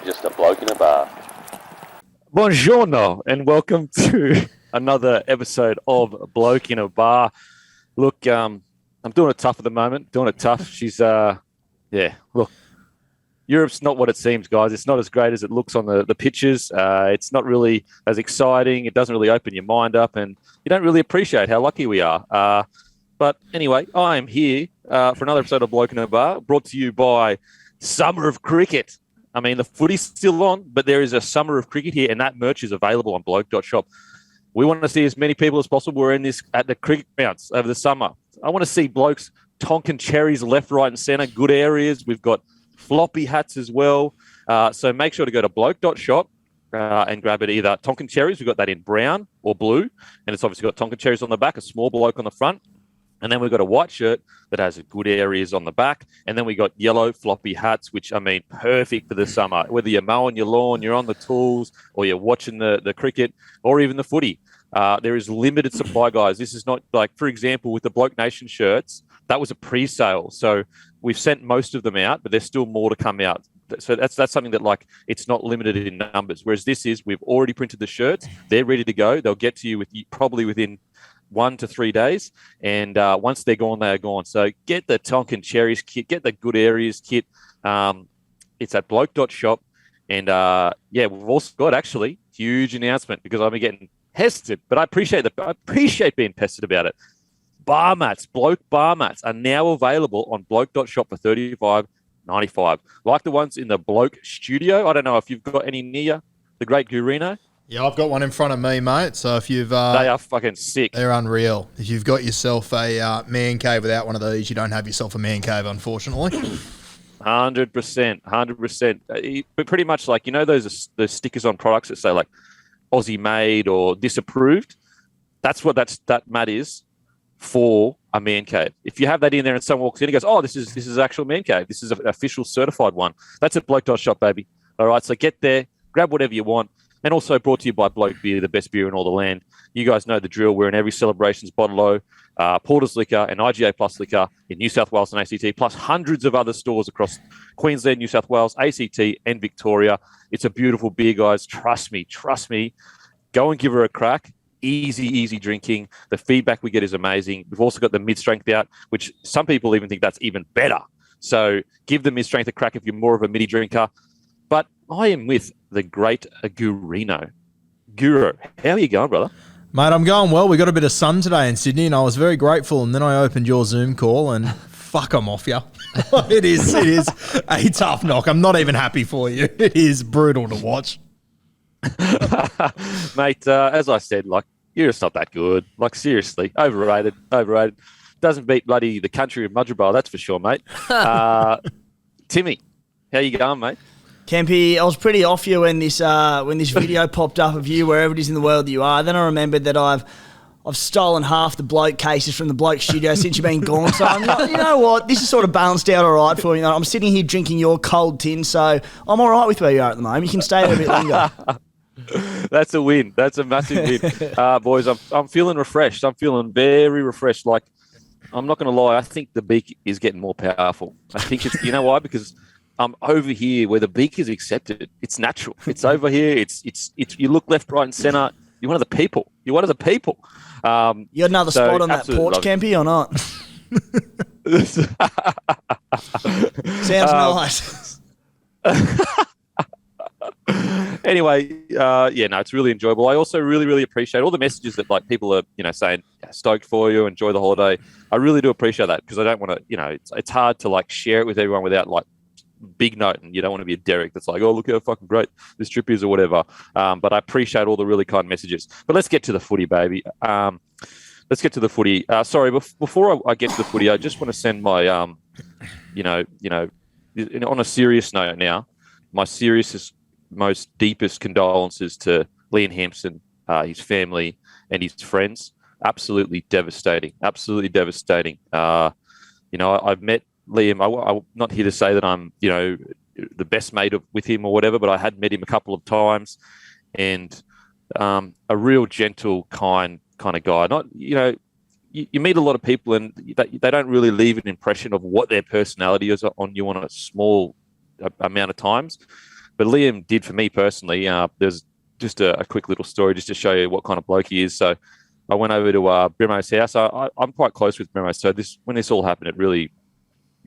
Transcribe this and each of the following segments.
Just a bloke in a bar. Buongiorno, and welcome to another episode of Bloke in a Bar. Look, I'm doing it tough at the moment. She's, look, Europe's not what it seems, guys. It's not as great as it looks on the pictures. It's not really as exciting. It doesn't really open your mind up, and you don't really appreciate how lucky we are. But anyway, I am here for another episode of Bloke in a Bar, brought to you by Summer of Cricket. I mean, the footy's still on, but there is a Summer of Cricket here, and that merch is available on bloke.shop. We want to see as many people as possible. We're in this at the cricket grounds over the summer. I want to see blokes tonking cherries left, right, and centre, good areas. We've got floppy hats as well. So make sure to go to bloke.shop and grab it either Tonkin cherries. We've got that in brown or blue, and it's obviously got Tonkin cherries on the back, a small bloke on the front. And then we've got a white shirt that has good areas on the back. And then we got yellow floppy hats, which, I mean, perfect for the summer. Whether you're mowing your lawn, you're on the tools, or you're watching the cricket, or even the footy. There is limited supply, guys. This is not like, for example, with the Bloke Nation shirts, that was a pre-sale. So we've sent most of them out, but there's still more to come out. So that's something that, like, it's not limited in numbers. Whereas this is, we've already printed the shirts. They're ready to go. They'll get to you probably within 1 to 3 days, and once they're gone, they are gone. So get the Tonkin Cherries kit, get the Good Areas kit. It's at bloke.shop, and we've also got actually huge announcement because I've been getting pestered, but I appreciate being pestered about it. Bar mats, Bloke bar mats are now available on bloke.shop for $35.95, like the ones in the Bloke studio. I don't know if you've got any near the great Gurino. Yeah, I've got one in front of me, mate. So if you've... they are fucking sick. They're unreal. If you've got yourself a man cave without one of these, you don't have yourself a man cave, unfortunately. 100%. But pretty much, like, you know, those stickers on products that say, like, Aussie made or disapproved? That's what that mat is for a man cave. If you have that in there and someone walks in and goes, oh, this is actual man cave. This is an official certified one. That's at bloke.shop, baby. All right, so get there, grab whatever you want. And also brought to you by Bloke Beer, the best beer in all the land. You guys know the drill. We're in every Celebrations Bottle-O, Porter's Liquor and IGA Plus Liquor in New South Wales and ACT, plus hundreds of other stores across Queensland, New South Wales, ACT and Victoria. It's a beautiful beer, guys. Trust me. Go and give her a crack. Easy drinking. The feedback we get is amazing. We've also got the mid-strength out, which some people even think that's even better. So give the mid-strength a crack if you're more of a midi drinker. But I am with the great Gurino. Guru, how are you going, brother? Mate, I'm going well. We got a bit of sun today in Sydney, and I was very grateful. And then I opened your Zoom call, and fuck, I'm off you. It is a tough knock. I'm not even happy for you. It is brutal to watch. Mate, as I said, like, you're just not that good. Like, seriously, overrated. Doesn't beat bloody the country of Mudgerball, that's for sure, mate. Timmy, how you going, mate? Kempy, I was pretty off you when this video popped up of you wherever it is in the world that you are. Then I remembered that I've stolen half the Bloke cases from the Bloke studio since you've been gone. So I'm like, you know what? This is sort of balanced out all right for me. I'm sitting here drinking your cold tin, so I'm all right with where you are at the moment. You can stay there a bit longer. That's a win. That's a massive win. Boys, I'm feeling refreshed. I'm feeling very refreshed. Like, I'm not going to lie. I think the beak is getting more powerful. I think it's, you know why? Because I'm over here where the beak is accepted. It's natural. It's over here. It's. You look left, right, and centre. You're one of the people. You got another spot on that porch, Kempy, or not? Sounds nice. Anyway, it's really enjoyable. I also really appreciate all the messages that, like, people are, saying stoked for you, enjoy the holiday. I really do appreciate that, because I don't want to, it's hard to, like, share it with everyone without, like, big note, and you don't want to be a Derek that's like, oh, look how fucking great this trip is or whatever. But I appreciate all the really kind messages. But let's get to the footy, baby. Let's get to the footy. Sorry, before I get to the footy, I just want to send my, on a serious note now, my most deepest condolences to Liam Hampson, his family and his friends. Absolutely devastating. I've met Liam. I'm not here to say that I'm, the best mate with him or whatever, but I had met him a couple of times, and a real gentle, kind of guy. Not, you meet a lot of people and they don't really leave an impression of what their personality is on you on a small amount of times. But Liam did for me personally. There's just a quick little story just to show you what kind of bloke he is. So I went over to Brimo's house. I'm quite close with Brimo. So when this all happened, it really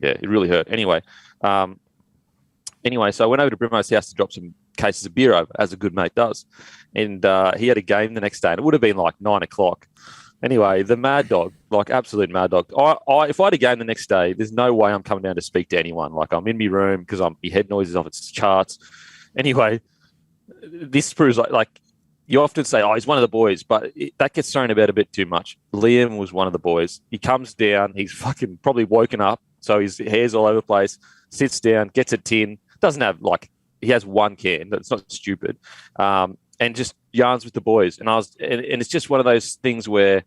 hurt. Anyway, so I went over to Brimo's house to drop some cases of beer over, as a good mate does. And he had a game the next day, and it would have been like 9 o'clock. Anyway, the mad dog, like absolute mad dog. If I had a game the next day, there's no way I'm coming down to speak to anyone. Like I'm in my room because my head noise is off its charts. Anyway, this proves like you often say, oh, he's one of the boys, but that gets thrown about a bit too much. Liam was one of the boys. He comes down, he's fucking probably woken up, so his hair's all over the place, sits down, gets a tin, doesn't have he has one can, that's not stupid, and just yarns with the boys. And it's just one of those things where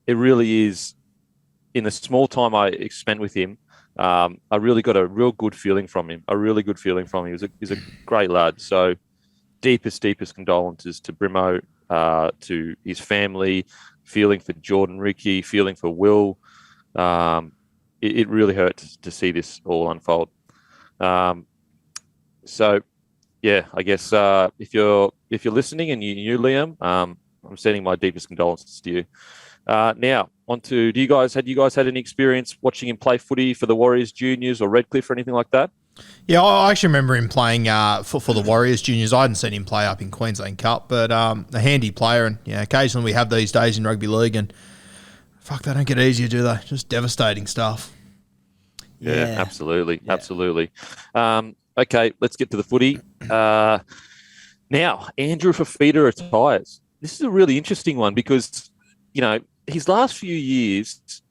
it really is, in the small time I spent with him, I really got a real good feeling from him. He's a great lad. So deepest condolences to Brimo, to his family, feeling for Jordan Ricky, feeling for Will. It really hurt to see this all unfold. So, yeah, I guess if you're listening and you knew Liam, I'm sending my deepest condolences to you. Now, on to, had you guys had any experience watching him play footy for the Warriors juniors or Redcliffe or anything like that? Yeah, I actually remember him playing for the Warriors juniors. I hadn't seen him play up in Queensland Cup, but a handy player. And occasionally we have these days in rugby league, and fuck, they don't get easier, do they? Just devastating stuff. Yeah. Absolutely. Okay, let's get to the footy. Now, Andrew Fifita retires. This is a really interesting one because, his last few years,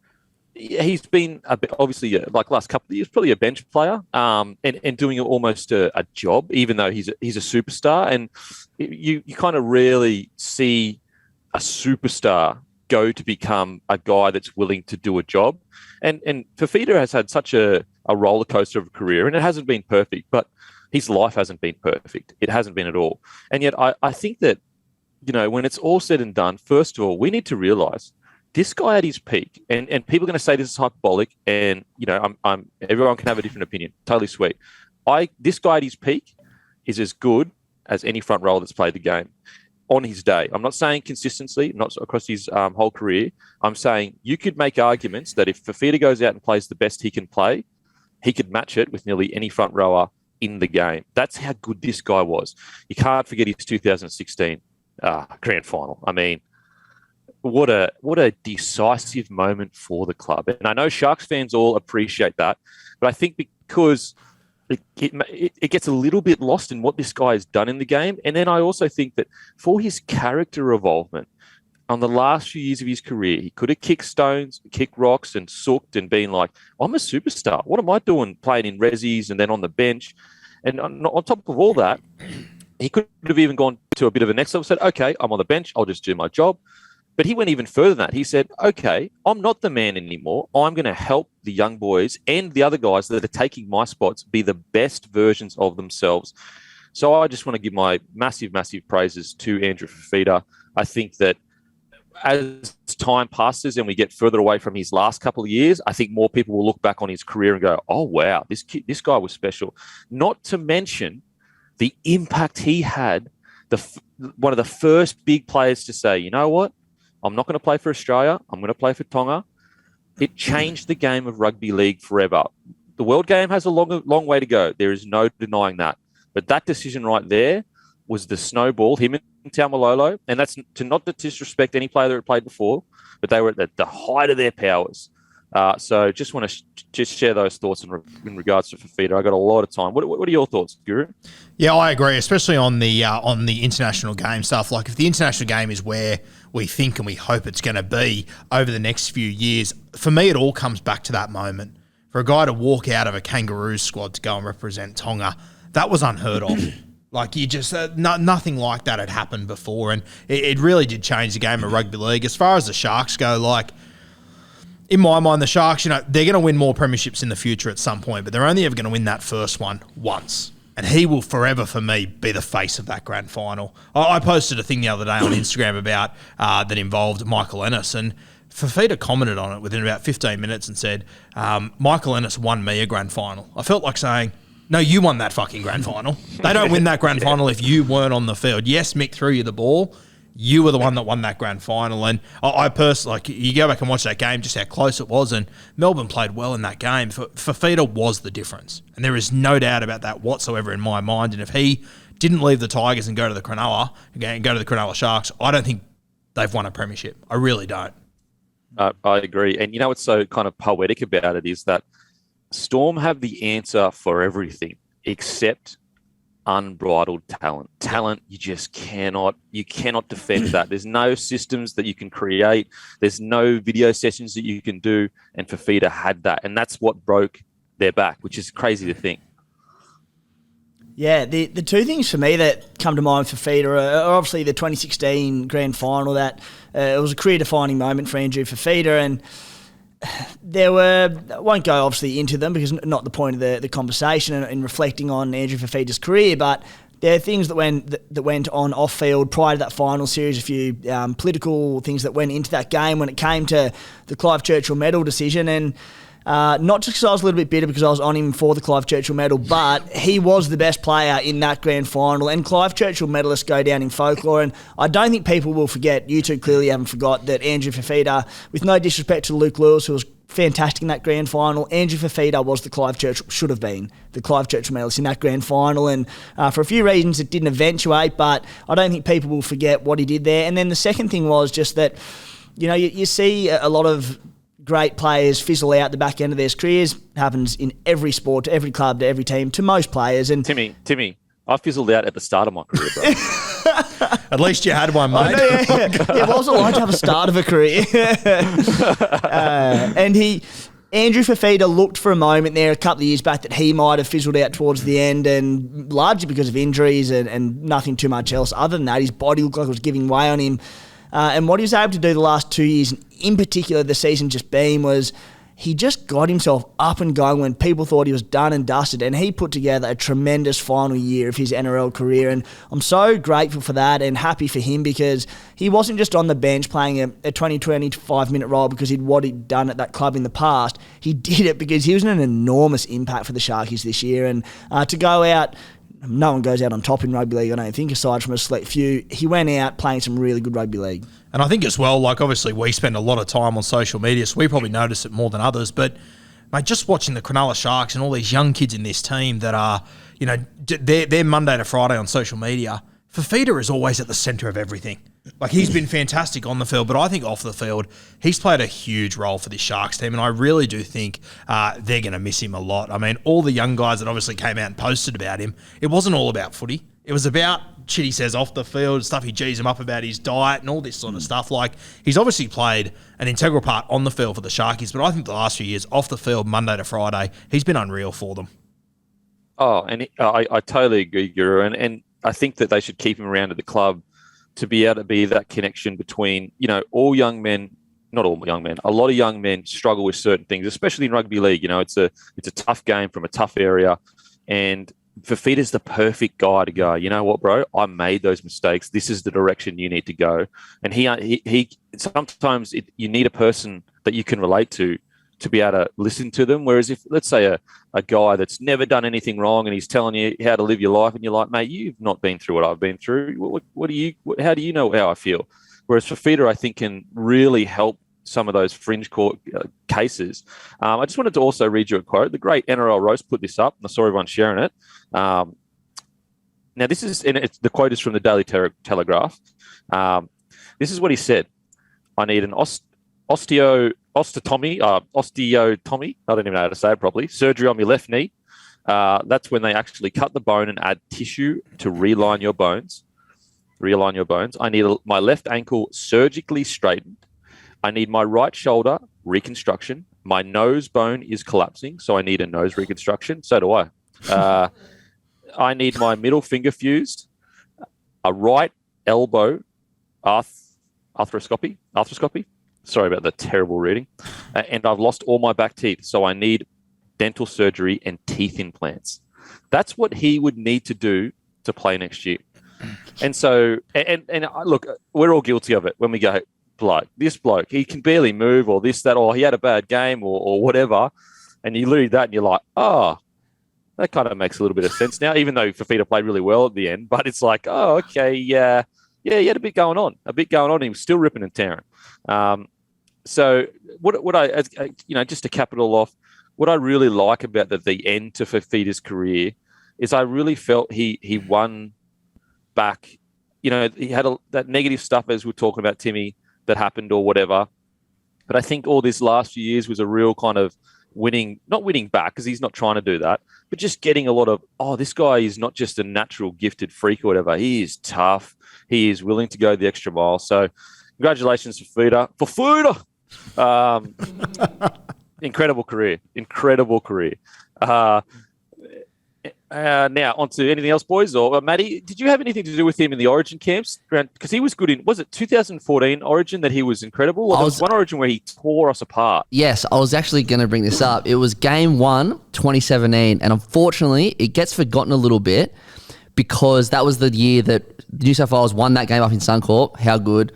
he's been obviously last couple of years, probably a bench player, and doing almost a job, even though he's a superstar. And you kind of rarely see a superstar go to become a guy that's willing to do a job. And Fifita has had such a roller coaster of a career, and it hasn't been perfect, but his life hasn't been perfect. It hasn't been at all. And yet I think that, when it's all said and done, first of all, we need to realize this guy at his peak, and people are going to say this is hyperbolic, and everyone can have a different opinion. Totally sweet. This guy at his peak is as good as any front rower that's played the game on his day. I'm not saying consistency, not across his whole career. I'm saying you could make arguments that if Fifita goes out and plays the best he can play, he could match it with nearly any front rower in the game. That's how good this guy was. You can't forget his 2016 grand final. I mean, what a decisive moment for the club. And I know Sharks fans all appreciate that, but I think because it gets a little bit lost in what this guy has done in the game. And then I also think that for his character involvement on the last few years of his career, he could have kicked stones, kicked rocks and sooked and been like, I'm a superstar. What am I doing playing in resis and then on the bench? And on top of all that, he could have even gone to a bit of a next level, said, okay, I'm on the bench, I'll just do my job. But he went even further than that. He said, okay, I'm not the man anymore. I'm going to help the young boys and the other guys that are taking my spots be the best versions of themselves. So I just want to give my massive, massive praises to Andrew Fifita. I think that as time passes and we get further away from his last couple of years, I think more people will look back on his career and go, oh, wow, this guy was special. Not to mention the impact he had, one of the first big players to say, you know what? I'm not going to play for Australia. I'm going to play for Tonga. It changed the game of rugby league forever. The world game has a long way to go. There is no denying that. But that decision right there was the snowball, him and Taumalolo, and that's to not disrespect any player that had played before, but they were at the height of their powers. So just want to just share those thoughts in regards to Fifita. I got a lot of time. What are your thoughts, Guru? Yeah, I agree, especially on the international game stuff. Like if the international game is where we think and we hope it's going to be over the next few years, for me it all comes back to that moment. For a guy to walk out of a Kangaroos squad to go and represent Tonga, that was unheard of. Like you just, nothing like that had happened before, and it really did change the game of rugby league. As far as the Sharks go, like, in my mind, the Sharks, they're going to win more premierships in the future at some point, but they're only ever going to win that first one once. And he will forever, for me, be the face of that grand final. I posted a thing the other day on Instagram about that involved Michael Ennis, and Fifita commented on it within about 15 minutes and said, Michael Ennis won me a grand final. I felt like saying, No, you won that fucking grand final. They don't win that grand final if you weren't on the field. Yes, Mick threw you the ball. You were the one that won that grand final. And I personally, like, you go back and watch that game, just how close it was. And Melbourne played well in that game. Fifita was the difference. And there is no doubt about that whatsoever in my mind. And if he didn't leave the Tigers and go to the Cronulla, and go to the Cronulla Sharks, I don't think they've won a premiership. I really don't. I agree. And you know what's so kind of poetic about it is that Storm have the answer for everything except unbridled talent. Talent, you just cannot defend that. There's no systems that you can create. There's no video sessions that you can do. And Fifita had that. And that's what broke their back, which is crazy to think. Yeah, the two things for me that come to mind for Fifita are obviously the 2016 grand final. That it was a career-defining moment for Andrew Fifita, and there were, I won't go obviously into them because not the point of the conversation and reflecting on Andrew Fifita's career, but there are things that went on off field prior to that final series, a few political things that went into that game when it came to the Clive Churchill medal decision. And not just because I was a little bit bitter because I was on him for the Clive Churchill medal, but he was the best player in that grand final, and Clive Churchill medalists go down in folklore. And I don't think people will forget, you two clearly haven't forgot, that Andrew Fifita, with no disrespect to Luke Lewis, who was fantastic in that grand final, Andrew Fifita was the Clive Churchill, should have been the Clive Churchill medalist in that grand final. And for a few reasons it didn't eventuate, but I don't think people will forget what he did there. And then the second thing was just that, you know, you see a lot of great players fizzle out the back end of their careers. Happens in every sport, to every club, to every team, to most players. And Timmy, I fizzled out at the start of my career, bro. At least you had one, mate. Yeah, what was it like to have a start of a career? Andrew Fifita looked for a moment there a couple of years back that he might have fizzled out towards the end, and largely because of injuries and nothing too much else. Other than that, his body looked like it was giving way on him. And what he was able to do the last 2 years, in particular the season just been, was he just got himself up and going when people thought he was done and dusted, and he put together a tremendous final year of his NRL career. And I'm so grateful for that and happy for him, because he wasn't just on the bench playing a 25-minute role because what he'd done at that club in the past. He did it because he was an enormous impact for the Sharkies this year. And to go out, no one goes out on top in rugby league, I don't think, aside from a select few. He went out playing some really good rugby league. And I think as well, like, obviously we spend a lot of time on social media, so we probably notice it more than others. But, mate, just watching the Cronulla Sharks and all these young kids in this team that are, you know, they're Monday to Friday on social media. Fifita is always at the centre of everything. Like, he's been fantastic on the field, but I think off the field, he's played a huge role for this Sharks team, and I really do think they're going to miss him a lot. I mean, all the young guys that obviously came out and posted about him, it wasn't all about footy. It was about shit he says off the field, stuff he G's him up about his diet and all this sort of stuff. Like, he's obviously played an integral part on the field for the Sharkies, but I think the last few years, off the field, Monday to Friday, he's been unreal for them. Oh, and I totally agree, Guru, and I think that they should keep him around at the club to be able to be that connection between, you know, all young men, not all young men, a lot of young men struggle with certain things, especially in rugby league. You know, it's a tough game from a tough area, and Fifita's the perfect guy to go, you know what, bro, I made those mistakes. This is the direction you need to go. And he sometimes you need a person that you can relate to be able to listen to them. Whereas if, let's say, a guy that's never done anything wrong and he's telling you how to live your life, and you're like, mate, you've not been through what I've been through. How do you know how I feel? Whereas Fifita, I think, can really help some of those fringe court cases. I just wanted to also read you a quote. The great NRL Roast put this up, and I saw everyone sharing it. Now, this is, and the quote is from the Daily Telegraph. This is what he said. I need an osteotomy. I don't even know how to say it properly. Surgery on my left knee. That's when they actually cut the bone and add tissue to realign your bones. I need my left ankle surgically straightened. I need my right shoulder reconstruction. My nose bone is collapsing, so I need a nose reconstruction. So do I. I need my middle finger fused. A right elbow arthroscopy. Sorry about the terrible reading. And I've lost all my back teeth, so I need dental surgery and teeth implants. That's what he would need to do to play next year. And so, and look, we're all guilty of it when we go, this bloke, he can barely move, or this, that, or he had a bad game, or whatever. And you read that and you're like, that kind of makes a little bit of sense now, even though Fifita played really well at the end. But it's like, oh, okay, yeah, he had a bit going on. He was still ripping and tearing. So what I just to cap it all off, what I really like about the end to Fifita's career is I really felt he won back. He had that negative stuff as we were talking about, Timmy, that happened or whatever. But I think all this last few years was a real kind of not winning back because he's not trying to do that, but just getting a lot of, this guy is not just a natural gifted freak or whatever. He is tough. He is willing to go the extra mile. So congratulations to Fifita. Incredible career. Now, on to anything else, boys? Or Matty, did you have anything to do with him in the Origin camps? Because he was good in, was it 2014 Origin that he was incredible? Or there was one Origin where he tore us apart. Yes, I was actually going to bring this up. It was game 1, 2017, and unfortunately, it gets forgotten a little bit because that was the year that New South Wales won that game up in Suncorp. How good.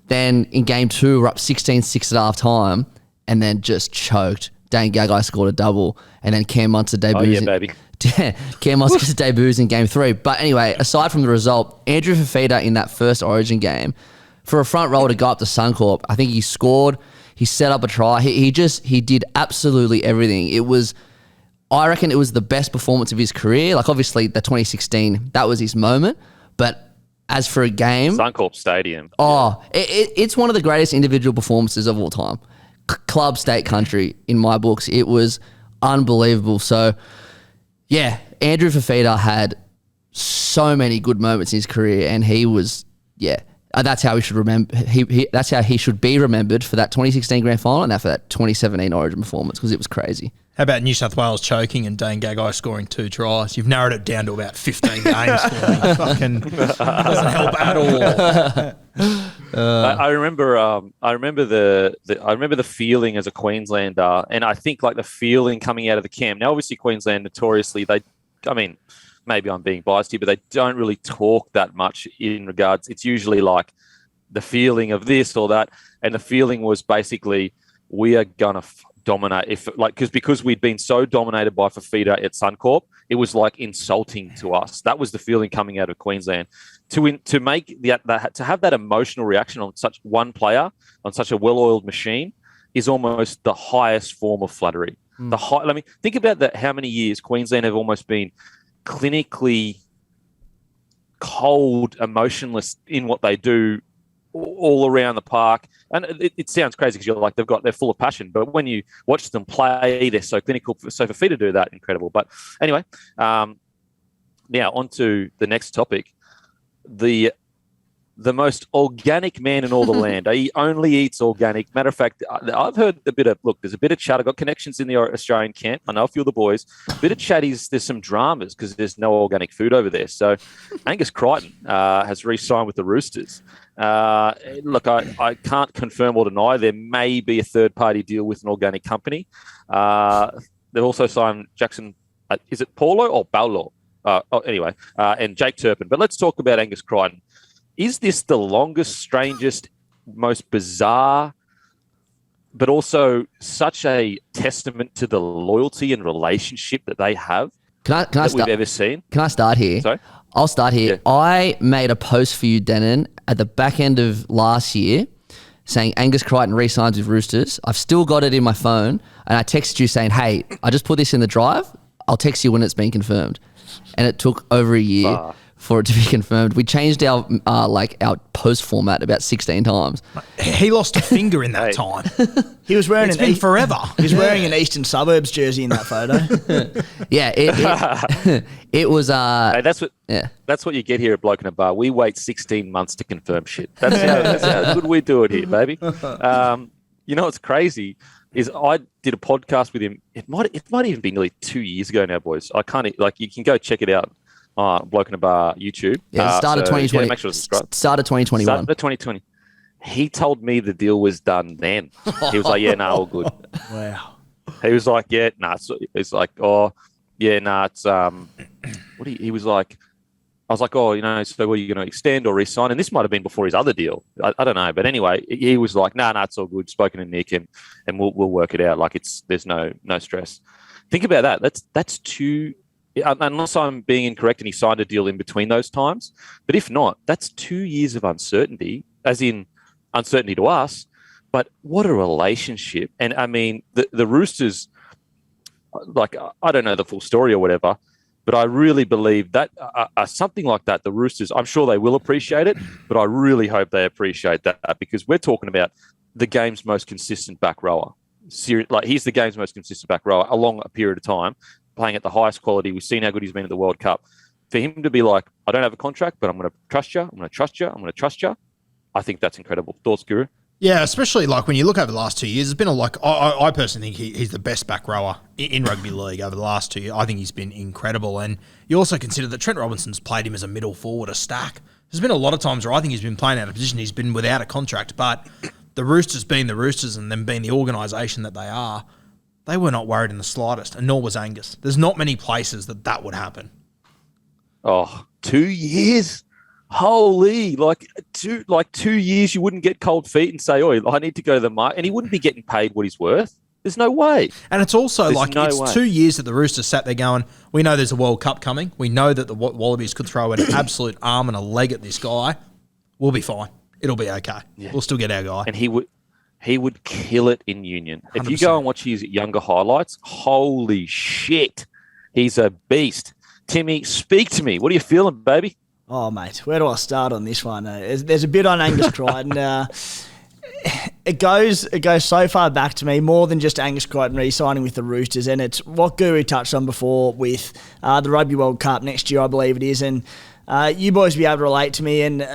Then in game 2, we're up 16-6 at half time, and then just choked. Dane Gagai scored a double, and then Cam Munster debuts. Oh, yeah, baby. Cam Munster's debuts in game 3. But anyway, aside from the result, Andrew Fifita in that first Origin game, for a front rower to go up to Suncorp, I think he scored, he set up a try. He did absolutely everything. I reckon it was the best performance of his career. Like, obviously, the 2016, that was his moment. But as for a game... Suncorp Stadium. It's one of the greatest individual performances of all time. Club, state, country, in my books. It was unbelievable. So, yeah, Andrew Fifita had so many good moments in his career, and he was, that's how he should remember. That's how he should be remembered for that 2016 grand final and for that 2017 Origin performance, because it was crazy. How about New South Wales choking and Dane Gagai scoring 2 tries? You've narrowed it down to about 15 games for me. Fucking doesn't help at all. I remember the feeling as a Queenslander, and I think like the feeling coming out of the camp. Now, obviously, Queensland notoriously maybe I'm being biased here, but they don't really talk that much in regards. It's usually like the feeling of this or that, and the feeling was basically we are gonna dominate because we'd been so dominated by Fifita at Suncorp, it was like insulting to us. That was the feeling coming out of Queensland. To make to have that emotional reaction on such one player, on such a well-oiled machine, is almost the highest form of flattery. Think about how many years Queensland have almost been clinically cold, emotionless in what they do all around the park. And it sounds crazy because you're like, they're full of passion, but when you watch them play, they're so clinical. So for Fifita to do that, incredible. But anyway, now on to the next topic. The most organic man in all the land. He only eats organic. Matter of fact, I've heard there's a bit of chat. I've got connections in the Australian camp. I know a few of the boys. A bit of chat is there's some dramas because there's no organic food over there. So Angus Crichton has re-signed with the Roosters. Look, I can't confirm or deny. There may be a third-party deal with an organic company. They've also signed Jackson, is it Paulo or Paulo? Anyway, and Jake Turpin. But let's talk about Angus Crichton. Is this the longest, strangest, most bizarre, but also such a testament to the loyalty and relationship that they have we've ever seen? Can I start here? Sorry? I'll start here. Yeah. I made a post for you, Denon, at the back end of last year saying Angus Crichton re-signs with Roosters. I've still got it in my phone, and I texted you saying, hey, I just put this in the drive. I'll text you when it's been confirmed. And it took over a year for it to be confirmed. We changed our post format about 16 times. He lost a finger in that time. He was wearing forever. He was wearing an Eastern Suburbs jersey in that photo. Yeah, it was. Hey, that's what you get here at Bloke in a Bar. We wait 16 months to confirm shit. That's how good we do it here, baby. You know what's crazy is I did a podcast with him. It might even be nearly 2 years ago now, boys. I can't you can go check it out. Bloke in a Bar YouTube. Yeah, started 2020. Yeah, make sure to subscribe. Started 2021. Started 2020. He told me the deal was done then. He was like, yeah, nah, all good. Wow. He was like, yeah, nah. It's like, oh, yeah, nah, it's he was like, I was like, oh, so what are you going to extend or re-sign? And this might have been before his other deal. I don't know. But anyway, he was like, nah, it's all good. Spoken to Nick and we'll work it out. Like there's no stress. Think about that. That's 2 unless I'm being incorrect and he signed a deal in between those times. But if not, that's 2 years of uncertainty, as in uncertainty to us. But what a relationship. And I mean, the Roosters, like, I don't know the full story or whatever, but I really believe that something like that, the Roosters, I'm sure they will appreciate it, but I really hope they appreciate that, because we're talking about the game's most consistent back rower. Like, he's the game's most consistent back rower along a period of time, playing at the highest quality. We've seen how good he's been at the World Cup. For him to be like, I don't have a contract, but I'm going to trust you. I'm going to trust you. I'm going to trust you. I think that's incredible. Thoughts, Guru? Yeah, especially like when you look over the last 2 years, it's been I personally think he's the best back rower in rugby league over the last 2 years. I think he's been incredible. And you also consider that Trent Robinson's played him as a middle forward, a stack. There's been a lot of times where I think he's been playing out of position. He's been without a contract, but the Roosters being the Roosters and them being the organisation that they are, they were not worried in the slightest, and nor was Angus. There's not many places that would happen. Oh, 2 years? Holy, like 2 years you wouldn't get cold feet and say, oh, I need to go to the market, and he wouldn't be getting paid what he's worth. There's no way. And it's also There's it's 2 years that the Roosters sat there going, we know there's a World Cup coming. We know that the Wallabies could throw an absolute arm and a leg at this guy. We'll be fine. It'll be okay. Yeah. We'll still get our guy. And he would kill it in Union. 100%. If you go and watch his younger highlights, holy shit, he's a beast. Timmy, speak to me. What are you feeling, baby? Oh, mate, where do I start on this one? There's a bit on Angus Crichton. It goes so far back to me, more than just Angus Crichton re-signing with the Roosters, and it's what Guru touched on before with the Rugby World Cup next year, I believe it is, and you boys will be able to relate to me, and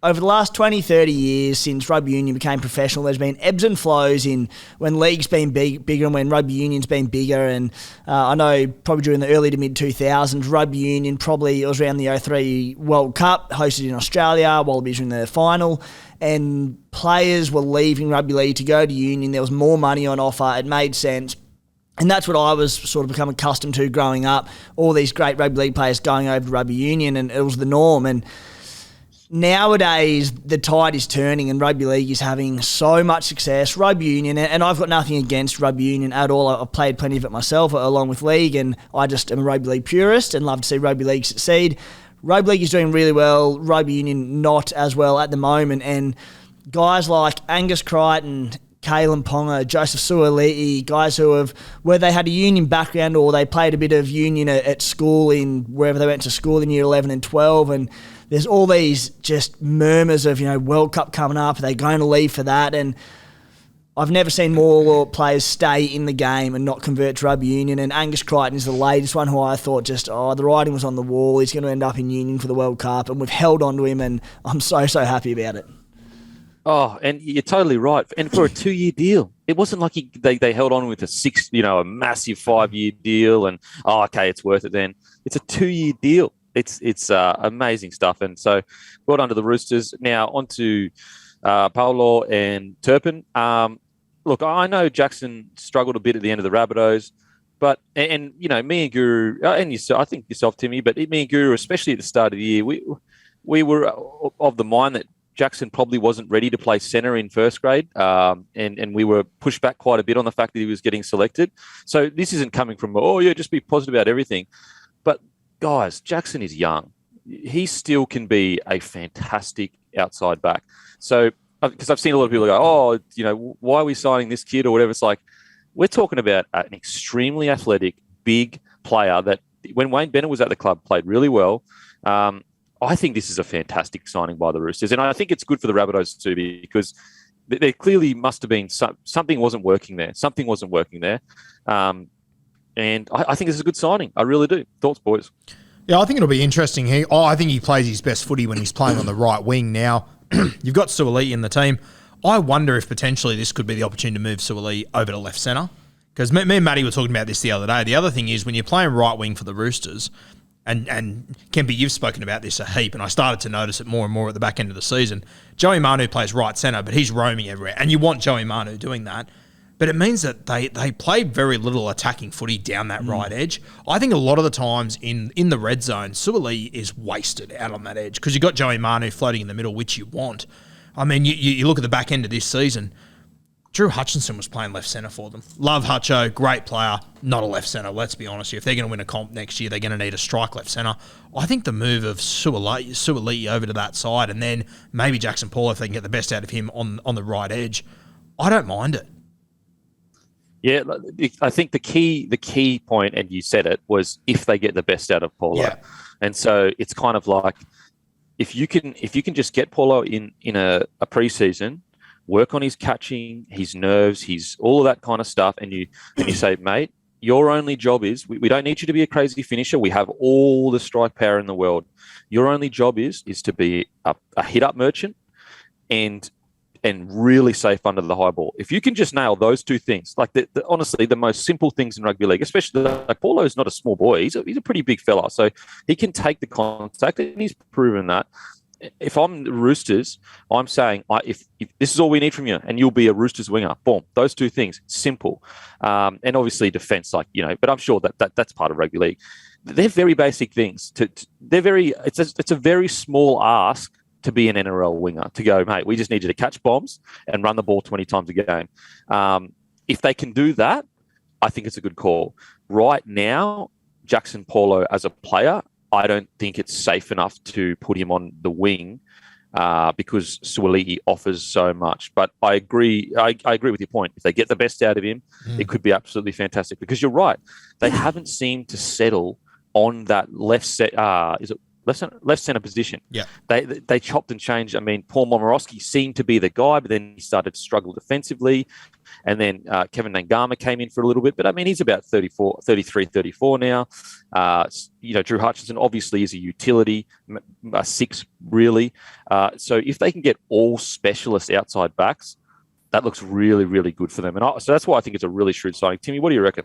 over the last 20, 30 years since rugby union became professional, there's been ebbs and flows in when league's been bigger and when rugby union's been bigger. And I know probably during the early to mid-2000s, rugby union probably, it was around the 03 World Cup, hosted in Australia, Wallabies were in the final, and players were leaving rugby league to go to union. There was more money on offer. It made sense. And that's what I was sort of become accustomed to growing up, all these great rugby league players going over to rugby union, and it was the norm. And nowadays, the tide is turning and rugby league is having so much success. Rugby union, and I've got nothing against rugby union at all. I've played plenty of it myself along with league, and I just am a rugby league purist and love to see rugby league succeed. Rugby league is doing really well, rugby union not as well at the moment, and guys like Angus Crichton, Kalen Ponga, Joseph Suoli'i, guys where they had a union background or they played a bit of union at school in wherever they went to school in year 11 and 12, and there's all these just murmurs of, World Cup coming up, are they going to leave for that? And I've never seen more players stay in the game and not convert to rugby union, and Angus Crichton is the latest one who I thought the writing was on the wall, he's going to end up in union for the World Cup, and we've held on to him, and I'm so happy about it. Oh, and you're totally right. And for a 2-year deal, it wasn't like they held on with a massive 5-year deal and, okay, it's worth it then. It's a 2-year deal. It's amazing stuff. And so well done to the Roosters. Now on to Paulo and Turpin. Look, I know Jackson struggled a bit at the end of the Rabbitohs, but, and me and Guru, and yourself, I think yourself, Timmy, but me and Guru, especially at the start of the year, we were of the mind that Jackson probably wasn't ready to play centre in first grade, and we were pushed back quite a bit on the fact that he was getting selected. So this isn't coming from, just be positive about everything. But, guys, Jackson is young. He still can be a fantastic outside back. So, because I've seen a lot of people go, why are we signing this kid or whatever? It's like, we're talking about an extremely athletic, big player that when Wayne Bennett was at the club, played really well. I think this is a fantastic signing by the Roosters. And I think it's good for the Rabbitohs too, because there clearly must have been something wasn't working there. Something wasn't working there. And I think this is a good signing. I really do. Thoughts, boys? Yeah, I think it'll be interesting. I think he plays his best footy when he's playing on the right wing now. You've got Suoli'i in the team. I wonder if potentially this could be the opportunity to move Suoli'i over to left centre. Because me and Matty were talking about this the other day. The other thing is when you're playing right wing for the Roosters, and Kempy, you've spoken about this a heap, and I started to notice it more and more at the back end of the season. Joey Manu plays right centre, but he's roaming everywhere, and you want Joey Manu doing that. But it means that they play very little attacking footy down that right edge. I think a lot of the times in the red zone, Suoli'i is wasted out on that edge because you've got Joey Manu floating in the middle, which you want. I mean, you look at the back end of this season, Drew Hutchinson was playing left centre for them. Love Hutcho, great player, not a left centre. Let's be honest here. If they're going to win a comp next year, they're going to need a strike left centre. I think the move of Suaalii over to that side, and then maybe Jackson Paulo, if they can get the best out of him on the right edge, I don't mind it. Yeah, I think the key point, and you said it, was if they get the best out of Paulo. Yeah. And so it's kind of like if you can just get Paulo in a preseason, work on his catching, his nerves, his all of that kind of stuff, and you say, mate, your only job is we don't need you to be a crazy finisher. We have all the strike power in the world. Your only job is to be a hit up merchant and really safe under the high ball. If you can just nail those two things, like honestly, the most simple things in rugby league, especially like Paulo is not a small boy. He's a pretty big fella, so he can take the contact, and he's proven that. If I'm the Roosters, I'm saying if this is all we need from you, and you'll be a Roosters winger. Boom, those two things, simple, and obviously defence, but I'm sure that's part of rugby league. They're very basic things. It's a very small ask to be an NRL winger, to go, mate, we just need you to catch bombs and run the ball 20 times a game. If they can do that, I think it's a good call. Right now, Jackson Paulo as a player, I don't think it's safe enough to put him on the wing because Suaalii offers so much. But I agree. I agree with your point. If they get the best out of him, it could be absolutely fantastic. Because you're right, they haven't seemed to settle on that left centre position. Yeah, they chopped and changed. I mean, Paul Momorowski seemed to be the guy, but then he started to struggle defensively. And then Kevin Nangama came in for a little bit. But, I mean, he's about 33, 34 now. Drew Hutchinson obviously is a utility, a six, really. So if they can get all specialist outside backs, that looks really, really good for them. And so that's why I think it's a really shrewd signing. Timmy, what do you reckon?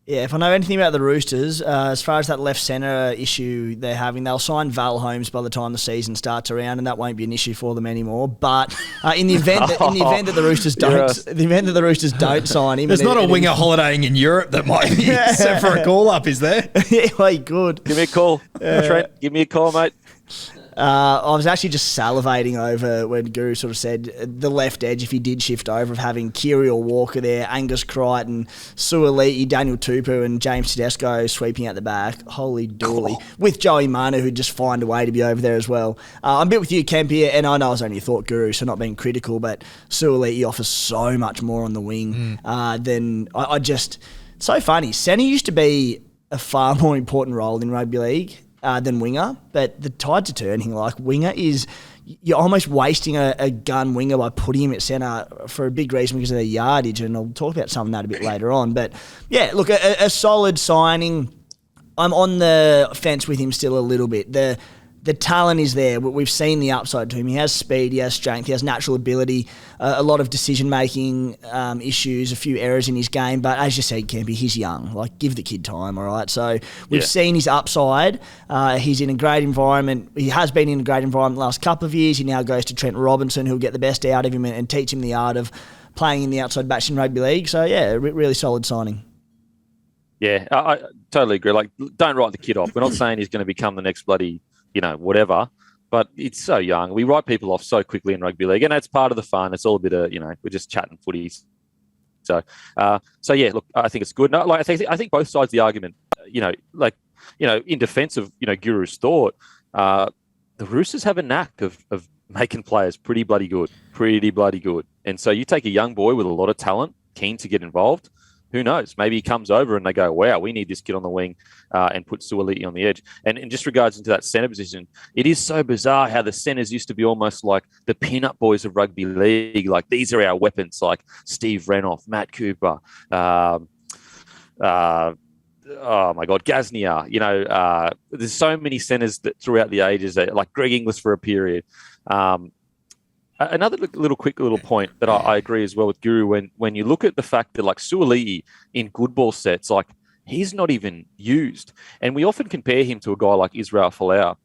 Yeah, if I know anything about the Roosters, as far as that left centre issue they're having, they'll sign Val Holmes by the time the season starts around, and that won't be an issue for them anymore. But in the event that the Roosters don't sign him, there's not a winger holidaying in Europe that might be set for a call up, is there? Yeah, well, he could. Give me a call, Trent. Give me a call, mate. I was actually just salivating over when Guru sort of said the left edge, if he did shift over, of having Kirill Walker there, Angus Crichton, Suaalii, Daniel Tupou and James Tedesco sweeping out the back. Holy dooly. With Joey Manu, who'd just find a way to be over there as well. I'm a bit with you, Kemp, here, and I know I was only a thought Guru, so not being critical, but Suaalii offers so much more on the wing than I just... So funny. Centre used to be a far more important role in rugby league than winger, but the tides are turning. Like, winger is, you're almost wasting a gun winger by putting him at centre for a big reason because of their yardage, and I'll talk about some of that a bit later on. But yeah, look, a solid signing. I'm on the fence with him still a little bit. The talent is there. We've seen the upside to him. He has speed, he has strength, he has natural ability, a lot of decision-making issues, a few errors in his game. But as you said, Kempy, he's young. Like, give the kid time, all right? So we've seen his upside. He's in a great environment. He has been in a great environment the last couple of years. He now goes to Trent Robinson, who'll get the best out of him and teach him the art of playing in the outside backs in rugby league. So, yeah, really solid signing. Yeah, I totally agree. Like, don't write the kid off. We're not saying he's going to become the next bloody... whatever, but it's so young. We write people off so quickly in rugby league, and that's part of the fun. It's all a bit of, we're just chatting footy. So yeah, look, I think it's good. No, like, I think both sides of the argument, in defense of, Guru's thought, the Roosters have a knack of making players pretty bloody good. And so you take a young boy with a lot of talent, keen to get involved. Who knows? Maybe he comes over and they go, wow, we need this kid on the wing and put Suaalii on the edge. And in just regards into that centre position, it is so bizarre how the centres used to be almost like the pin-up boys of rugby league. Like, these are our weapons, like Steve Renouf, Matt Cooper, oh my God, Gaznia. There's so many centres that throughout the ages, like Greg Inglis for a period. Another quick point that I agree as well with Guru, when you look at the fact that, like, Suaalii in good ball sets, like, he's not even used. And we often compare him to a guy like Israel Folau.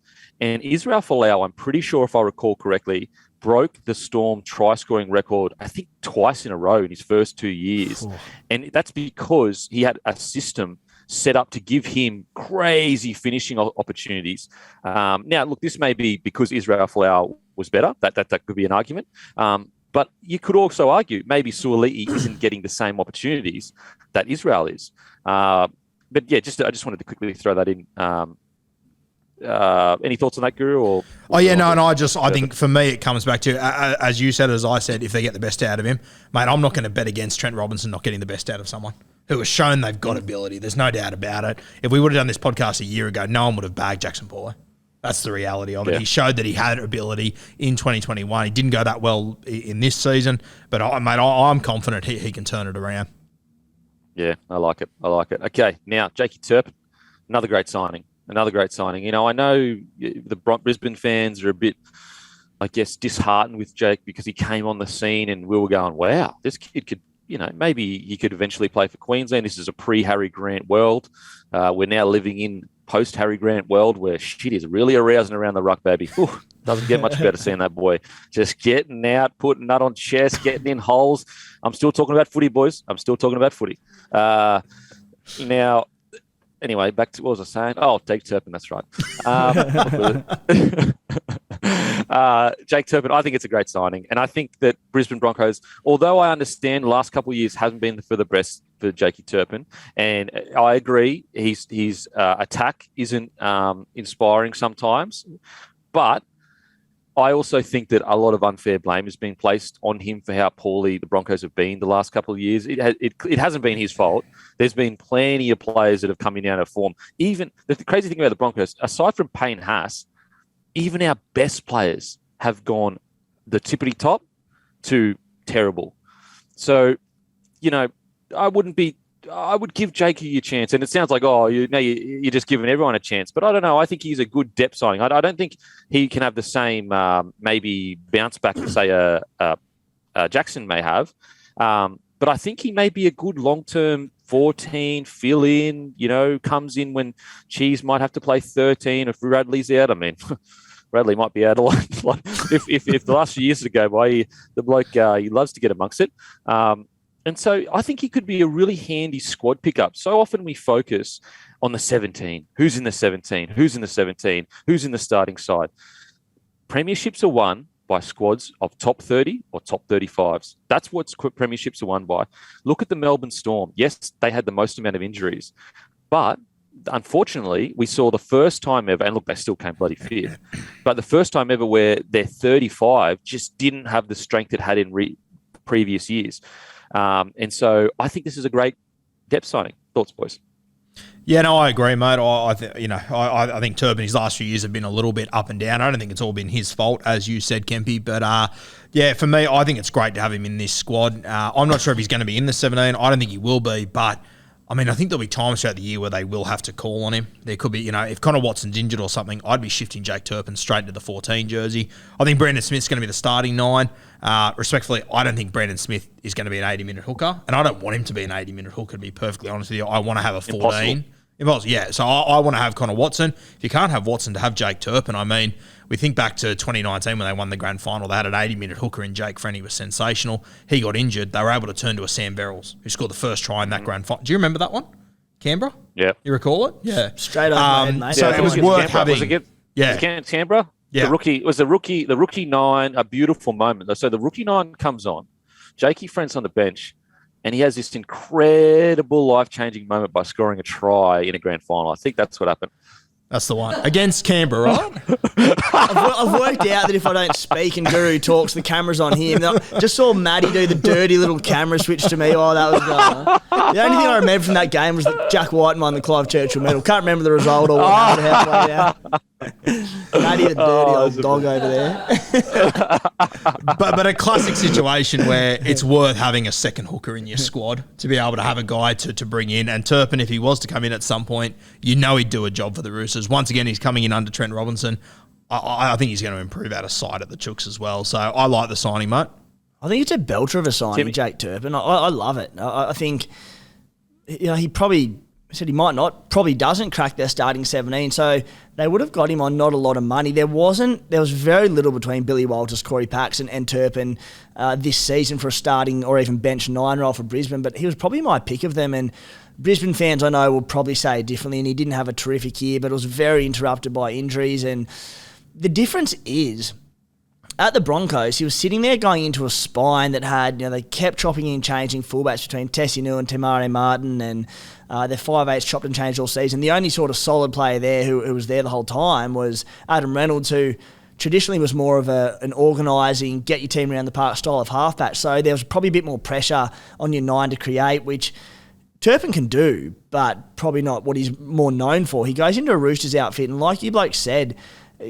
And Israel Folau, I'm pretty sure, if I recall correctly, broke the Storm try-scoring record, I think, twice in a row in his first 2 years. And that's because he had a system set up to give him crazy finishing opportunities. Now, look, this may be because Israel Folau was better. That could be an argument. But you could also argue maybe Suoli'i isn't getting the same opportunities that Israel is. But yeah, I just wanted to quickly throw that in. Any thoughts on that, Guru? Or I think for me it comes back to as you said, as I said, if they get the best out of him, mate, I'm not going to bet against Trent Robinson not getting the best out of someone who has shown they've got ability. There's no doubt about it. If we would have done this podcast a year ago, no one would have bagged Jackson Paulo. That's the reality of it. He showed that he had ability in 2021. He didn't go that well in this season, but I'm confident he can turn it around. Yeah, I like it. Okay, now Jakey Turpin, another great signing. You know, I know the Brisbane fans are a bit, I guess, disheartened with Jake because he came on the scene and we were going, wow, this kid could, you know, maybe he could eventually play for Queensland. This is a pre-Harry Grant world. We're now living in post-Harry Grant world where shit is really arousing around the ruck, baby. Ooh, doesn't get much better seeing that boy. Just getting out, putting nut on chest, getting in holes. I'm still talking about footy, boys. Now... Anyway, back to what was I saying? Oh, Jake Turpin, that's right. Jake Turpin, I think it's a great signing. And I think that Brisbane Broncos, although I understand the last couple of years hasn't been for the best for Jakey Turpin, and I agree his attack isn't inspiring sometimes, but I also think that a lot of unfair blame has been placed on him for how poorly the Broncos have been the last couple of years. It hasn't been his fault. There's been plenty of players that have come in out of form. Even the crazy thing about the Broncos, aside from Payne Haas, even our best players have gone the tippity top to terrible. So, you know, I would give Jakey a chance. And it sounds like, you're just giving everyone a chance. But I don't know. I think he's a good depth signing. I don't think he can have the same maybe bounce back to say Jackson may have. But I think he may be a good long-term 14, fill in, you know, comes in when Cheese might have to play 13 if Radley's out. I mean, Radley might be out a lot. if the last few years go by, the bloke, he loves to get amongst it. And so I think he could be a really handy squad pickup. So often we focus on the 17. Who's in the 17? Who's in the 17? Who's in the starting side? Premierships are won by squads of top 30 or top 35s. That's what premierships are won by. Look at the Melbourne Storm. Yes, they had the most amount of injuries, but unfortunately, we saw the first time ever, and look, they still came bloody fifth, but the first time ever where their 35 just didn't have the strength it had in previous years. And so I think this is a great depth signing. Thoughts, boys? Yeah, no, I agree, mate. I think Turpin his last few years have been a little bit up and down. I don't think it's all been his fault, as you said, Kempy. But yeah, for me, I think it's great to have him in this squad. I'm not sure if he's going to be in the 17. I don't think he will be, but I mean, I think there'll be times throughout the year where they will have to call on him. There could be, you know, if Connor Watson's injured or something, I'd be shifting Jake Turpin straight into the 14 jersey. I think Brandon Smith's going to be the starting 9. Respectfully, I don't think Brandon Smith is going to be an 80-minute hooker, and I don't want him to be an 80-minute hooker, to be perfectly honest with you. I want to have a 14. Impossible. Yeah, so I want to have Connor Watson. If you can't have Watson, to have Jake Turpin. I mean, we think back to 2019 when they won the grand final. They had an 80-minute hooker in Jake Frenny, was sensational. He got injured. They were able to turn to a Sam Verrills, who scored the first try in that grand final. Do you remember that one? Canberra? Yeah. You recall it? Yeah. Straight over, mate. So it was worth having. Canberra? Yeah. The rookie 9, a beautiful moment. So the rookie 9 comes on. Jakey Friend's on the bench, and he has this incredible life-changing moment by scoring a try in a grand final. I think that's what happened. That's the one. Against Canberra, right? I've worked out that if I don't speak and Guru talks, the camera's on him. Just saw Maddie do the dirty little camera switch to me while that was going on. The only thing I remember from that game was that Jack White won the Clive Churchill medal. Can't remember the result or what happened halfway down. Maddie, the dirty old dog over there. but a classic situation where it's worth having a second hooker in your squad to be able to have a guy to bring in. And Turpin, if he was to come in at some point, you know he'd do a job for the Roosters. Once again, he's coming in under Trent Robinson. I think he's going to improve out of sight at the Chooks as well. So I like the signing, mate. I think it's a belter of a signing, Jake Turpin. I love it. I think, you know, he probably said he might not, probably doesn't crack their starting 17. So they would have got him on not a lot of money. There was very little between Billy Walters, Corey Paxson and Turpin this season for a starting or even bench 9 role for Brisbane, but he was probably my pick of them. And Brisbane fans, I know, will probably say it differently, and he didn't have a terrific year, but it was very interrupted by injuries. And the difference is, at the Broncos, he was sitting there going into a spine that had, they kept chopping and changing fullbacks between Tessie New and Tamare Martin, and their 5'8's chopped and changed all season. The only sort of solid player there who was there the whole time was Adam Reynolds, who traditionally was more of an organising, get your team around the park style of halfback. So there was probably a bit more pressure on your 9 to create, which Turpin can do, but probably not what he's more known for. He goes into a Roosters outfit, and like you bloke said,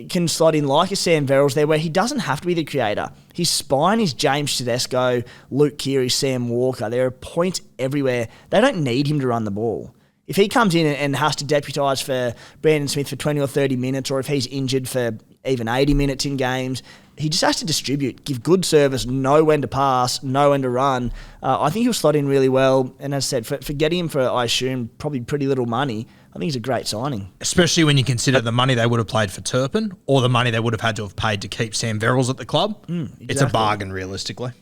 can slot in like a Sam Verrills there, where he doesn't have to be the creator. His spine is James Tedesco, Luke Keary, Sam Walker. There are points everywhere. They don't need him to run the ball. If he comes in and has to deputise for Brandon Smith for 20 or 30 minutes, or if he's injured for even 80 minutes in games, he just has to distribute, give good service, know when to pass, know when to run. I think he'll slot in really well. And as I said, for getting him for, I assume, probably pretty little money, I think he's a great signing. Especially when you consider the money they would have played for Turpin, or the money they would have had to have paid to keep Sam Verrills at the club. Exactly. It's a bargain, realistically.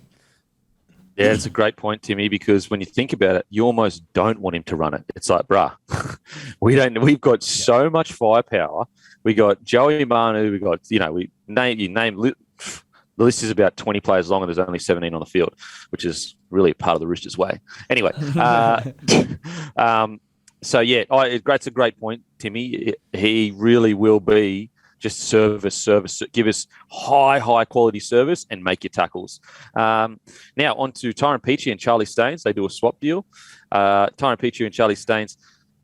Yeah, it's a great point, Timmy, because when you think about it, you almost don't want him to run it. It's like, bruh, we've got so much firepower. We got Joey Manu, we got, the list is about 20 players long, and there's only 17 on the field, which is really part of the Roosters' way. Anyway, so yeah, that's a great point, Timmy. He really will be just service, give us high quality service and make your tackles. Now on to Tyron Peachey and Charlie Staines. They do a swap deal. Tyron Peachey and Charlie Staines.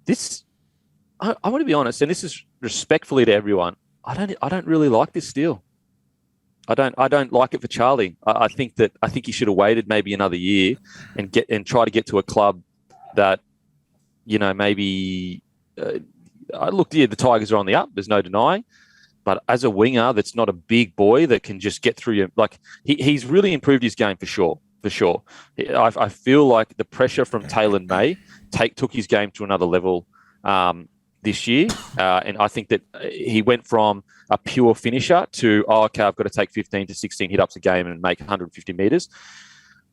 This, I want to be honest, and this is respectfully to everyone. I don't really like this deal. I don't like it for Charlie. I think he should have waited maybe another year and try to get to a club that, maybe. The Tigers are on the up. There's no denying. But as a winger, that's not a big boy that can just get through you. Like he's really improved his game for sure. I feel like the pressure from Taylor May took his game to another level this year, and I think that he went from a pure finisher to I've got to take 15 to 16 hit ups a game and make 150 meters.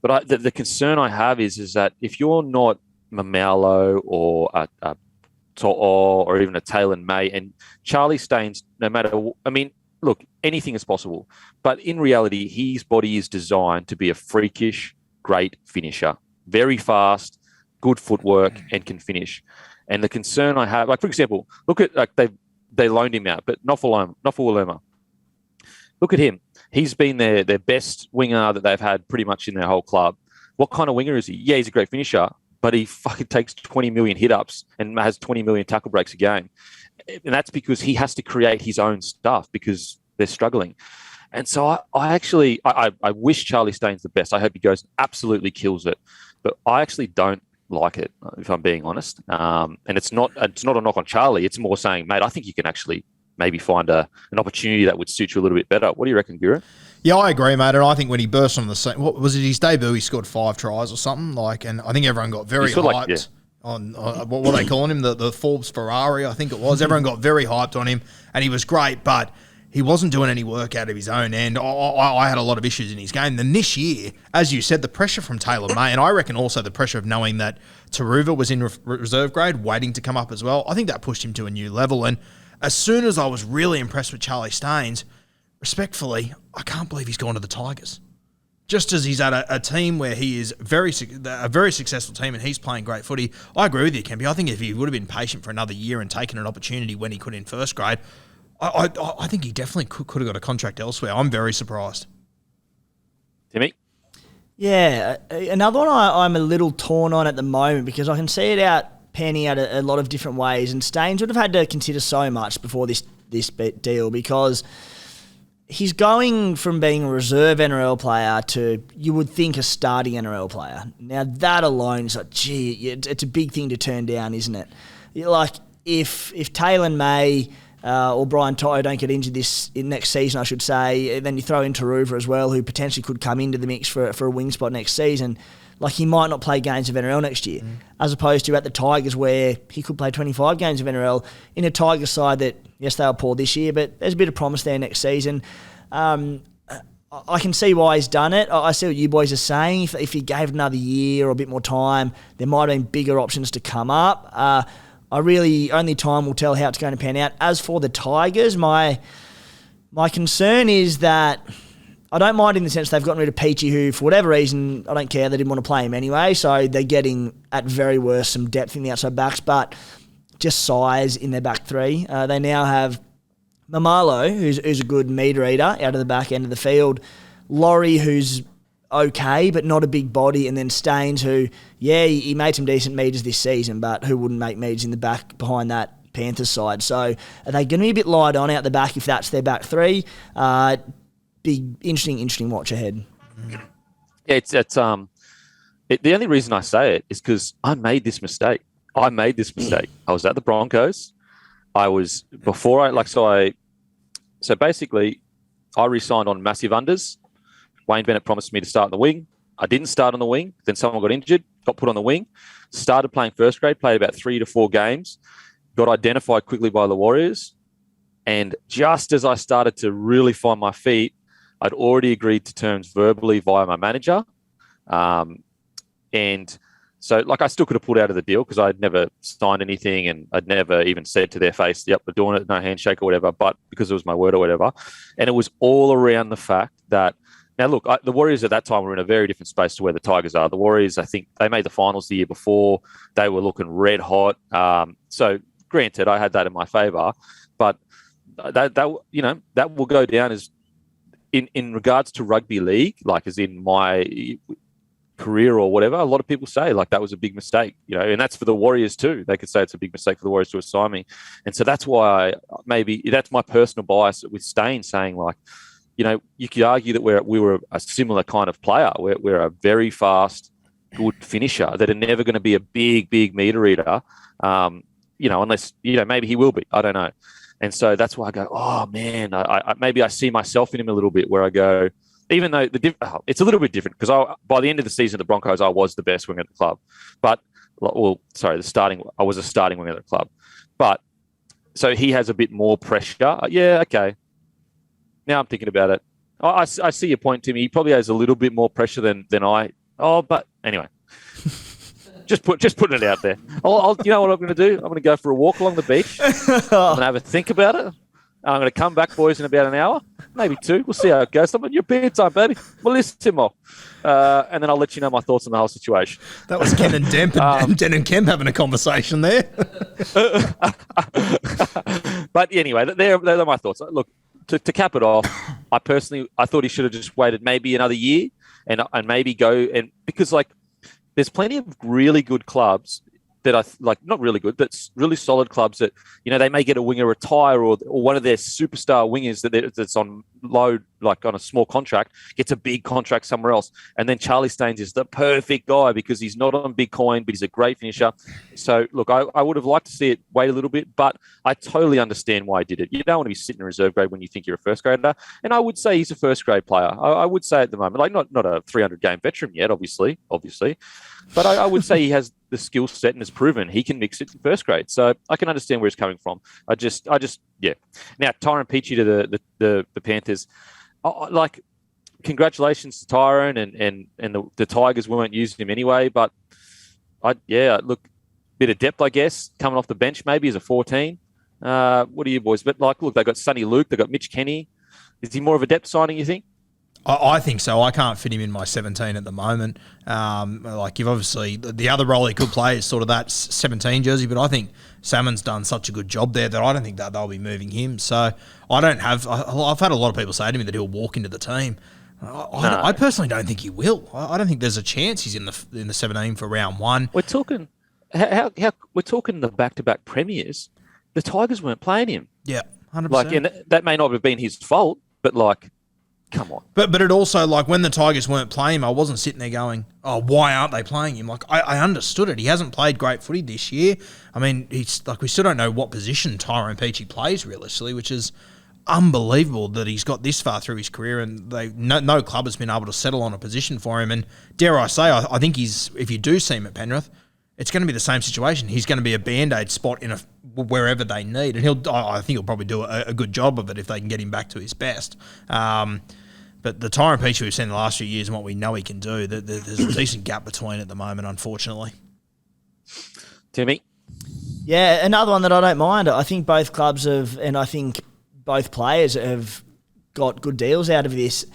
But the concern I have is that if you're not Mamalo or a To'o or even a Taylor May, and Charlie Staines, look, anything is possible. But in reality, his body is designed to be a freakish, great finisher. Very fast, good footwork, and can finish. And the concern I have, for example, look at, they loaned him out, but Nofaluma. Look at him. He's been their best winger that they've had pretty much in their whole club. What kind of winger is he? Yeah, he's a great finisher, but he fucking takes 20 million hit-ups and has 20 million tackle breaks a game. And that's because he has to create his own stuff because they're struggling. And so I wish Charlie Staines the best. I hope he goes and absolutely kills it. But I actually don't like it, if I'm being honest. And it's not a knock on Charlie. It's more saying, mate, I think you can actually maybe find an opportunity that would suit you a little bit better. What do you reckon, Guru? Yeah, I agree, mate. And I think when he burst on the scene, what was it, his debut? He scored 5 tries or something. And I think everyone got very hyped on what were they calling him? The Forbes Ferrari, I think it was. Everyone got very hyped on him, and he was great, but he wasn't doing any work out of his own end. I had a lot of issues in his game. Then this year, as you said, the pressure from Taylor May, and I reckon also the pressure of knowing that Taruva was in reserve grade, waiting to come up as well, I think that pushed him to a new level. And as soon as I was really impressed with Charlie Staines, respectfully, I can't believe he's gone to the Tigers. Just as he's at a team where he is a very successful team and he's playing great footy. I agree with you, Kempy. I think if he would have been patient for another year and taken an opportunity when he could in first grade, I think he definitely could have got a contract elsewhere. I'm very surprised. Timmy? Yeah, another one I'm a little torn on at the moment because I can see it panning out a lot of different ways, and Staines would have had to consider so much before this deal because he's going from being a reserve NRL player to, you would think, a starting NRL player. Now, that alone is like, it's a big thing to turn down, isn't it? If Taylor May or Brian To'o don't get injured next season, I should say, then you throw in Taruva as well, who potentially could come into the mix for a wing spot next season. He might not play games of NRL next year, as opposed to at the Tigers where he could play 25 games of NRL in a Tigers side that, yes, they were poor this year, but there's a bit of promise there next season. I can see why he's done it. I see what you boys are saying. If he gave it another year or a bit more time, there might have been bigger options to come up. Only time will tell how it's going to pan out. As for the Tigers, my concern is that I don't mind in the sense they've gotten rid of Peachey, who, for whatever reason, I don't care, they didn't want to play him anyway, so they're getting, at very worst, some depth in the outside backs, but just size in their back three. They now have Mamalo, who's a good meter eater out of the back end of the field, Laurie, who's okay, but not a big body, and then Staines, who, he made some decent meters this season, but who wouldn't make meters in the back behind that Panthers side. So are they going to be a bit light on out the back if that's their back three? Big, interesting watch ahead. Yeah, the only reason I say it is because I made this mistake. I was at the Broncos. So basically I re-signed on massive unders. Wayne Bennett promised me to start on the wing. I didn't start on the wing. Then someone got injured, got put on the wing, started playing first grade, played about 3 to 4 games, got identified quickly by the Warriors. And just as I started to really find my feet, I'd already agreed to terms verbally via my manager. And so, I still could have pulled out of the deal because I'd never signed anything and I'd never even said to their face, yep, we're doing it, no handshake or whatever, but because it was my word or whatever. And it was all around the fact that, now look, the Warriors at that time were in a very different space to where the Tigers are. The Warriors, I think they made the finals the year before. They were looking red hot. So granted, I had that in my favour, but that will go down as, in regards to rugby league, as in my career or whatever, a lot of people say that was a big mistake, and that's for the Warriors too. They could say it's a big mistake for the Warriors to assign me. And so that's why that's my personal bias with Staines saying you could argue that we were a similar kind of player. We're a very fast, good finisher that are never going to be a big meter eater, unless, maybe he will be. I don't know. And so that's why I go, oh, man, maybe I see myself in him a little bit where I go, even though it's a little bit different because by the end of the season, the Broncos, I was the best winger at the club. But, I was a starting winger at the club. But so he has a bit more pressure. Yeah, okay. Now I'm thinking about it. I see your point, Timmy. He probably has a little bit more pressure than I. Oh, but anyway. Just putting it out there. You know what I'm going to do? I'm going to go for a walk along the beach. I'm going to have a think about it. I'm going to come back, boys, in about an hour, maybe 2. We'll see how it goes. Your bedtime, baby. We'll listen to more. And then I'll let you know my thoughts on the whole situation. That was Ken and Demp and Den and Kemp having a conversation there. But anyway, they're my thoughts. Look, to cap it off, I thought he should have just waited maybe another year and maybe go and because there's plenty of really good clubs that are not really good, but really solid clubs that, they may get a winger retire or one of their superstar wingers that's on low, on a small contract, gets a big contract somewhere else. And then Charlie Staines is the perfect guy because he's not on big coin, but he's a great finisher. So, look, I would have liked to see it wait a little bit, but I totally understand why he did it. You don't want to be sitting in reserve grade when you think you're a first grader. And I would say he's a first grade player. I would say at the moment, not a 300-game veteran yet, obviously. But I would say he has the skill set and has proven he can mix it in first grade. So I can understand where he's coming from. Yeah. Now, Tyrone Peachey to the Panthers. Congratulations to Tyrone and the Tigers weren't using him anyway. But look, bit of depth, I guess, coming off the bench maybe as a 14. What are you boys? But look, they got Sonny Luke, they got Mitch Kenny. Is he more of a depth signing, you think? I think so. I can't fit him in my 17 at the moment. You've obviously the other role he could play is sort of that 17 jersey, but I think Salmon's done such a good job there that I don't think that they'll be moving him. So I've had a lot of people say to me that he'll walk into the team. I personally don't think he will. I don't think there's a chance he's in the 17 for round 1. We're talking we're talking the back-to-back premiers. The Tigers weren't playing him. Yeah, 100%. And that may not have been his fault, but come on. But it also, when the Tigers weren't playing him, I wasn't sitting there going, oh, why aren't they playing him? I understood it. He hasn't played great footy this year. I mean, we still don't know what position Tyrone Peachey plays realistically, which is unbelievable that he's got this far through his career and no club has been able to settle on a position for him. And dare I say, I think if you do see him at Penrith, it's going to be the same situation. He's going to be a Band-Aid spot in wherever they need. And I think he'll probably do a good job of it if they can get him back to his best. But the Tyrone Peachey we've seen the last few years and what we know he can do, there's a decent gap between at the moment, unfortunately. Timmy? Yeah, another one that I don't mind. I think both clubs and I think both players have got good deals out of this.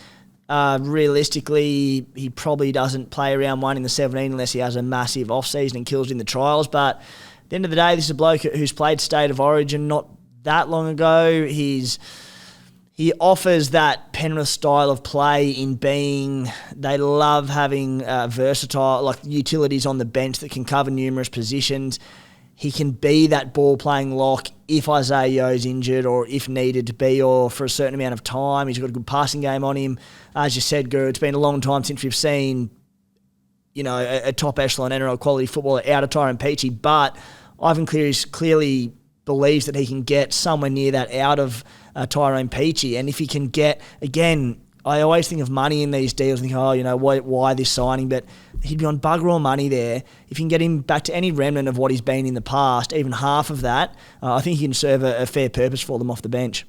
Realistically, he probably doesn't play around one in the 17 unless he has a massive off-season and kills in the trials. But at the end of the day, this is a bloke who's played State of Origin not that long ago. He offers that Penrith style of play in being they love having versatile, like utilities on the bench that can cover numerous positions. He can be that ball-playing lock if Isaiah Yeo's injured or if needed to be or for a certain amount of time. He's got a good passing game on him. As you said, Guru, it's been a long time since we've seen, a top echelon NRL quality footballer out of Tyrone Peachey, but Ivan clearly believes that he can get somewhere near that out of Tyrone Peachey. And if he can get, again, I always think of money in these deals and think, why this signing? But he'd be on bugger all money there. If you can get him back to any remnant of what he's been in the past, even half of that, I think he can serve a fair purpose for them off the bench.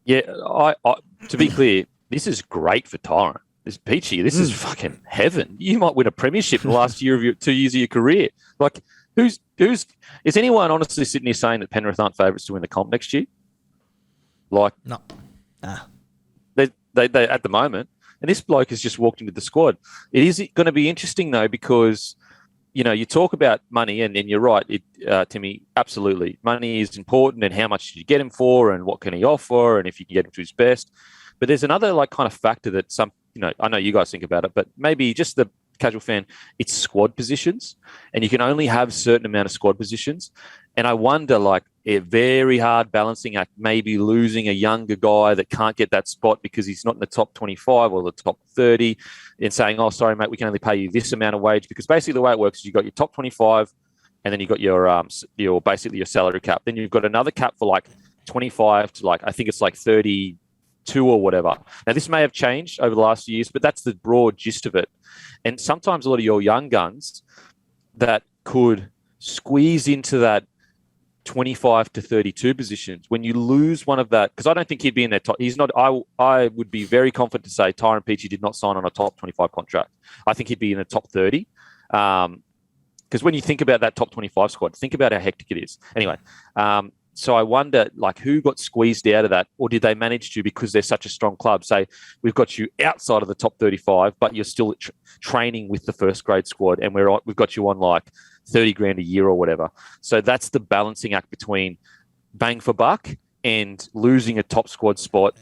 Yeah, to be clear, this is great for Tyrone. This Peachey, this is fucking heaven. You might win a premiership in the last 2 years of your career. Like, is anyone honestly sitting here saying that Penrith aren't favourites to win the comp next year? Like, No. They at the moment, and this bloke has just walked into the squad. It is going to be interesting though, because you talk about money, and you're right, Timmy. Absolutely, money is important, and how much did you get him for, and what can he offer, and if you can get him to his best. But there's another kind of factor that I know you guys think about it, but maybe just the casual fan, it's squad positions, and you can only have a certain amount of squad positions. And I wonder, a very hard balancing act, maybe losing a younger guy that can't get that spot because he's not in the top 25 or the top 30, and saying, oh, sorry, mate, we can only pay you this amount of wage. Because basically the way it works is you've got your top 25, and then you've got your basically your salary cap. Then you've got another cap for 25 to I think it's 32 or whatever. Now, this may have changed over the last few years, but that's the broad gist of it. And sometimes a lot of your young guns that could squeeze into that 25 to 32 positions, when you lose one of that, because I don't think he'd be in their top. He's not. I would be very confident to say Tyrone Peachey did not sign on a top 25 contract. I think he'd be in the top 30. Because when you think about that top 25 squad, think about how hectic it is. Anyway, so I wonder, who got squeezed out of that, or did they manage to, because they're such a strong club, say, we've got you outside of the top 35, but you're still training with the first grade squad, and we've got you on 30 grand a year or whatever. So that's the balancing act between bang for buck and losing a top squad spot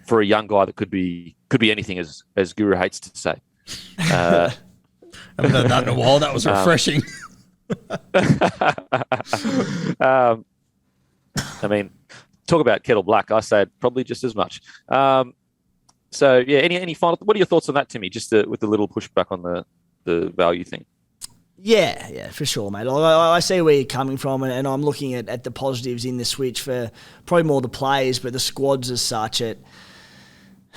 for a young guy that could be anything, as Guru hates to say. I haven't heard that in a while. That was refreshing. I mean, talk about kettle black. I say it probably just as much. So yeah, any final? What are your thoughts on that, Timmy? Just with the little pushback on the value thing. Yeah, for sure, mate. I see where you're coming from, and I'm looking at the positives in the switch for probably more the players, but the squads as such.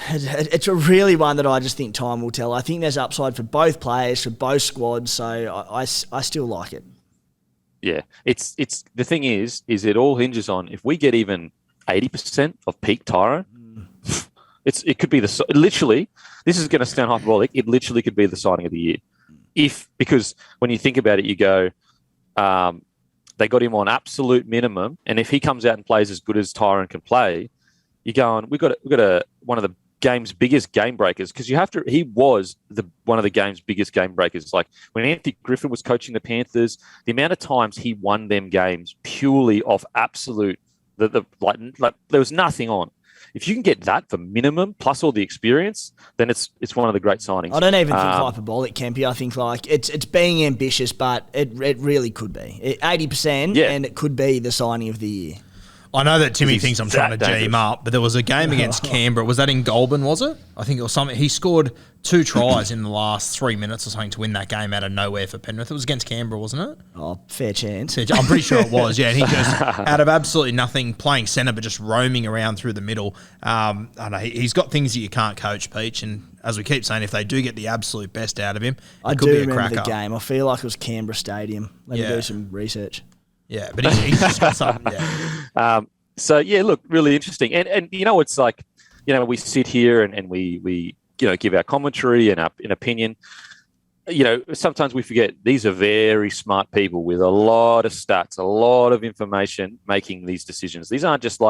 It's a really one that I just think time will tell. I think there's upside for both players, for both squads, so I still like it. Yeah, it's the thing is it all hinges on if we get even 80% of peak Tyrone. It could be literally. This is going to sound hyperbolic. It literally could be the signing of the year. Because when you think about it, you go, they got him on absolute minimum, and if he comes out and plays as good as Tyrone can play, you're going, we got one of the game's biggest game breakers, because he was one of the game's biggest game breakers. When Anthony Griffin was coaching the Panthers, the amount of times he won them games purely off absolute, there was nothing on. If you can get that for minimum plus all the experience, then it's one of the great signings. I don't even think hyperbolic, Kempy. I think it's being ambitious, but it really could be 80%, and it could be the signing of the year. I know that Timmy thinks I'm trying to G him up, but there was a game against Canberra. Was that in Goulburn, was it? I think it was something. He scored 2 tries in the last 3 minutes or something to win that game out of nowhere for Penrith. It was against Canberra, wasn't it? Oh, fair chance. I'm pretty sure it was, yeah. And he just, out of absolutely nothing, playing centre, but just roaming around through the middle. I know he's got things that you can't coach, Peach. And as we keep saying, if they do get the absolute best out of him, it could be a cracker. I do remember the game. I feel like it was Canberra Stadium. Let me do some research. Yeah, but he's just got something. Yeah. So yeah, look, really interesting. And it's we sit here and we give our commentary and our opinion. Sometimes we forget these are very smart people with a lot of stats, a lot of information making these decisions. These aren't just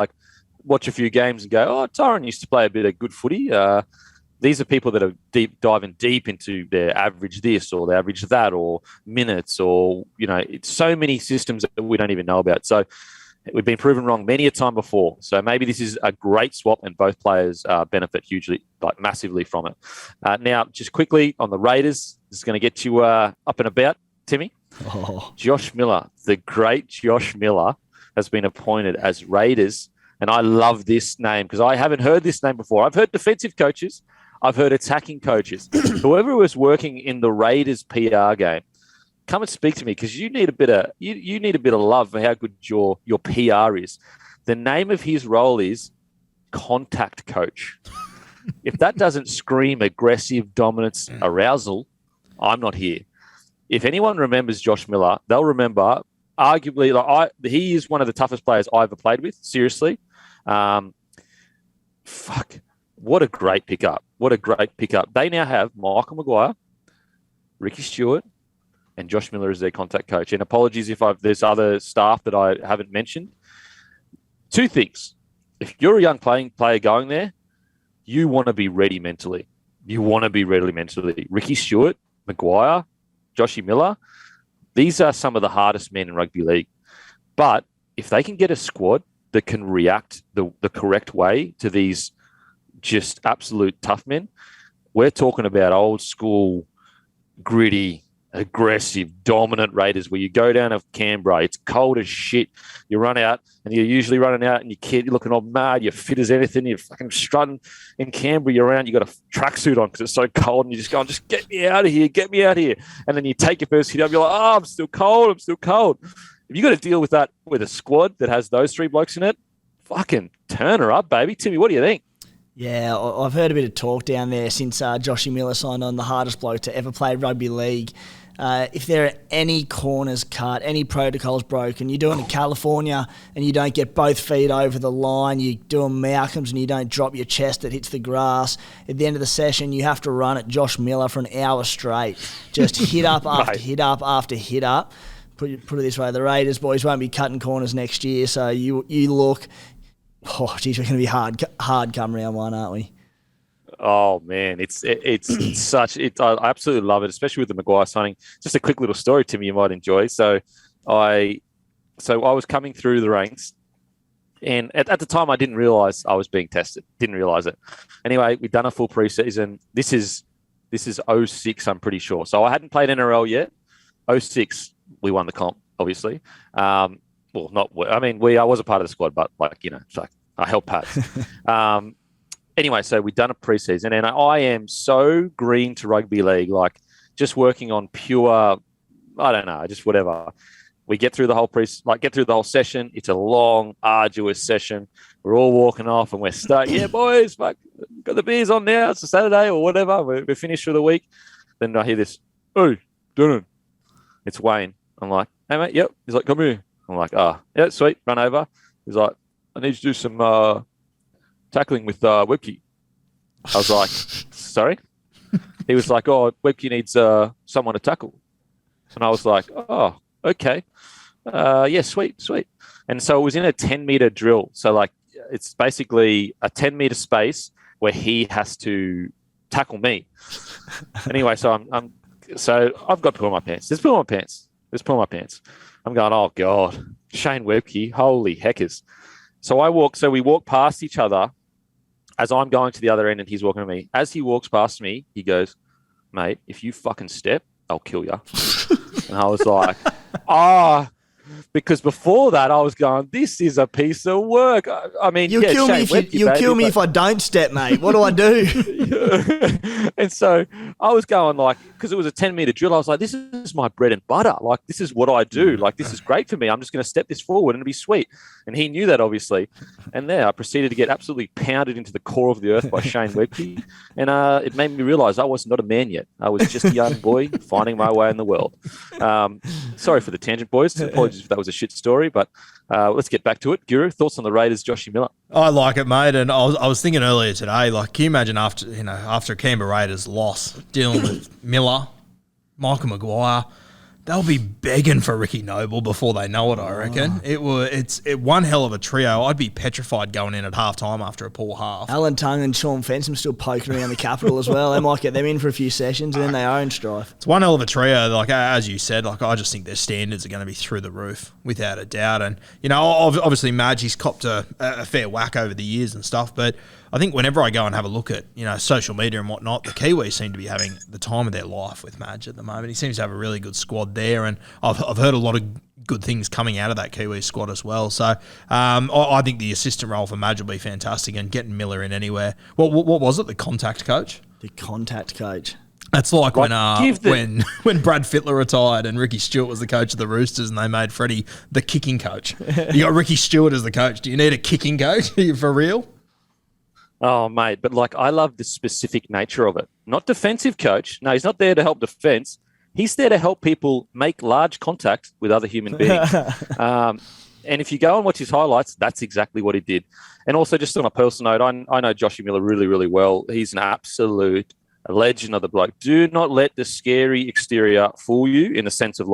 watch a few games and go, oh, Tyrone used to play a bit of good footy. These are people that are diving deep into their average this or their average that or minutes or, it's so many systems that we don't even know about. So we've been proven wrong many a time before. So maybe this is a great swap and both players benefit hugely, massively from it. Now, just quickly on the Raiders, this is going to get you up and about, Timmy. Oh. Josh Miller, the great Josh Miller, has been appointed as Raiders. And I love this name because I haven't heard this name before. I've heard defensive coaches. I've heard attacking coaches. Whoever was working in the Raiders PR game, come and speak to me because you need a bit of you need a bit of love for how good your PR is. The name of his role is contact coach. If that doesn't scream aggressive dominance, arousal, I'm not here. If anyone remembers Josh Miller, they'll remember arguably he is one of the toughest players I ever played with. Seriously, what a great pickup! What a great pickup! They now have Michael Maguire, Ricky Stewart, and Josh Miller as their contact coach. And apologies if there's other staff that I haven't mentioned. Two things. If you're a young player going there, you want to be ready mentally. Ricky Stewart, Maguire, Joshy Miller, these are some of the hardest men in rugby league. But if they can get a squad that can react the correct way to these just absolute tough men, we're talking about old school, gritty, aggressive, dominant Raiders where you go down to Canberra, it's cold as shit, you run out and you're usually running out and you're looking all mad, you're fit as anything, you're fucking strutting in Canberra, you're around, you got a tracksuit on because it's so cold and you're just going, just get me out of here. And then you take your first hit up, you're like, oh, I'm still cold. If you got to deal with that with a squad that has those three blokes in it, fucking turn her up, baby. Timmy, what do you think? Yeah, I've heard a bit of talk down there since Joshy Miller signed on, the hardest bloke to ever play rugby league. If there are any corners cut, any protocols broken, you're doing it in California and you don't get both feet over the line, you're doing Malcolms and you don't drop your chest that hits the grass. At the end of the session, you have to run at Josh Miller for an hour straight. Just hit up after hit up after hit up. Put it this way, the Raiders boys won't be cutting corners next year, so you look... Oh, geez, we're going to be hard come round one, aren't we? Oh man, it's such. I absolutely love it, especially with the Maguire signing. Just a quick little story, Timmy, you might enjoy. So I was coming through the ranks, and at the time I didn't realise I was being tested. Didn't realise it. Anyway, we'd done a full preseason. This is 06, I'm pretty sure. So I hadn't played NRL yet. 06, we won the comp, obviously. I was a part of the squad, but I helped Pat. Anyway, so we've done a preseason, and I am so green to rugby league, just working on pure, I don't know, just whatever. We get through the whole session. It's a long, arduous session. We're all walking off, and we're starting. Yeah, boys, got the beers on now. It's a Saturday or whatever. We're finished for the week. Then I hear this. Hey, Dylan. It's Wayne. I'm like, hey mate, yep. He's like, come here. I'm like, yeah, sweet, run over. He's like, I need to do some tackling with Webkey. I was like, sorry? He was like, oh, Webkey needs someone to tackle. And I was like, oh, okay. Yeah, sweet. And so it was in a 10-meter drill. So, it's basically a 10-meter space where he has to tackle me. Anyway, so I've got to put on my pants. Let's put on my pants. I'm going, oh, God, Shane Webkey, holy heckers. So we walk past each other as I'm going to the other end and he's walking to me. As he walks past me, he goes, mate, if you fucking step, I'll kill you. And I was like, because before that I was going, this is a piece of work. I mean, you'll kill me if I don't step, mate. What do I do? And so I was going because it was a 10-meter drill. I was like, this is my bread and butter. This is what I do. This is great for me. I'm just going to step this forward and it'll be sweet. And he knew that, obviously. And there I proceeded to get absolutely pounded into the core of the earth by Shane Webkey. And it made me realize I was not a man yet. I was just a young boy finding my way in the world. Sorry for the tangent, boys. Apologies if that was a shit story, but let's get back to it. Guru, thoughts on the Raiders, Joshy Miller? I like it, mate. And I was thinking earlier today, can you imagine after a Canberra Raiders loss, dealing with Miller, Michael Maguire, they'll be begging for Ricky Noble before they know it, I reckon. It's one hell of a trio. I'd be petrified going in at half-time after a poor half. Alan Tongue and Sean Fensom still poking around the capital as well. They might get them in for a few sessions and then they own strife. It's one hell of a trio. Like, as you said, like, I just think their standards are going to be through the roof, without a doubt. And, obviously Madge, he's copped a fair whack over the years and stuff, but I think whenever I go and have a look at, social media and whatnot, the Kiwis seem to be having the time of their life with Madge at the moment. He seems to have a really good squad there, and I've heard a lot of good things coming out of that Kiwi squad as well. So I think the assistant role for Madge will be fantastic, and getting Miller in anywhere. What was it, the contact coach? The contact coach. That's like when Brad Fittler retired and Ricky Stewart was the coach of the Roosters and they made Freddie the kicking coach. You got Ricky Stewart as the coach. Do you need a kicking coach? Are you for real? Oh, mate, but I love the specific nature of it. Not defensive coach. No, he's not there to help defense. He's there to help people make large contact with other human beings. And if you go and watch his highlights, that's exactly what he did. And also, just on a personal note, I know Joshy Miller really, really well. He's an absolute legend of the bloke. Do not let the scary exterior fool you in the sense of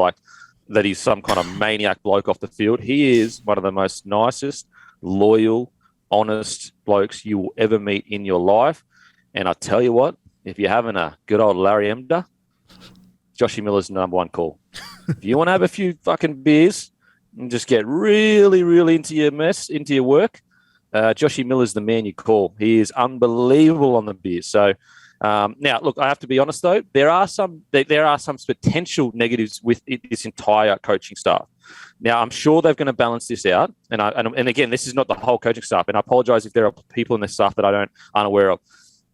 that he's some kind of maniac bloke off the field. He is one of the most nicest, loyal, honest blokes you will ever meet in your life. And I tell you what, if you're having a good old Larry Emder, Joshy Miller's the number one call. If you want to have a few fucking beers and just get really, really into your work, Joshy Miller's the man you call. He is unbelievable on the beers. So now, look, I have to be honest though. There are some potential negatives with this entire coaching staff. Now, I'm sure they're going to balance this out. And again, this is not the whole coaching staff. And I apologize if there are people in the staff that aren't aware of.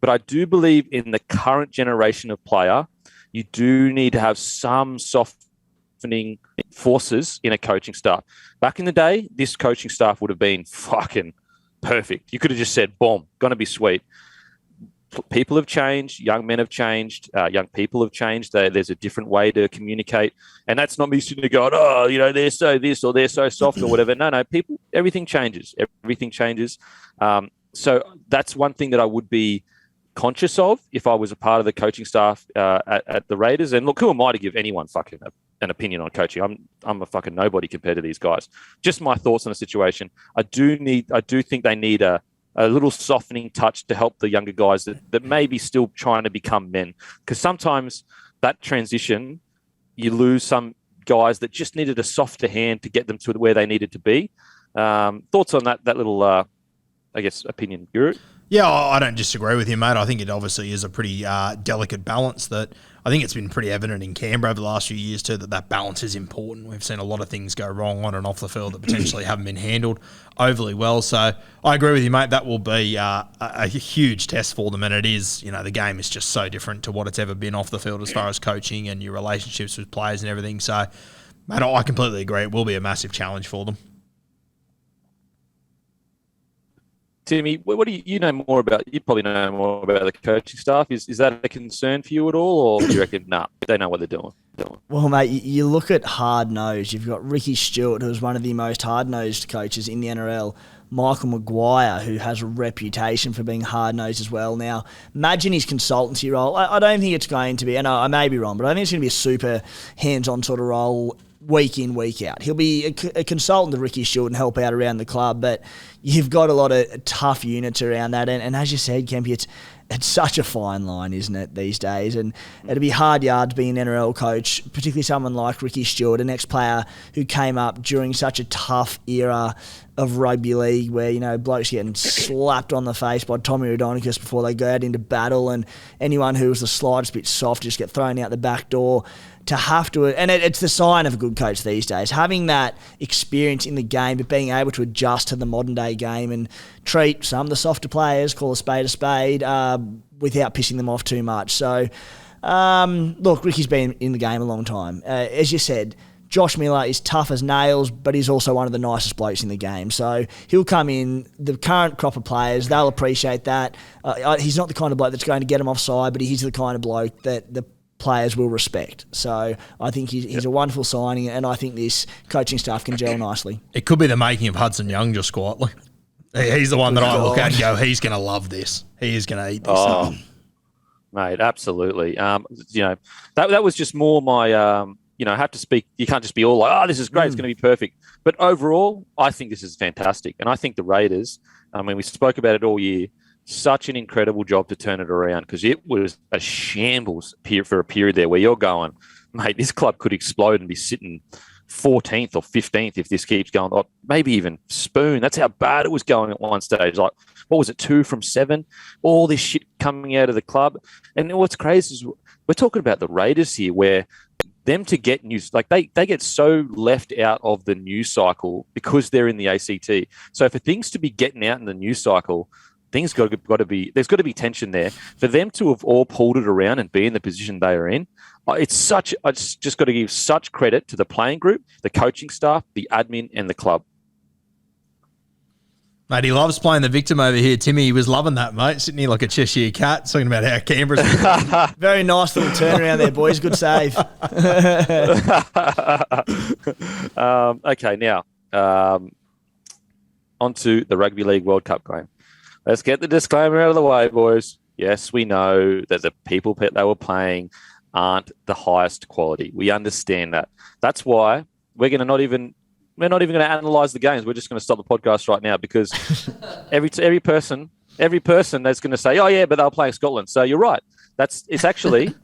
But I do believe in the current generation of player, you do need to have some softening forces in a coaching staff. Back in the day, this coaching staff would have been fucking perfect. You could have just said, boom, going to be sweet. People have changed. Young men have changed. Young people have changed. There's a different way to communicate. And that's not me sitting there going, they're so this or they're so soft or whatever. No, people, everything changes. Everything changes. So that's one thing that I would be conscious of if I was a part of the coaching staff at the Raiders. And look, who am I to give anyone fucking an opinion on coaching? I'm a fucking nobody compared to these guys. Just my thoughts on the situation. I do think they need a little softening touch to help the younger guys that may be still trying to become men. Because sometimes that transition, you lose some guys that just needed a softer hand to get them to where they needed to be. Thoughts on that little, opinion, Guru? Yeah, I don't disagree with you, mate. I think it obviously is a pretty delicate balance that I think it's been pretty evident in Canberra over the last few years too, that balance is important. We've seen a lot of things go wrong on and off the field that potentially haven't been handled overly well. So I agree with you, mate. That will be a huge test for them. And it is, the game is just so different to what it's ever been off the field as far as coaching and your relationships with players and everything. So, mate, I completely agree. It will be a massive challenge for them. Timmy, what do you know more about? You probably know more about the coaching staff. Is that a concern for you at all, or do you reckon, they know what they're doing? Well, mate, you look at hard-nosed. You've got Ricky Stewart, who's one of the most hard-nosed coaches in the NRL. Michael Maguire, who has a reputation for being hard-nosed as well. Now, imagine his consultancy role. I don't think it's going to be, and I may be wrong, but I think it's going to be a super hands-on sort of role week in, week out. He'll be a consultant to Ricky Stewart and help out around the club, but you've got a lot of tough units around that. And as you said, Kempy, it's such a fine line, isn't it, these days? And it'd be hard yards being an NRL coach, particularly someone like Ricky Stewart, an ex-player who came up during such a tough era of rugby league where, blokes getting slapped on the face by Tommy Raudonikis before they go out into battle, and anyone who was the slightest bit soft just get thrown out the back door. To have to, and it's the sign of a good coach these days, having that experience in the game, but being able to adjust to the modern day game and treat some of the softer players, call a spade, without pissing them off too much. So, look, Ricky's been in the game a long time. As you said, Josh Miller is tough as nails, but he's also one of the nicest blokes in the game. So he'll come in, the current crop of players, they'll appreciate that. He's not the kind of bloke that's going to get them offside, but he's the kind of bloke that the players will respect. So I think he's a wonderful signing, and I think this coaching staff can gel nicely. It could be the making of Hudson Young, just quietly. He's the one that I look at and go, he's going to love this. He is going to eat this stuff. Mate, absolutely. That was just more my, have to speak. You can't just be all like, oh, this is great. It's going to be perfect. But overall, I think this is fantastic. And I think the Raiders, we spoke about it all year, such an incredible job to turn it around, because it was a shambles for a period there where you're going, mate, this club could explode and be sitting 14th or 15th if this keeps going, or maybe even spoon. That's how bad it was going at one stage. Like, what was it, 2 from 7? All this shit coming out of the club. And what's crazy is we're talking about the Raiders here, where them to get news, like they get so left out of the news cycle because they're in the ACT. So for things to be getting out in the news cycle, there's got to be tension there. For them to have all pulled it around and be in the position they are in, it's just got to give such credit to the playing group, the coaching staff, the admin, and the club. Mate, he loves playing the victim over here. Timmy, he was loving that, mate. Sitting here like a Cheshire cat, talking about how Canberra's... Very nice little turnaround there, boys. Good save. Okay, now onto the Rugby League World Cup game. Let's get the disclaimer out of the way, boys. Yes, we know that the people they were playing aren't the highest quality. We understand that. That's why we're not even going to analyse the games. We're just going to stop the podcast right now, because every person that's going to say, oh yeah, but they were playing Scotland. So you're right. It's actually,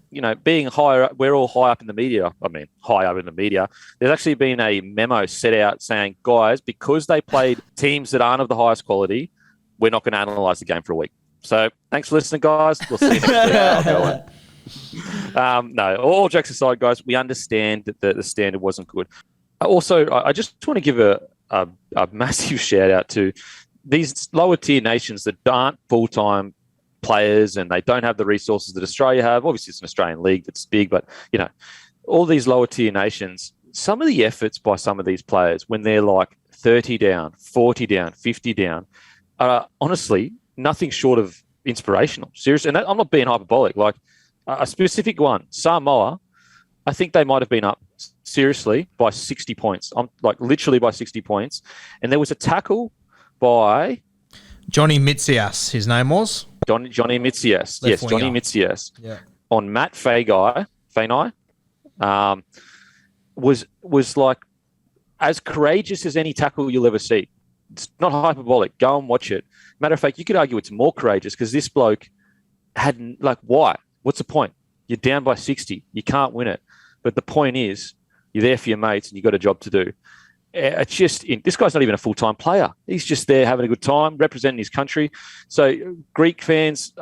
being higher up, we're all high up in the media. High up in the media. There's actually been a memo set out saying, guys, because they played teams that aren't of the highest quality, we're not going to analyse the game for a week. So thanks for listening, guys. We'll see you next week. I'll go on. No, all jokes aside, guys, we understand that the standard wasn't good. Also, I just want to give a massive shout out to these lower tier nations that aren't full-time players and they don't have the resources that Australia have. Obviously, it's an Australian league that's big, but, all these lower tier nations, some of the efforts by some of these players when they're like 30 down, 40 down, 50 down, are honestly nothing short of inspirational. Seriously, and I'm not being hyperbolic. Like a specific one, Samoa, I think they might have been up seriously by 60 points. I'm like literally by 60 points. And there was a tackle by Johnny Mitzias, his name was? Johnny Mitzias. Yes, Johnny Mitzias. Yeah. On Matt Fainai, was like as courageous as any tackle you'll ever see. It's not hyperbolic. Go and watch it. Matter of fact, you could argue it's more courageous because this bloke hadn't, like, why? What's the point? You're down by 60. You can't win it. But the point is, you're there for your mates and you've got a job to do. It's just, this guy's not even a full-time player. He's just there having a good time, representing his country. So Greek fans,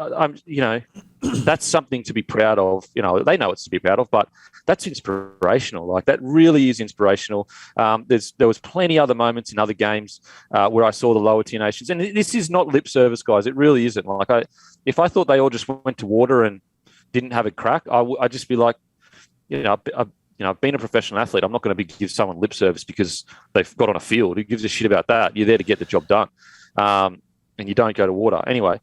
that's something to be proud of. They know it's to be proud of, but that's inspirational. Like, that really is inspirational. There was plenty other moments in other games where I saw the lower tier nations. And this is not lip service, guys. It really isn't. Like, if I thought they all just went to water and didn't have a crack, I'd just be like, I've been a professional athlete. I'm not going to give someone lip service because they've got on a field. Who gives a shit about that? You're there to get the job done. And you don't go to water. Anyway,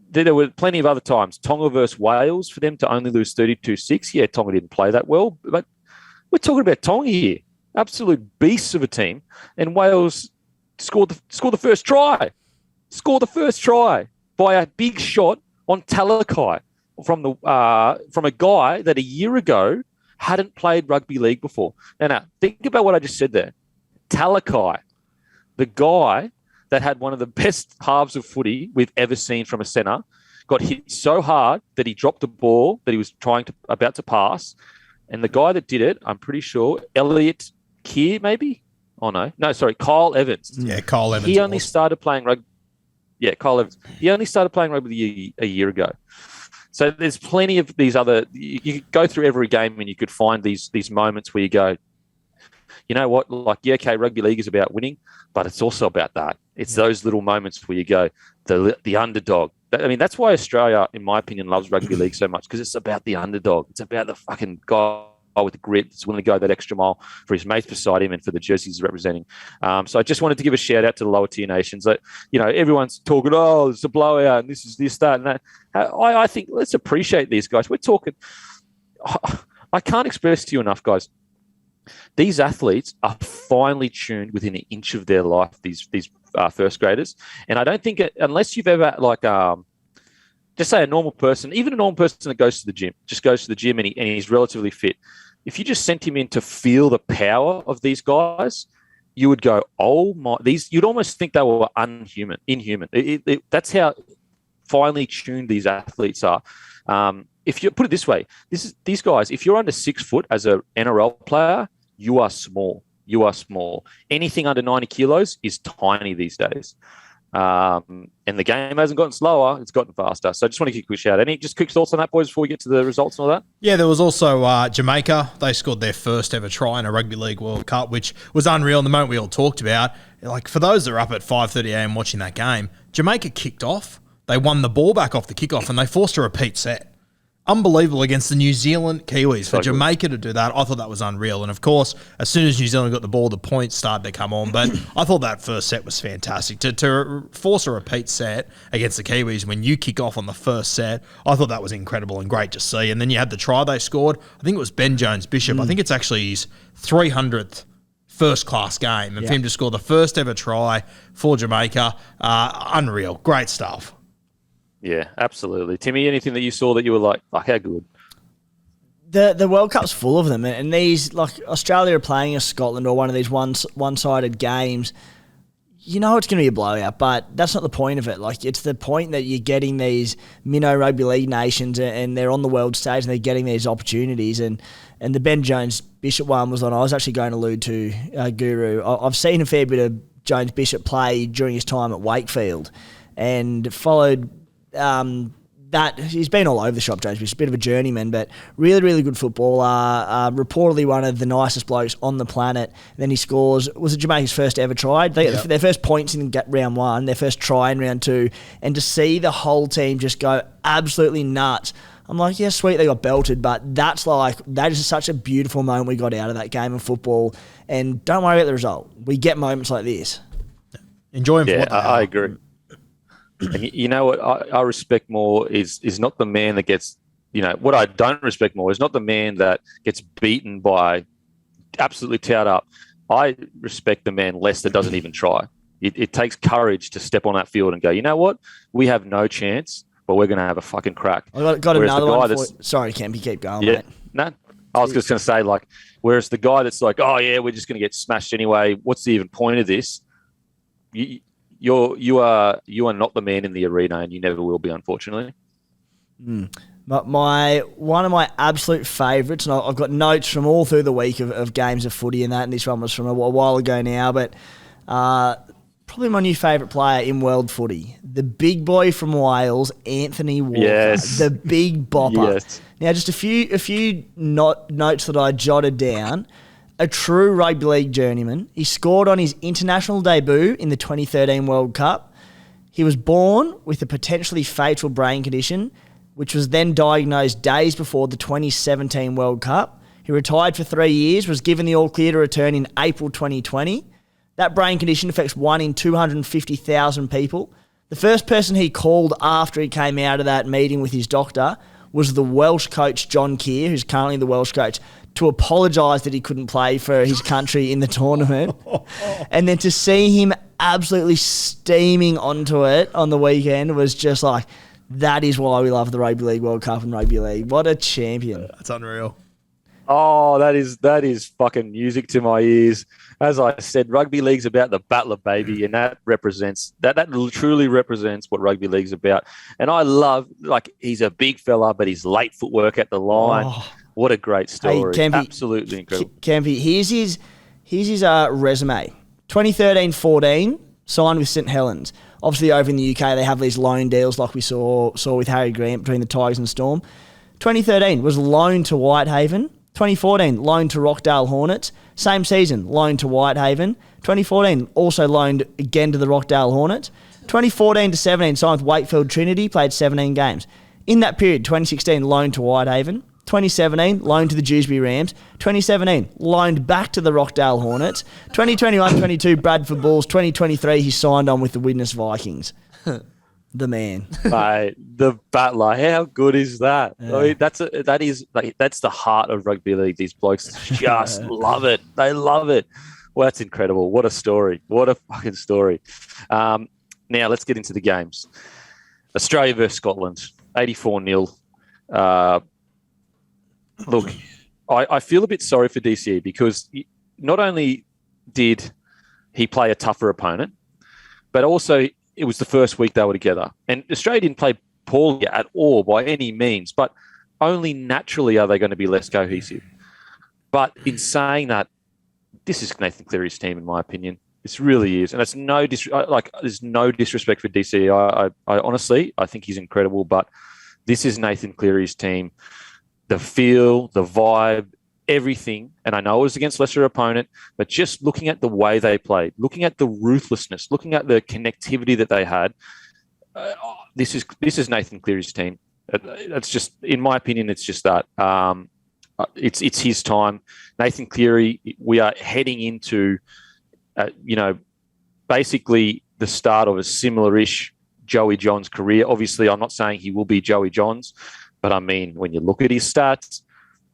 there were plenty of other times. Tonga versus Wales, for them to only lose 32-6. Yeah, Tonga didn't play that well. But we're talking about Tonga here. Absolute beasts of a team. And Wales scored the first try. Scored the first try by a big shot on Talakai from a guy that a year ago hadn't played rugby league before. Now, think about what I just said there. Talakai, the guy that had one of the best halves of footy we've ever seen from a centre, got hit so hard that he dropped the ball that he was about to pass. And the guy that did it, I'm pretty sure, Elliot Keir, maybe? Oh, no. No, sorry, Kyle Evans. Yeah, Kyle Evans. He only started playing rugby. Yeah, Kyle Evans. He only started playing rugby a year ago. So there's plenty of these other. You could go through every game and you could find these moments where you go, you know what? Like, yeah, okay, rugby league is about winning, but it's also about that. It's those little moments where you go, the underdog. I mean, that's why Australia, in my opinion, loves rugby league so much, because it's about the underdog. It's about the fucking guy with the grit that's willing to go that extra mile for his mates beside him and for the jerseys he's representing. So I just wanted to give a shout out to the lower tier nations. That, everyone's talking, oh, it's a blowout and this is this, that, and that. I think let's appreciate these guys. We're talking. I can't express to you enough, guys. These athletes are finely tuned within an inch of their life. These first graders, and I don't think unless you've ever just say a normal person, even a normal person that goes to the gym and he's relatively fit. if you just sent him in to feel the power of these guys, you would go, oh my, you'd almost think they were inhuman. That's how finely tuned these athletes are. If you put it this way, these guys, if you're under 6 foot as an NRL player, you are small. You are small. Anything under 90 kilos is tiny these days. And the game hasn't gotten slower, it's gotten faster. So I just want to give a quick shout. Any just quick thoughts on that, boys, before we get to the results and all that? Yeah, there was also Jamaica. They scored their first ever try in a Rugby League World Cup, which was unreal in the moment we all talked about. Like, for those that are up at 5:30 a.m. watching that game, Jamaica kicked off. They won the ball back off the kickoff and they forced a repeat set. Unbelievable against the New Zealand Kiwis. For Jamaica to do that, I thought that was unreal. And, of course, as soon as New Zealand got the ball, the points started to come on. But I thought that first set was fantastic. To force a repeat set against the Kiwis when you kick off on the first set, I thought that was incredible and great to see. And then you had the try they scored. I think it was Ben Jones-Bishop. I think it's actually his 300th first-class game. And for him to score the first ever try for Jamaica, unreal. Great stuff. Yeah, absolutely. Timmy, anything that you saw that you were like, how good? The World Cup's full of them, and these, like, Australia are playing as Scotland or one of these one-sided games. You know it's going to be a blowout, but that's not the point of it. Like, it's the point that you're getting these minnow rugby league nations and they're on the world stage and they're getting these opportunities. And the Ben Jones-Bishop one was on. I was actually going to allude to Guru. I've seen a fair bit of Jones-Bishop play during his time at Wakefield and followed that. He's been all over the shop, James. He's a bit of a journeyman, but really, really good footballer. Reportedly one of the nicest blokes on the planet. And then he scores, was it Jamaica's first ever try? They get their first points in round one, their first try in round two, and to see the whole team just go absolutely nuts. I'm like, yeah, sweet, they got belted, but that is such a beautiful moment we got out of that game of football. And don't worry about the result. We get moments like this. Enjoy them for what they are. I agree. And you know what I respect more is not the man that gets, what I don't respect more is not the man that gets beaten by absolutely towed up. I respect the man less that doesn't even try. It takes courage to step on that field and go, you know what? We have no chance, but we're going to have a fucking crack. I got another one for you. Sorry, Campy, keep going, mate. No, I was just going to say, like, whereas the guy that's like, oh, yeah, we're just going to get smashed anyway. What's the even point of this? You are not the man in the arena, and you never will be, unfortunately. But one of my absolute favourites, and I've got notes from all through the week of games of footy and that, and this one was from a while ago now, but probably my new favourite player in world footy, the big boy from Wales, Anthony Walker, the big bopper. Yes. Now, just a few notes that I jotted down. A true rugby league journeyman. He scored on his international debut in the 2013 World Cup. He was born with a potentially fatal brain condition, which was then diagnosed days before the 2017 World Cup. He retired for 3 years, was given the all clear to return in April 2020. That brain condition affects 1 in 250,000 people. The first person he called after he came out of that meeting with his doctor was the Welsh coach, John Keir, who's currently the Welsh coach, to apologise that he couldn't play for his country in the tournament. And then to see him absolutely steaming onto it on the weekend was just like, that is why we love the Rugby League World Cup and Rugby League. What a champion. That's unreal. Oh, that is fucking music to my ears. As I said, rugby league's about the battler, baby, and that represents that truly represents what rugby league's about. And I love, like, he's a big fella, but his late footwork at the line. Oh. What a great story. Hey, Campy, absolutely incredible. Campy, here's his resume. 2013-14, signed with St Helens. Obviously, over in the UK, they have these loan deals like we saw with Harry Grant between the Tigers and Storm. 2013 was loaned to Whitehaven. 2014, loaned to Rockdale Hornets. Same season, loaned to Whitehaven. 2014, also loaned again to the Rockdale Hornets. 2014-17, signed with Wakefield Trinity, played 17 games. In that period, 2016, loaned to Whitehaven. 2017, loaned to the Dewsbury Rams. 2017, loaned back to the Rockdale Hornets. 2021-22, Bradford Bulls. 2023, he signed on with the Widnes Vikings. The man. Mate, the battler. How good is that? Yeah. I mean, that's the heart of rugby league. These blokes just love it. They love it. Well, that's incredible. What a story. What a fucking story. Now, let's get into the games. Australia versus Scotland, 84-0. Look, I feel a bit sorry for DCE because not only did he play a tougher opponent, but also it was the first week they were together. And Australia didn't play poorly at all by any means, but only naturally are they going to be less cohesive. But in saying that, this is Nathan Cleary's team, in my opinion. This really is. And it's there's no disrespect for DCE. I honestly, I think he's incredible, but this is Nathan Cleary's team. The feel, the vibe, everything. And I know it was against lesser opponent, but just looking at the way they played, looking at the ruthlessness, looking at the connectivity that they had, this is Nathan Cleary's team. It's just, in my opinion, it's just that. It's his time. Nathan Cleary, we are heading into, basically the start of a similar-ish Joey Johns career. Obviously, I'm not saying he will be Joey Johns, but I mean, when you look at his stats,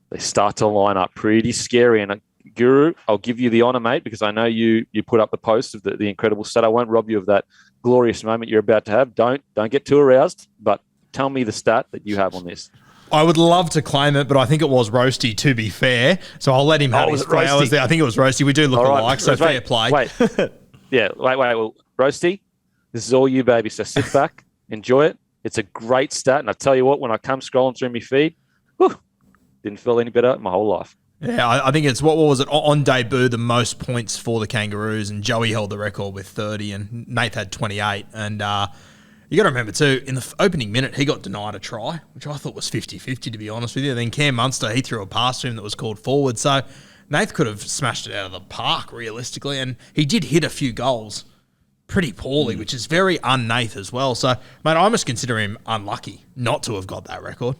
they start to line up pretty scary. And Guru, I'll give you the honour, mate, because I know you put up the post of the incredible stat. I won't rob you of that glorious moment you're about to have. Don't get too aroused, but tell me the stat that you have on this. I would love to claim it, but I think it was Roasty, to be fair. So I'll let him have his flowers there. I think it was Roasty. We do look alike, so fair play. Wait. Yeah, wait. Well, Roasty, this is all you, baby. So sit back, enjoy it. It's a great stat. And I tell you what, when I come scrolling through my feed, didn't feel any better in my whole life. Yeah, I think it's, what was it, on debut, the most points for the Kangaroos, and Joey held the record with 30, and Nath had 28. And you got to remember, too, in the opening minute, he got denied a try, which I thought was 50-50, to be honest with you. Then Cam Munster, he threw a pass to him that was called forward. So Nath could have smashed it out of the park, realistically, and he did hit a few goals pretty poorly, which is very un-Nath as well. So, mate, I must consider him unlucky not to have got that record.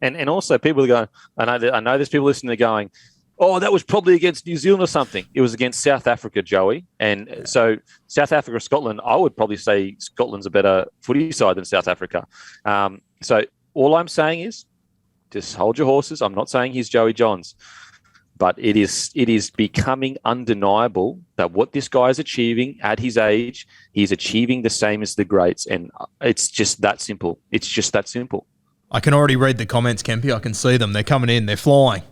And also people are going, I know there's people listening, they're going, oh, that was probably against New Zealand or something. It was against South Africa, Joey. And so South Africa or Scotland, I would probably say Scotland's a better footy side than South Africa. So all I'm saying is just hold your horses. I'm not saying he's Joey Johns, but it is becoming undeniable that what this guy is achieving at his age, he's achieving the same as the greats. And it's just that simple. It's just that simple. I can already read the comments, Kempy. I can see them. They're coming in. They're flying.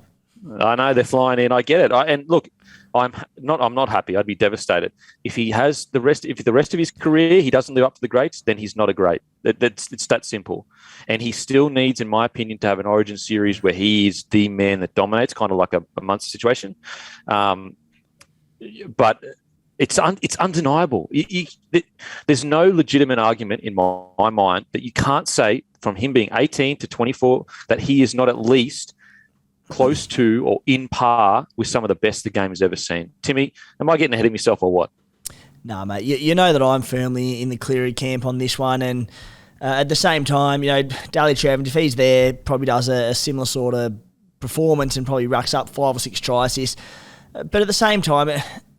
I know they're flying in. I get it. And look, I'm not happy. I'd be devastated if he has the rest of his career he doesn't live up to the greats. Then he's not a great. It's that simple. And he still needs, in my opinion, to have an Origin series where he is the man that dominates, kind of like a Munster situation. But it's undeniable. There's no legitimate argument in my mind that you can't say from him being 18 to 24 that he is not at least close to or in par with some of the best the game has ever seen. Timmy, am I getting ahead of myself or what? No, mate. You know that I'm firmly in the Cleary camp on this one, and at the same time, Daly Chervin, if he's there, probably does a similar sort of performance and probably racks up 5 or 6 try assists. But at the same time,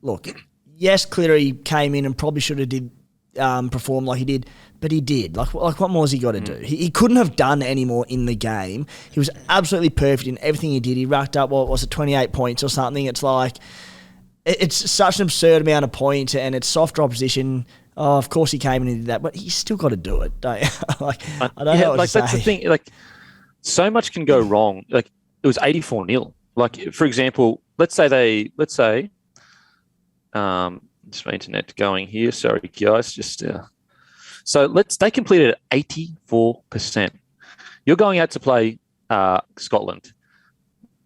look, yes, Cleary came in and probably should have did perform like he did, but he did. Like what more has he got to do? He couldn't have done any more in the game. He was absolutely perfect in everything he did. He racked up, 28 points or something. It's like, it's such an absurd amount of points, and it's soft opposition. Oh, of course he came in and did that, but he's still got to do it, don't you? I don't know what to say. That's the thing. Like, so much can go wrong. Like, it was 84-0. Like, for example, let's say just my internet going here. Sorry, guys. So they completed at 84%. You're going out to play Scotland.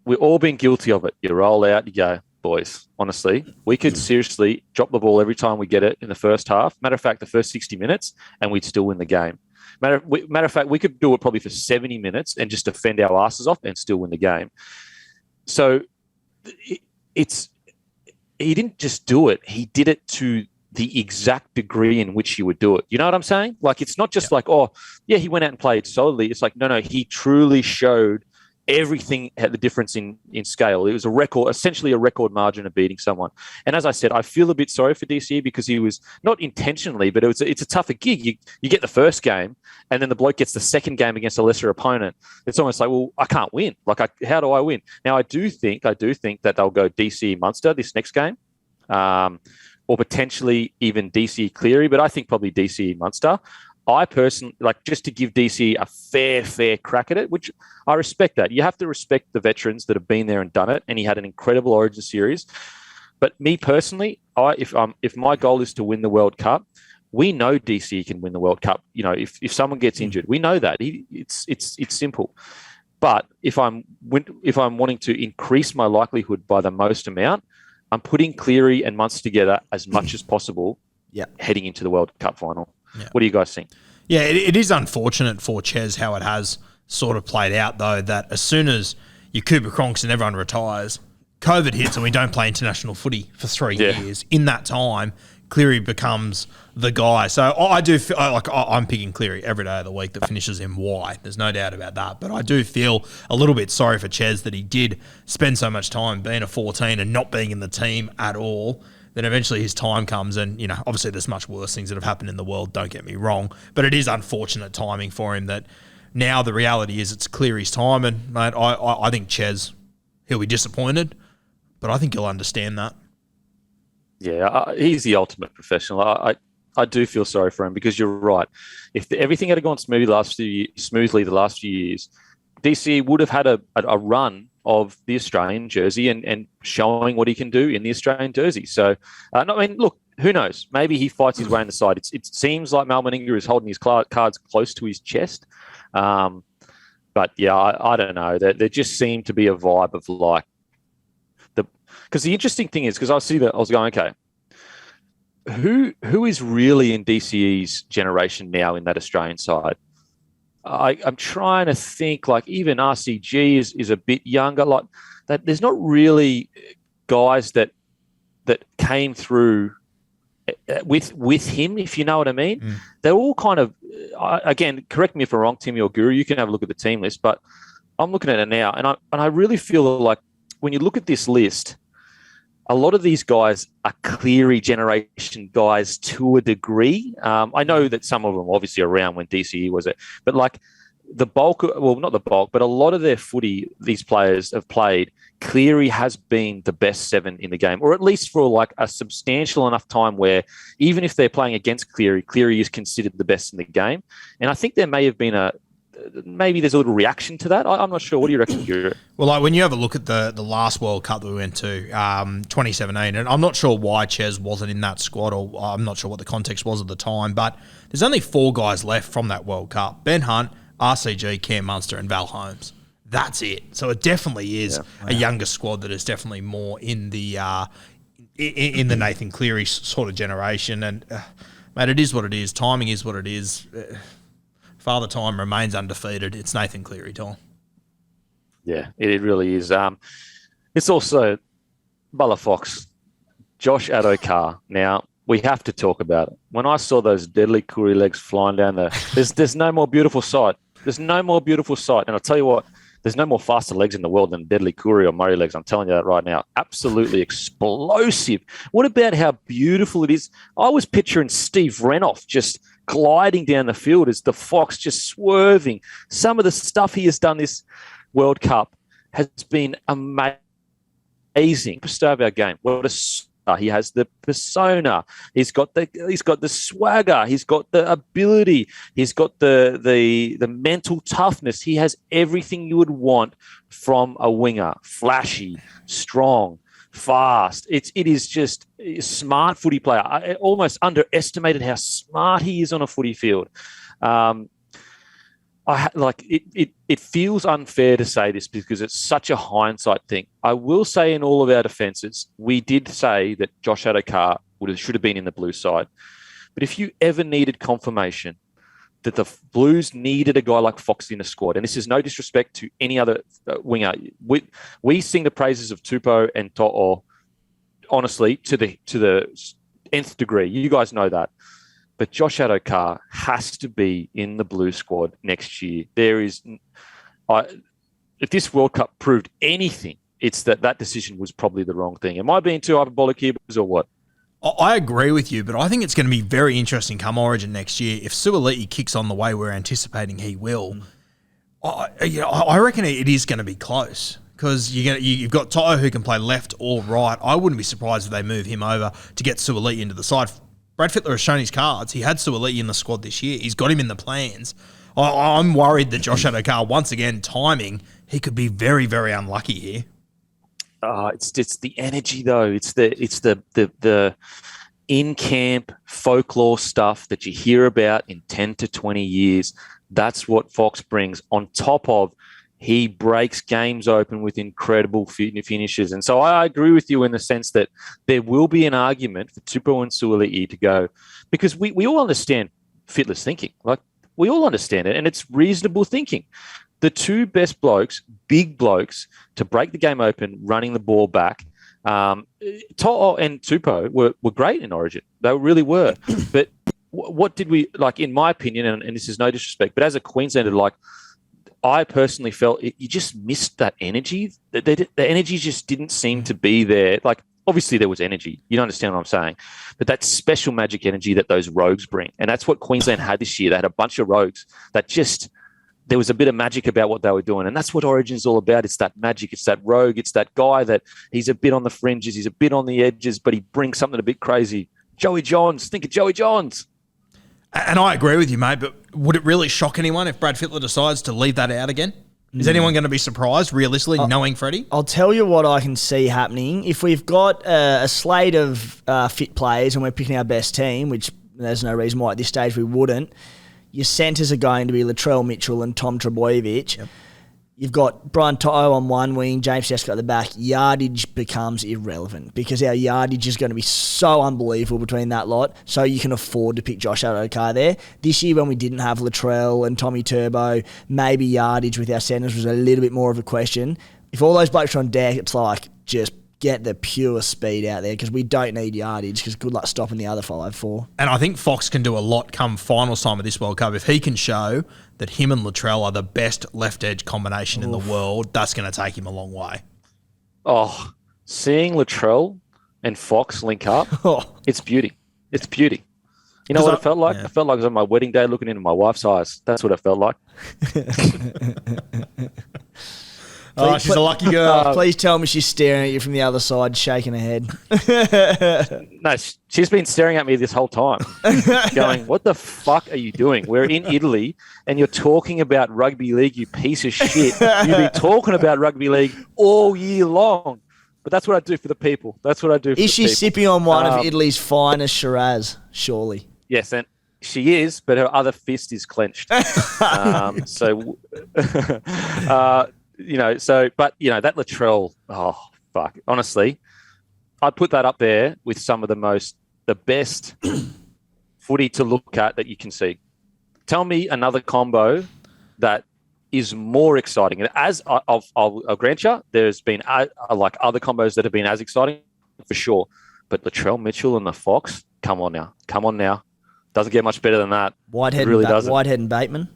We've all been guilty of it. You roll out, you go, boys. Honestly, we could seriously drop the ball every time we get it in the first half. Matter of fact, the first 60 minutes, and we'd still win the game. Matter of fact, we could do it probably for 70 minutes and just defend our asses off and still win the game. So he didn't just do it. He did it to the exact degree in which he would do it. You know what I'm saying? Like, it's not just like, oh, yeah, he went out and played solidly. It's like, no, he truly showed everything had the difference in scale. It was essentially a record margin of beating someone. And as I said, I feel a bit sorry for DCE because he was not intentionally, but it's a tougher gig. You get the first game, and then the bloke gets the second game against a lesser opponent. It's almost like, well, I can't win. Like, how do I win? Now, I do think that they'll go DCE Munster this next game, or potentially even DCE Cleary, but I think probably DCE Munster. I personally, like, just to give DC a fair crack at it, which I respect that. You have to respect the veterans that have been there and done it, and he had an incredible Origin series. But me personally, if my goal is to win the World Cup, we know DC can win the World Cup. You know, if someone gets injured, we know that. It's simple. But if I'm wanting to increase my likelihood by the most amount, I'm putting Cleary and Munster together as much as possible. Heading into the World Cup final. Yeah. What do you guys think? Yeah, it is unfortunate for Ches how it has sort of played out, though, that as soon as you Cooper Cronks and everyone retires, COVID hits and we don't play international footy for 3 years. In that time, Cleary becomes the guy. So I do feel like I'm picking Cleary every day of the week that finishes in Y. There's no doubt about that. But I do feel a little bit sorry for Ches that he did spend so much time being a 14 and not being in the team at all. Then eventually his time comes and, you know, obviously there's much worse things that have happened in the world, don't get me wrong, but it is unfortunate timing for him that now the reality is it's Cleary's time, and, mate, I think Ches, he'll be disappointed, but I think he'll understand that. Yeah, he's the ultimate professional. I do feel sorry for him because you're right. If everything had gone smoothly the last few years, DC would have had a run of the Australian jersey and showing what he can do in the Australian jersey. So, I mean, look, who knows? Maybe he fights his way in the side. It seems like Mal Meninga is holding his cards close to his chest. But, yeah, I don't know. There just seemed to be a vibe of like because the interesting thing is, because I was going, okay, who is really in DCE's generation now in that Australian side? I'm trying to think, like, even RCG is a bit younger. Like that, there's not really guys that came through with him, if you know what I mean. They're all kind of, again, correct me if I'm wrong, Timmy or Guru, you can have a look at the team list, but I'm looking at it now, and I really feel like when you look at this list, a lot of these guys are Cleary generation guys to a degree. I know that some of them obviously around when DCE was it, but like the bulk, well, not the bulk, but a lot of their footy these players have played, Cleary has been the best 7 in the game, or at least for like a substantial enough time where even if they're playing against Cleary is considered the best in the game. And I think there may have been maybe there's a little reaction to that. I'm not sure. What do you reckon, Guru? Well, like when you have a look at the last World Cup that we went to, 2017, and I'm not sure why Ches wasn't in that squad, or I'm not sure what the context was at the time, but there's only 4 guys left from that World Cup. Ben Hunt, RCG, Cam Munster, and Val Holmes. That's it. So it definitely is a younger squad that is definitely more in the in the Nathan Cleary sort of generation. And, mate, it is what it is. Timing is what it is. Father Time remains undefeated. It's Nathan Cleary time. Yeah, it really is. It's also Bella Fox, Josh Adokar. Now, we have to talk about it. When I saw those deadly Koori legs flying down there, there's no more beautiful sight. There's no more beautiful sight. And I'll tell you what, there's no more faster legs in the world than deadly Koori or Murray legs. I'm telling you that right now. Absolutely explosive. What about how beautiful it is? I was picturing Steve Renoff just gliding down the field as the Fox just swerving. Some of the stuff he has done this World Cup has been amazing. Superstar of our game. What a he has the persona. He's got the swagger. He's got the ability. He's got the mental toughness. He has everything you would want from a winger. Flashy, strong, fast. It is just a smart footy player. I almost underestimated how smart he is on a footy field. It feels unfair to say this because it's such a hindsight thing. I will say in all of our defences, we did say that Josh Adokar should have been in the blue side. But if you ever needed confirmation that the Blues needed a guy like Fox in the squad, and this is no disrespect to any other winger, we sing the praises of Tupou and To'o, honestly, to the nth degree. You guys know that. But Josh Adokar has to be in the blue squad next year. If this World Cup proved anything, it's that decision was probably the wrong thing. Am I being too hyperbolic here, or what? I agree with you, but I think it's going to be very interesting come Origin next year. If Suaalii kicks on the way we're anticipating he will, I reckon it is going to be close. Because you've got To'o who can play left or right. I wouldn't be surprised if they move him over to get Suaalii into the side. Brad Fittler has shown his cards. He had Suaalii in the squad this year. He's got him in the plans. I'm worried that Josh Adokar, once again, timing, he could be very, very unlucky here. It's the energy though. It's the in-camp folklore stuff that you hear about in 10 to 20 years. That's what Fox brings on top of he breaks games open with incredible finishes. And so I agree with you in the sense that there will be an argument for Tupou and Suaalii to go because we all understand Fittler's thinking. Like, we all understand it, and it's reasonable thinking. The two best blokes, big blokes, to break the game open, running the ball back, To'o and Tupou were great in Origin. They really were. But what did we, like, in my opinion, and this is no disrespect, but as a Queenslander, like, I personally felt you just missed that energy. The energy just didn't seem to be there. Like, obviously there was energy. You don't understand what I'm saying. But that special magic energy that those rogues bring. And that's what Queensland had this year. They had a bunch of rogues that just, there was a bit of magic about what they were doing. And that's what Origin's all about. It's that magic. It's that rogue. It's that guy that he's a bit on the fringes. He's a bit on the edges, but he brings something a bit crazy. Joey Johns. Think of Joey Johns. And I agree with you, mate, but would it really shock anyone if Brad Fittler decides to leave that out again? Is anyone going to be surprised, realistically, knowing Freddie? I'll tell you what I can see happening. If we've got a slate of fit players and we're picking our best team, which there's no reason why at this stage we wouldn't, your centres are going to be Latrell Mitchell and Tom Trbojevic. Yep. You've got Brian To'o on one wing, James Tedesco at the back. Yardage becomes irrelevant because our yardage is going to be so unbelievable between that lot, so you can afford to pick Josh Adokar there. This year when we didn't have Latrell and Tommy Turbo, maybe yardage with our centres was a little bit more of a question. If all those blokes are on deck, it's like just get the pure speed out there because we don't need yardage because good luck stopping the other 5-4. And I think Fox can do a lot come finals time of this World Cup. If he can show that him and Latrell are the best left edge combination in the world, that's going to take him a long way. Oh, seeing Latrell and Fox link up, it's beauty. It's beauty. You know what it felt like? Yeah. I felt like I was on my wedding day looking into my wife's eyes. That's what it felt like. She's a lucky girl. Please tell me she's staring at you from the other side, shaking her head. No, she's been staring at me this whole time, going, what the fuck are you doing? We're in Italy, and you're talking about rugby league, you piece of shit. You've been talking about rugby league all year long. But that's what I do for the people. That's what I do for the people. Is she sipping on one of Italy's finest Shiraz, surely? Yes, and she is, but her other fist is clenched. But that Latrell, oh, fuck. Honestly, I'd put that up there with some of the best footy to look at that you can see. Tell me another combo that is more exciting. And as I'll grant you, there's been like other combos that have been as exciting for sure. But Latrell Mitchell and the Fox, come on now. Doesn't get much better than that. Whitehead and Bateman.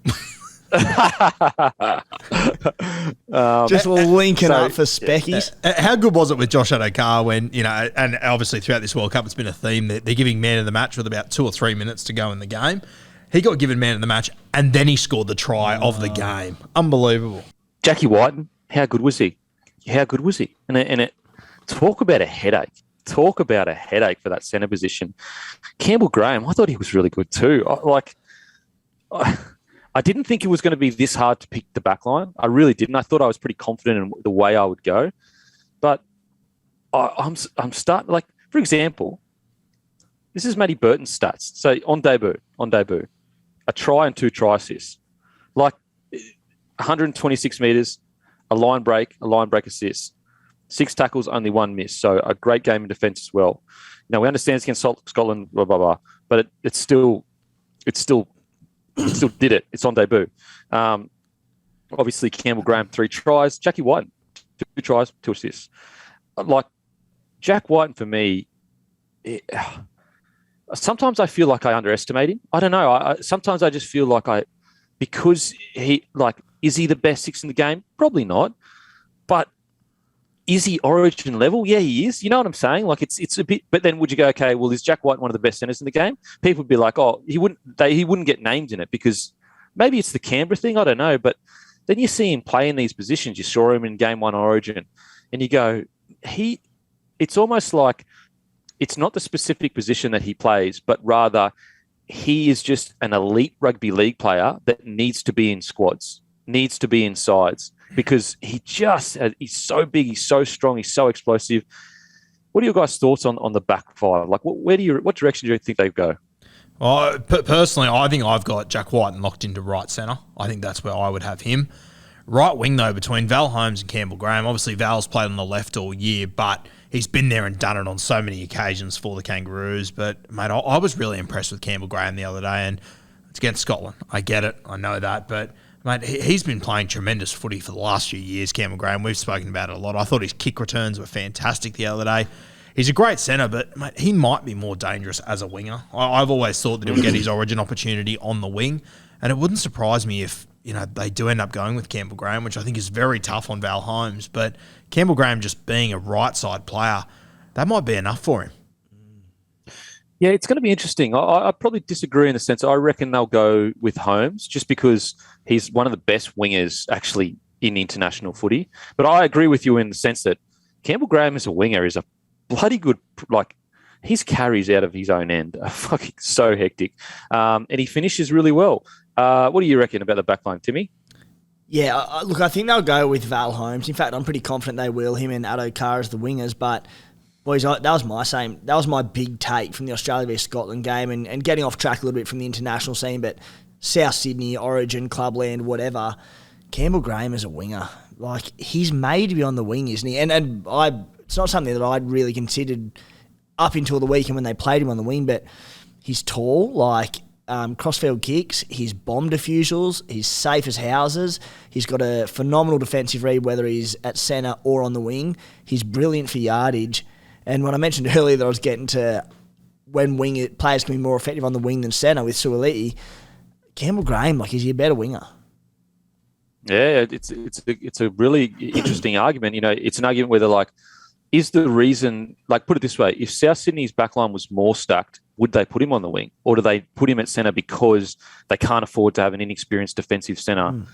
Just linking up for speckies. How good was it with Josh Adokar when, and obviously throughout this World Cup, it's been a theme that they're giving man of the match with about 2 or 3 minutes to go in the game. He got given man of the match and then he scored the try of the game. Unbelievable. Jackie Whiten, how good was he? And talk about a headache. Talk about a headache for that centre position. Campbell Graham, I thought he was really good too. I didn't think it was going to be this hard to pick the back line. I really didn't. I thought I was pretty confident in the way I would go. But I'm starting, like, for example, this is Matty Burton's stats. So on debut, a try and 2 try assists. Like 126 metres, a line break assist. 6 tackles, only 1 miss. So a great game in defence as well. We understand it's against Scotland, blah, blah, blah. But it still did it. It's on debut. Obviously, Campbell Graham, 3 tries. Jackie Whiten, 2 tries, 2 assists. Like, Jack Whiten, for me, sometimes I feel like I underestimate him. I don't know. Sometimes I just feel like because is he the best 6 in the game? Probably not. But is he Origin level? Yeah, he is. You know what I'm saying? Like, it's a bit. But then would you go, okay, well, is Jack White one of the best centers in the game? People would be like, oh, he wouldn't get named in it because maybe it's the Canberra thing. I don't know. But then you see him play in these positions. You saw him in Game 1 Origin, and you go, it's almost like it's not the specific position that he plays, but rather he is just an elite rugby league player that needs to be in squads, needs to be in sides, because he's so big, he's so strong, he's so explosive. What are your guys' thoughts on the back five? Like, what direction do you think they go? Well, personally, I think I've got Jack White locked into right centre. I think that's where I would have him. Right wing, though, between Val Holmes and Campbell Graham. Obviously, Val's played on the left all year, but he's been there and done it on so many occasions for the Kangaroos. But, mate, I was really impressed with Campbell Graham the other day, and it's against Scotland. I get it. I know that. But, mate, he's been playing tremendous footy for the last few years, Campbell Graham. We've spoken about it a lot. I thought his kick returns were fantastic the other day. He's a great centre, but, mate, he might be more dangerous as a winger. I've always thought that he'll get his origin opportunity on the wing, and it wouldn't surprise me if, they do end up going with Campbell Graham, which I think is very tough on Val Holmes. But Campbell Graham just being a right-side player, that might be enough for him. Yeah, it's going to be interesting. I probably disagree in the sense I reckon they'll go with Holmes just because he's one of the best wingers actually in international footy. But I agree with you in the sense that Campbell Graham as a winger is a bloody good, his carries out of his own end are fucking so hectic. And he finishes really well. What do you reckon about the backline, Timmy? Yeah, look, I think they'll go with Val Holmes. In fact, I'm pretty confident they will, him and Addo Carr as the wingers. But, boys, that was my big take from the Australia v Scotland game and getting off track a little bit from the international scene, but South Sydney, Origin, Clubland, whatever, Campbell Graham is a winger. He's made to be on the wing, isn't he? And it's not something that I'd really considered up until the weekend when they played him on the wing, but he's tall, crossfield kicks, he's bomb defusals, he's safe as houses, he's got a phenomenal defensive read whether he's at centre or on the wing, he's brilliant for yardage. And when I mentioned earlier that I was getting to when players can be more effective on the wing than centre with Suoliti, Campbell Graham, is he a better winger? Yeah, it's a really interesting argument. It's an argument whether is the reason, put it this way, if South Sydney's backline was more stacked, would they put him on the wing? Or do they put him at centre because they can't afford to have an inexperienced defensive centre,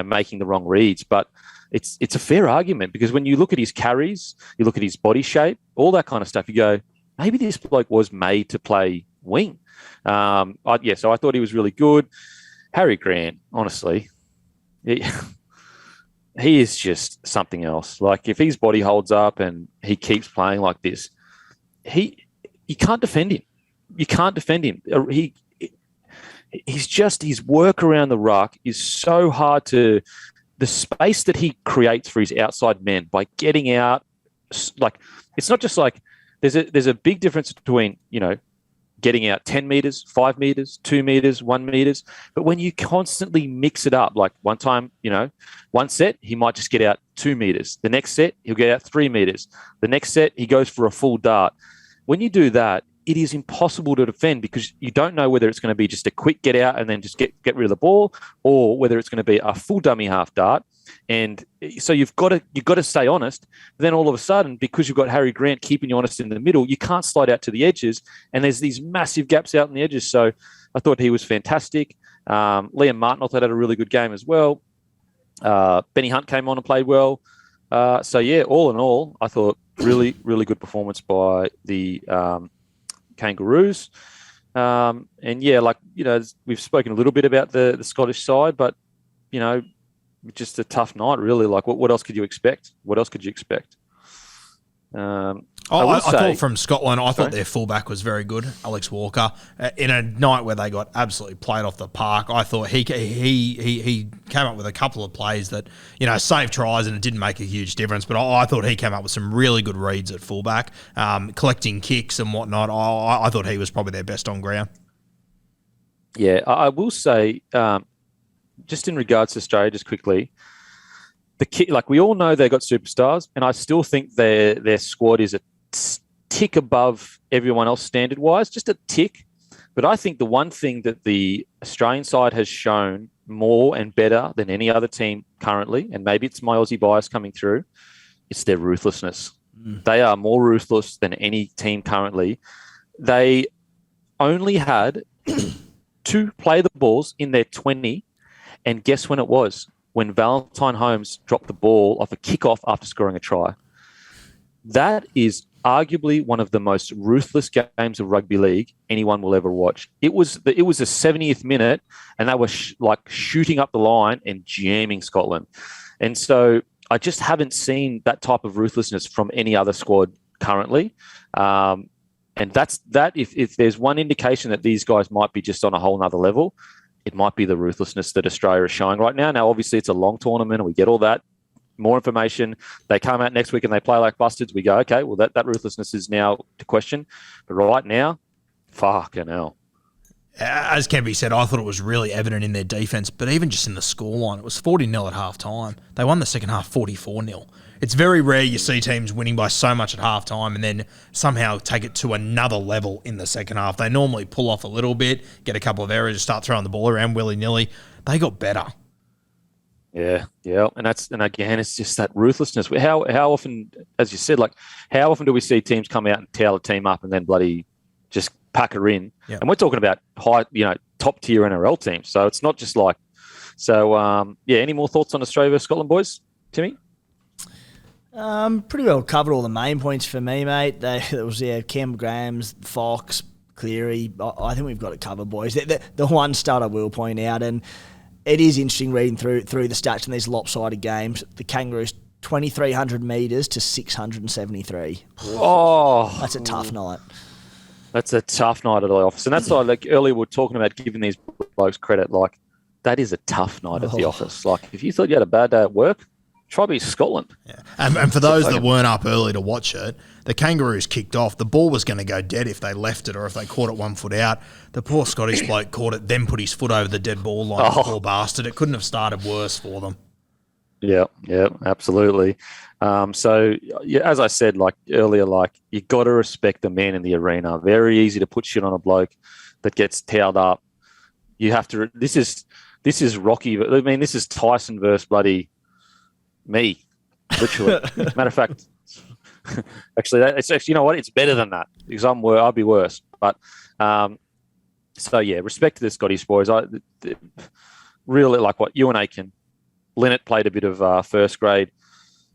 making the wrong reads? But it's a fair argument because when you look at his carries, you look at his body shape, all that kind of stuff, you go, maybe this bloke was made to play wing. So I thought he was really good. Harry Grant, honestly, he is just something else. If his body holds up and he keeps playing like this, you can't defend him. You can't defend him. His work around the ruck is so hard the space that he creates for his outside men by getting out. It's not just there's a big difference between, getting out 10 metres, 5 metres, 2 metres, 1 metres. But when you constantly mix it up, one time, one set, he might just get out 2 metres. The next set, he'll get out 3 metres. The next set, he goes for a full dart. When you do that, it is impossible to defend because you don't know whether it's going to be just a quick get out and then just get rid of the ball or whether it's going to be a full dummy half dart. And so you've got to stay honest. But then all of a sudden, because you've got Harry Grant keeping you honest in the middle, you can't slide out to the edges. And there's these massive gaps out in the edges. So I thought he was fantastic. Liam Martin, I thought, had a really good game as well. Benny Hunt came on and played well. All in all, I thought really, really good performance by the Kangaroos. We've spoken a little bit about the Scottish side, but, just a tough night, really. What else could you expect? I thought from Scotland, I thought their fullback was very good, Alex Walker. In a night where they got absolutely played off the park, I thought he came up with a couple of plays that, saved tries and it didn't make a huge difference. But I thought he came up with some really good reads at fullback, collecting kicks and whatnot. I thought he was probably their best on ground. Yeah, I will say, just in regards to Australia, just quickly, we all know they've got superstars, and I still think their squad is a tick above everyone else standard-wise, just a tick. But I think the one thing that the Australian side has shown more and better than any other team currently, and maybe it's my Aussie bias coming through, it's their ruthlessness. They are more ruthless than any team currently. They only had to play the balls in their 20, and guess when it was? When Valentine Holmes dropped the ball off a kickoff after scoring a try. That is arguably one of the most ruthless games of rugby league anyone will ever watch. It was the 70th minute, and they were shooting up the line and jamming Scotland. And so I just haven't seen that type of ruthlessness from any other squad currently. And that's that. If there's one indication that these guys might be just on a whole nother level, it might be the ruthlessness that Australia is showing right now. Now, obviously, it's a long tournament, and we get all that. More information. They come out next week and they play like bastards. We go, okay, well, that ruthlessness is now to question. But right now, fucking hell. As can be said, I thought it was really evident in their defence, but even just in the scoreline, it was 40-0 at half-time. They won the second half 44-0. It's very rare you see teams winning by so much at half-time and then somehow take it to another level in the second half. They normally pull off a little bit, get a couple of errors, start throwing the ball around willy-nilly. They got better. Yeah. And again, it's just that ruthlessness. How often, as you said, like how often do we see teams come out and towel a team up and then bloody just pack her in? Yep. And we're talking about high, top tier NRL teams. So it's not just like. So any more thoughts on Australia versus Scotland, boys? Timmy? Pretty well covered all the main points for me, mate. It was Cam Graham's, Fox, Cleary. I think we've got it covered, boys. The one stat I will point out, and it is interesting reading through the stats in these lopsided games. The Kangaroos 2,300 metres to 673. Oh, that's a tough night. That's a tough night at the office, and that's like earlier we were talking about giving these blokes credit. Like that is a tough night at the office. Like if you thought you had a bad day at work, try be Scotland. Yeah. And for those that weren't up early to watch it, the Kangaroos kicked off. The ball was going to go dead if they left it or if they caught it 1 foot out. The poor Scottish bloke caught it, then put his foot over the dead ball line. Poor bastard. It couldn't have started worse for them. Yeah, absolutely. As I said, like earlier, like you got to respect the man in the arena. Very easy to put shit on a bloke that gets towed up. You have to. This is Rocky. I mean, this is Tyson versus bloody me, literally. Matter of fact, actually, you know what? It's better than that because I'll be worse. But respect to the Scottish boys. I really like what Ewan Aiken, Linnett played a bit of first grade.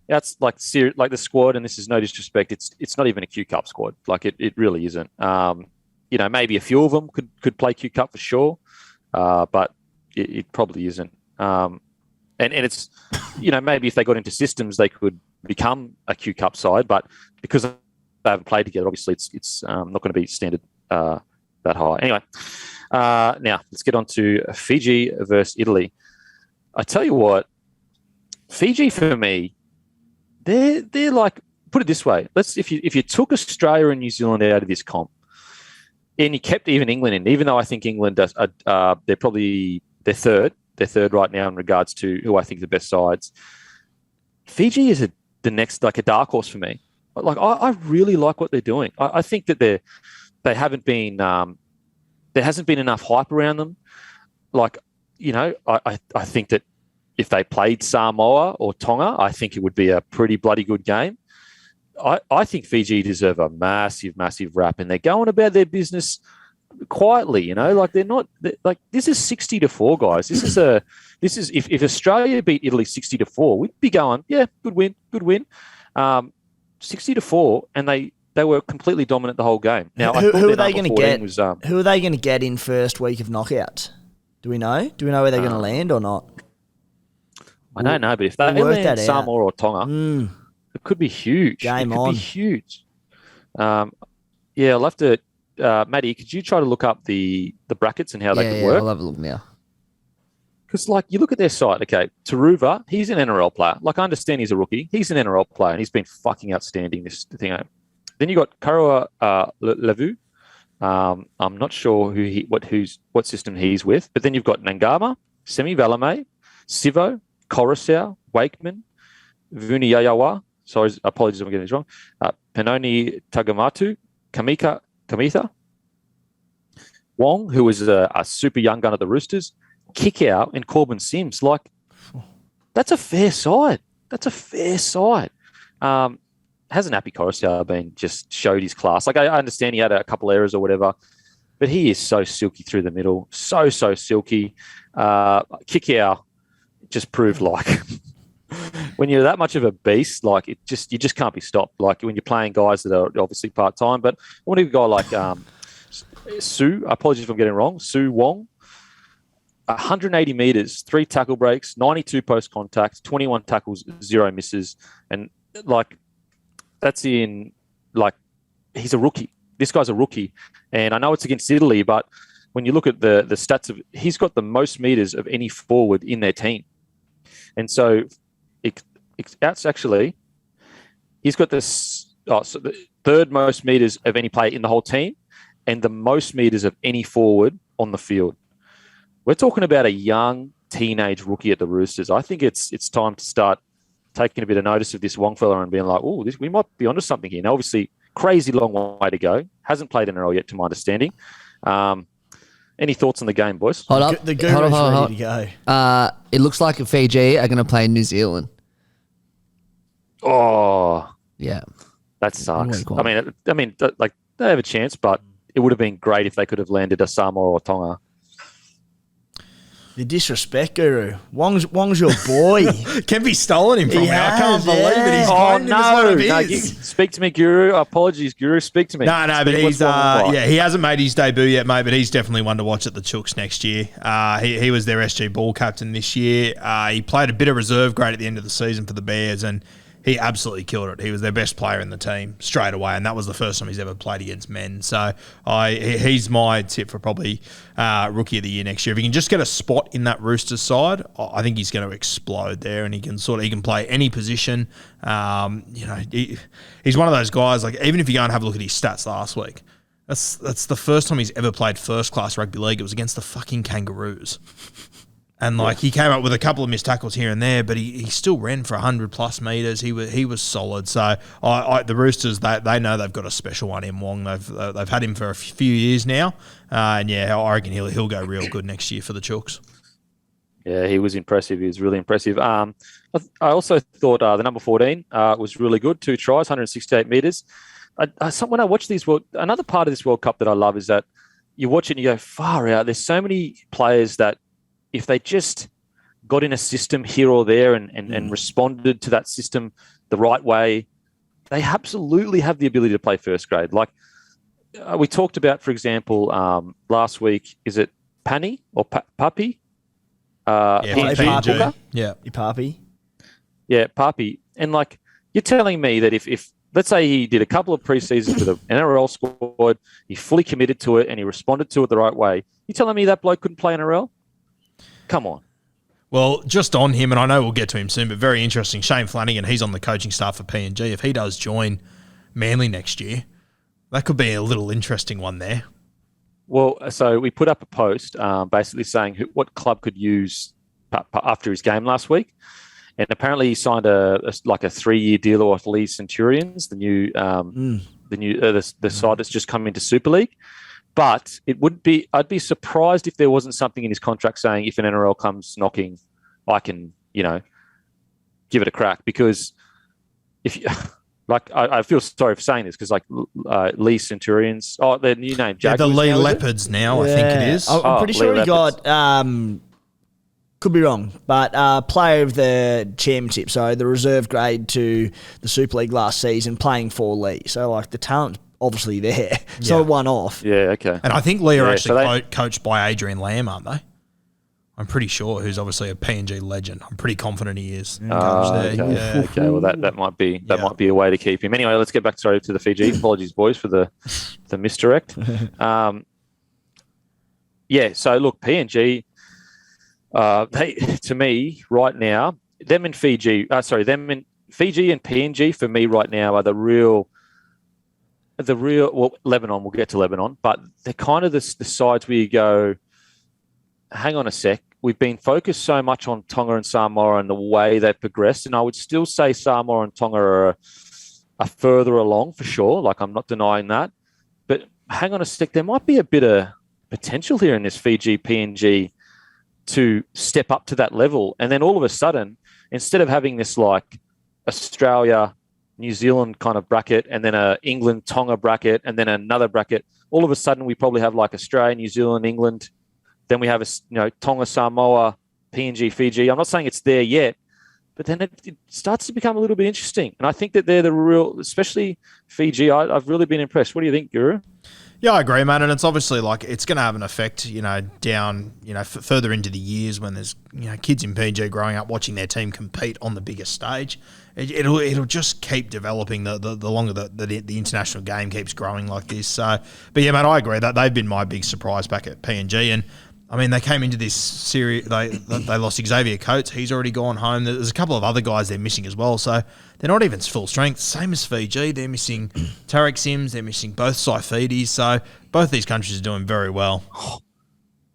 That's like the squad, and this is no disrespect. It's not even a Q Cup squad. Like it really isn't. Maybe a few of them could play Q Cup for sure, but it probably isn't. And it's, maybe if they got into systems, they could become a Q Cup side. But because they haven't played together, obviously it's not going to be standard that high. Anyway, now let's get on to Fiji versus Italy. I tell you what, Fiji for me, they're like, put it this way. If you took Australia and New Zealand out of this comp, and you kept even England in, even though I think England does, they're third. They're third right now in regards to who I think the best sides. Fiji is the next, like a dark horse for me. Like I really like what they're doing. I think that they haven't been there hasn't been enough hype around them. Like I think that if they played Samoa or Tonga, I think it would be a pretty bloody good game. I think Fiji deserve a massive, massive rap, and they're going about their business quietly, like they're not like this is 60-4, guys. This is if Australia beat Italy 60-4, we'd be going, yeah, good win. 60-4, and they were completely dominant the whole game. Now, who are they going to get? Who are they going to get in first week of knockouts? Do we know? Do we know where they're going to land or not? I don't know, but if they land Samoa or Tonga, it could be huge. Game it could on. Be huge. I'll have to. Maddie, could you try to look up the brackets and how they could work? I'll have a look now. Because, you look at their site, okay, Taruva, he's an NRL player. Like, I understand he's a rookie. He's an NRL player, and he's been fucking outstanding this thing. Then you got Karua Levu. I'm not sure what system he's with. But then you've got Nangama, Semi Valame, Sivo, Coruscant, Wakeman, Vuniyayawa. Sorry, apologies if I'm getting this wrong. Penoni Tagamatu, Kamitha, Wong, who was a super young gun at the Roosters, Kick Out, and Corbin Sims. Like, that's a fair side. Hasn't Happy Coruscant been just showed his class? Like, I understand he had a couple errors or whatever, but he is so silky through the middle. So silky. Kick Out just proved like when you're that much of a beast, like you just can't be stopped. Like when you're playing guys that are obviously part time, but when you got like Sue, apologies if I'm getting it wrong, Sue Wong, 180 meters, 3 tackle breaks, 92 post contact, 21 tackles, 0 misses, and like that's in like he's a rookie. This guy's a rookie, and I know it's against Italy, but when you look at the stats of, he's got the most meters of any forward in their team, and so that's actually he's got the third most meters of any player in the whole team, and the most meters of any forward on the field. We're talking about a young teenage rookie at the Roosters. I think it's time to start taking a bit of notice of this Wong fella and being like, oh, we might be onto something here. Now, obviously, crazy long way to go. Hasn't played NRL yet, to my understanding. Any thoughts on the game, boys? Hold up. The Guru's ready to go. It looks like Fiji are going to play New Zealand. Oh, yeah, that sucks. I mean, like they have a chance, but it would have been great if they could have landed a Samoa or Tonga. The disrespect, Guru. Wong's your boy. Kempy's stolen him from me. I can't believe it. He's claimed him as one of his. Speak to me, Guru. Apologies, Guru. Speak to me. No, but he's he hasn't made his debut yet, mate. But he's definitely one to watch at the Chooks next year. He was their SG ball captain this year. He played a bit of reserve grade at the end of the season for the Bears, and he absolutely killed it. He was their best player in the team straight away, and that was the first time he's ever played against men. So he's my tip for probably Rookie of the Year next year. If he can just get a spot in that Roosters side, I think he's going to explode there, and he can play any position. He's one of those guys. Like even if you go and have a look at his stats last week, that's the first time he's ever played first class rugby league. It was against the fucking Kangaroos. And he came up with a couple of missed tackles here and there, but he still ran for 100+ meters. He was solid. So the Roosters, they know they've got a special one in Wong. They've had him for a few years now, and I reckon he'll go real good next year for the Chooks. Yeah, he was impressive. He was really impressive. I also thought the number 14 was really good. 2 tries, 168 meters. When I watch these another part of this World Cup that I love is that you watch it and you go, far out. There's so many players that, if they just got in a system here or there and responded to that system the right way, they absolutely have the ability to play first grade. Like we talked about, for example, last week, is it Pani or Papi? PNG. Yeah. Papi. Yeah, Papi. And like you're telling me that if let's say he did a couple of preseasons with an NRL squad, he fully committed to it and he responded to it the right way, you're telling me that bloke couldn't play NRL? Come on. Well, just on him, and I know we'll get to him soon, but very interesting. Shane Flanagan, he's on the coaching staff for PNG. If he does join Manly next year, that could be a little interesting one there. Well, so we put up a post basically saying what club could use after his game last week. And apparently he signed a 3-year deal with Lee Centurions, the side that's just come into Super League. But I'd be surprised if there wasn't something in his contract saying if an NRL comes knocking, I can, give it a crack. Because if you, I feel sorry for saying this because Lee Centurions, their new name, Jaguars. The Lee Leopards now, I think it is. I'm pretty sure he got, could be wrong, but player of the championship, so the reserve grade to the Super League last season, playing for Lee. So the talent obviously there. So one off. Yeah, okay. And I think Lee are actually coached by Adrian Lamb, aren't they? I'm pretty sure, who's obviously a PNG legend. I'm pretty confident he is. Okay. Okay. Well, that might be a way to keep him. Anyway, let's get back to the Fiji. Apologies, boys, for the misdirect. So look, PNG. To me right now, them and Fiji and PNG for me right now are the real. Well, Lebanon, we'll get to Lebanon, but they're kind of the sides where you go, hang on a sec, we've been focused so much on Tonga and Samoa and the way they've progressed, and I would still say Samoa and Tonga are further along for sure, I'm not denying that, but hang on a sec, there might be a bit of potential here in this Fiji PNG to step up to that level, and then all of a sudden, instead of having this Australia New Zealand kind of bracket and then a England Tonga bracket and then another bracket, all of a sudden we probably have Australia, New Zealand, England, then we have Tonga, Samoa, PNG, Fiji. I'm not saying it's there yet, but then it starts to become a little bit interesting. And I think that they're the real, especially Fiji. I've really been impressed. What do you think, Guru? Yeah, I agree, man. And it's obviously like it's going to have an effect, down, further into the years when there's, kids in PG growing up watching their team compete on the biggest stage. It'll just keep developing the longer the international game keeps growing like this. So, but yeah, man, I agree that they've been my big surprise back at PNG. And I mean, they came into this series, they lost Xavier Coates. He's already gone home. There's a couple of other guys they're missing as well. So they're not even full strength. Same as Fiji. They're missing Tarek Sims. They're missing both Saifidis. So both these countries are doing very well. Oh,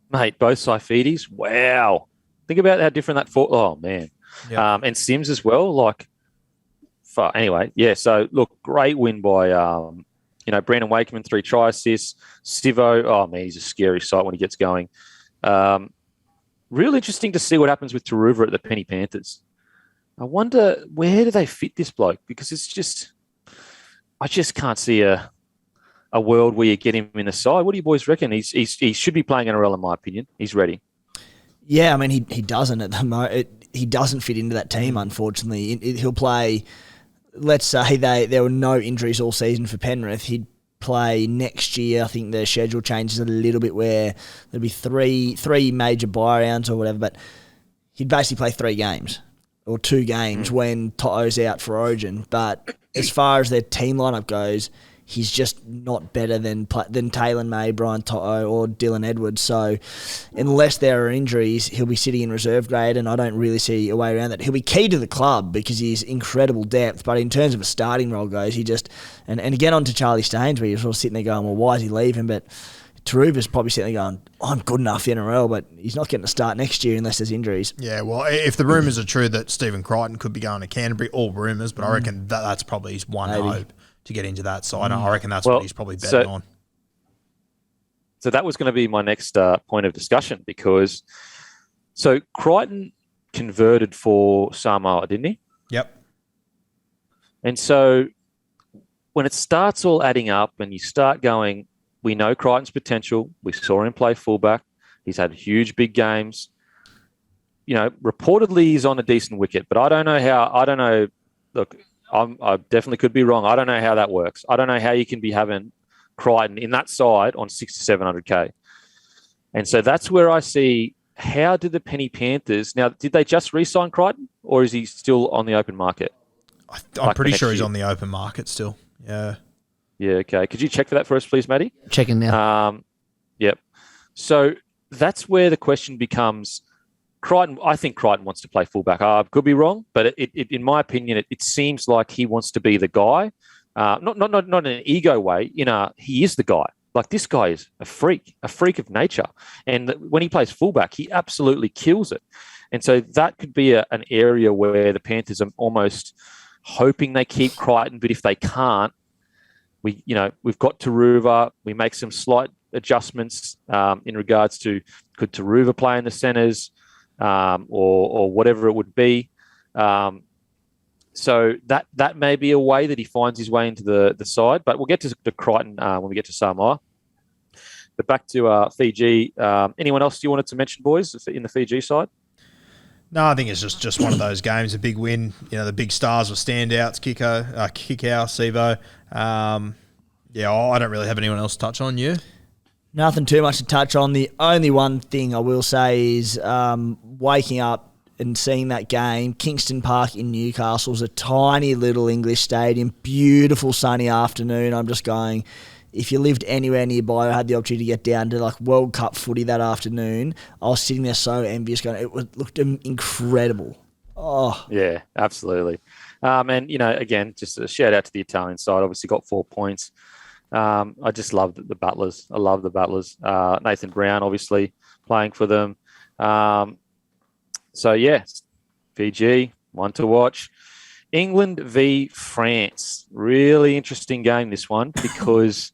mate, both Saifidis. Wow. Think about how different that oh man. Yeah. And Sims as well. Like, anyway, yeah. So look, great win by, Brandon Wakeman, 3 try assists. Stivo, oh man, he's a scary sight when he gets going. Real interesting to see what happens with Taruva at the Penny Panthers. I wonder, where do they fit this bloke? Because I just can't see a world where you get him in the side. What do you boys reckon? He should be playing NRL in my opinion. He's ready. Yeah, I mean, he doesn't at the moment. He doesn't fit into that team, unfortunately. He'll play, let's say there were no injuries all season for Penrith. He'd play next year. I think the schedule changes a little bit where there'll be three major bye rounds or whatever, but he'd basically play 3 games or 2 games when To'o's out for Origin. But as far as their team lineup goes, he's just not better than Taylor May, Brian To'o or Dylan Edwards. So unless there are injuries, he'll be sitting in reserve grade, and I don't really see a way around that. He'll be key to the club because he's incredible depth, but in terms of a starting role goes, he just... And again, on to Charlie Staines, where you're sort of sitting there going, well, why is he leaving? But Taruva's probably sitting there going, I'm good enough in NRL, but he's not getting to start next year unless there's injuries. Yeah, well, if the rumours are true that Stephen Crichton could be going to Canterbury, all rumours, but I reckon that's probably his one hope to get into that side. I reckon that's what he's probably betting on. So that was going to be my next point of discussion because Crichton converted for Samoa, didn't he? Yep. And so when it starts all adding up and you start going, we know Crichton's potential. We saw him play fullback. He's had huge, big games. Reportedly he's on a decent wicket, but I don't know. Look, I definitely could be wrong. I don't know how that works. I don't know how you can be having Crichton in that side on 600 to 700K. And so that's where I see, how did the Penny Panthers... Now, did they just re-sign Crichton or is he still on the open market? I'm pretty sure he's on the open market still. Yeah. Yeah, okay. Could you check for that for us, please, Matty? Checking now. Yep. So that's where the question becomes... Crichton, I think Crichton wants to play fullback. I could be wrong, but in my opinion, it seems like he wants to be the guy. Not in an ego way. He is the guy. Like, this guy is a freak of nature. And when he plays fullback, he absolutely kills it. And so that could be an area where the Panthers are almost hoping they keep Crichton, but if they can't, we've got Taruva. We make some slight adjustments in regards to could Taruva play in the centres. Or whatever it would be. So that may be a way that he finds his way into the side. But we'll get to Crichton when we get to Samoa. But back to Fiji. Anyone else you wanted to mention, boys, in the Fiji side? No, I think it's just one of those games, a big win. The big stars were standouts, Kikau, Sivo. I don't really have anyone else to touch on. You? Nothing too much to touch on. The only one thing I will say is waking up and seeing that game. Kingston Park in Newcastle was a tiny little English stadium, beautiful sunny afternoon. I'm just going, if you lived anywhere nearby or had the opportunity to get down to like World Cup footy that afternoon, I was sitting there so envious going, it looked incredible. Oh. Yeah, absolutely. And, again, just a shout out to the Italian side. Obviously got 4 points. I just love the Butlers. I love the Butlers. Nathan Brown, obviously, playing for them. Fiji, one to watch. England v France. Really interesting game, this one, because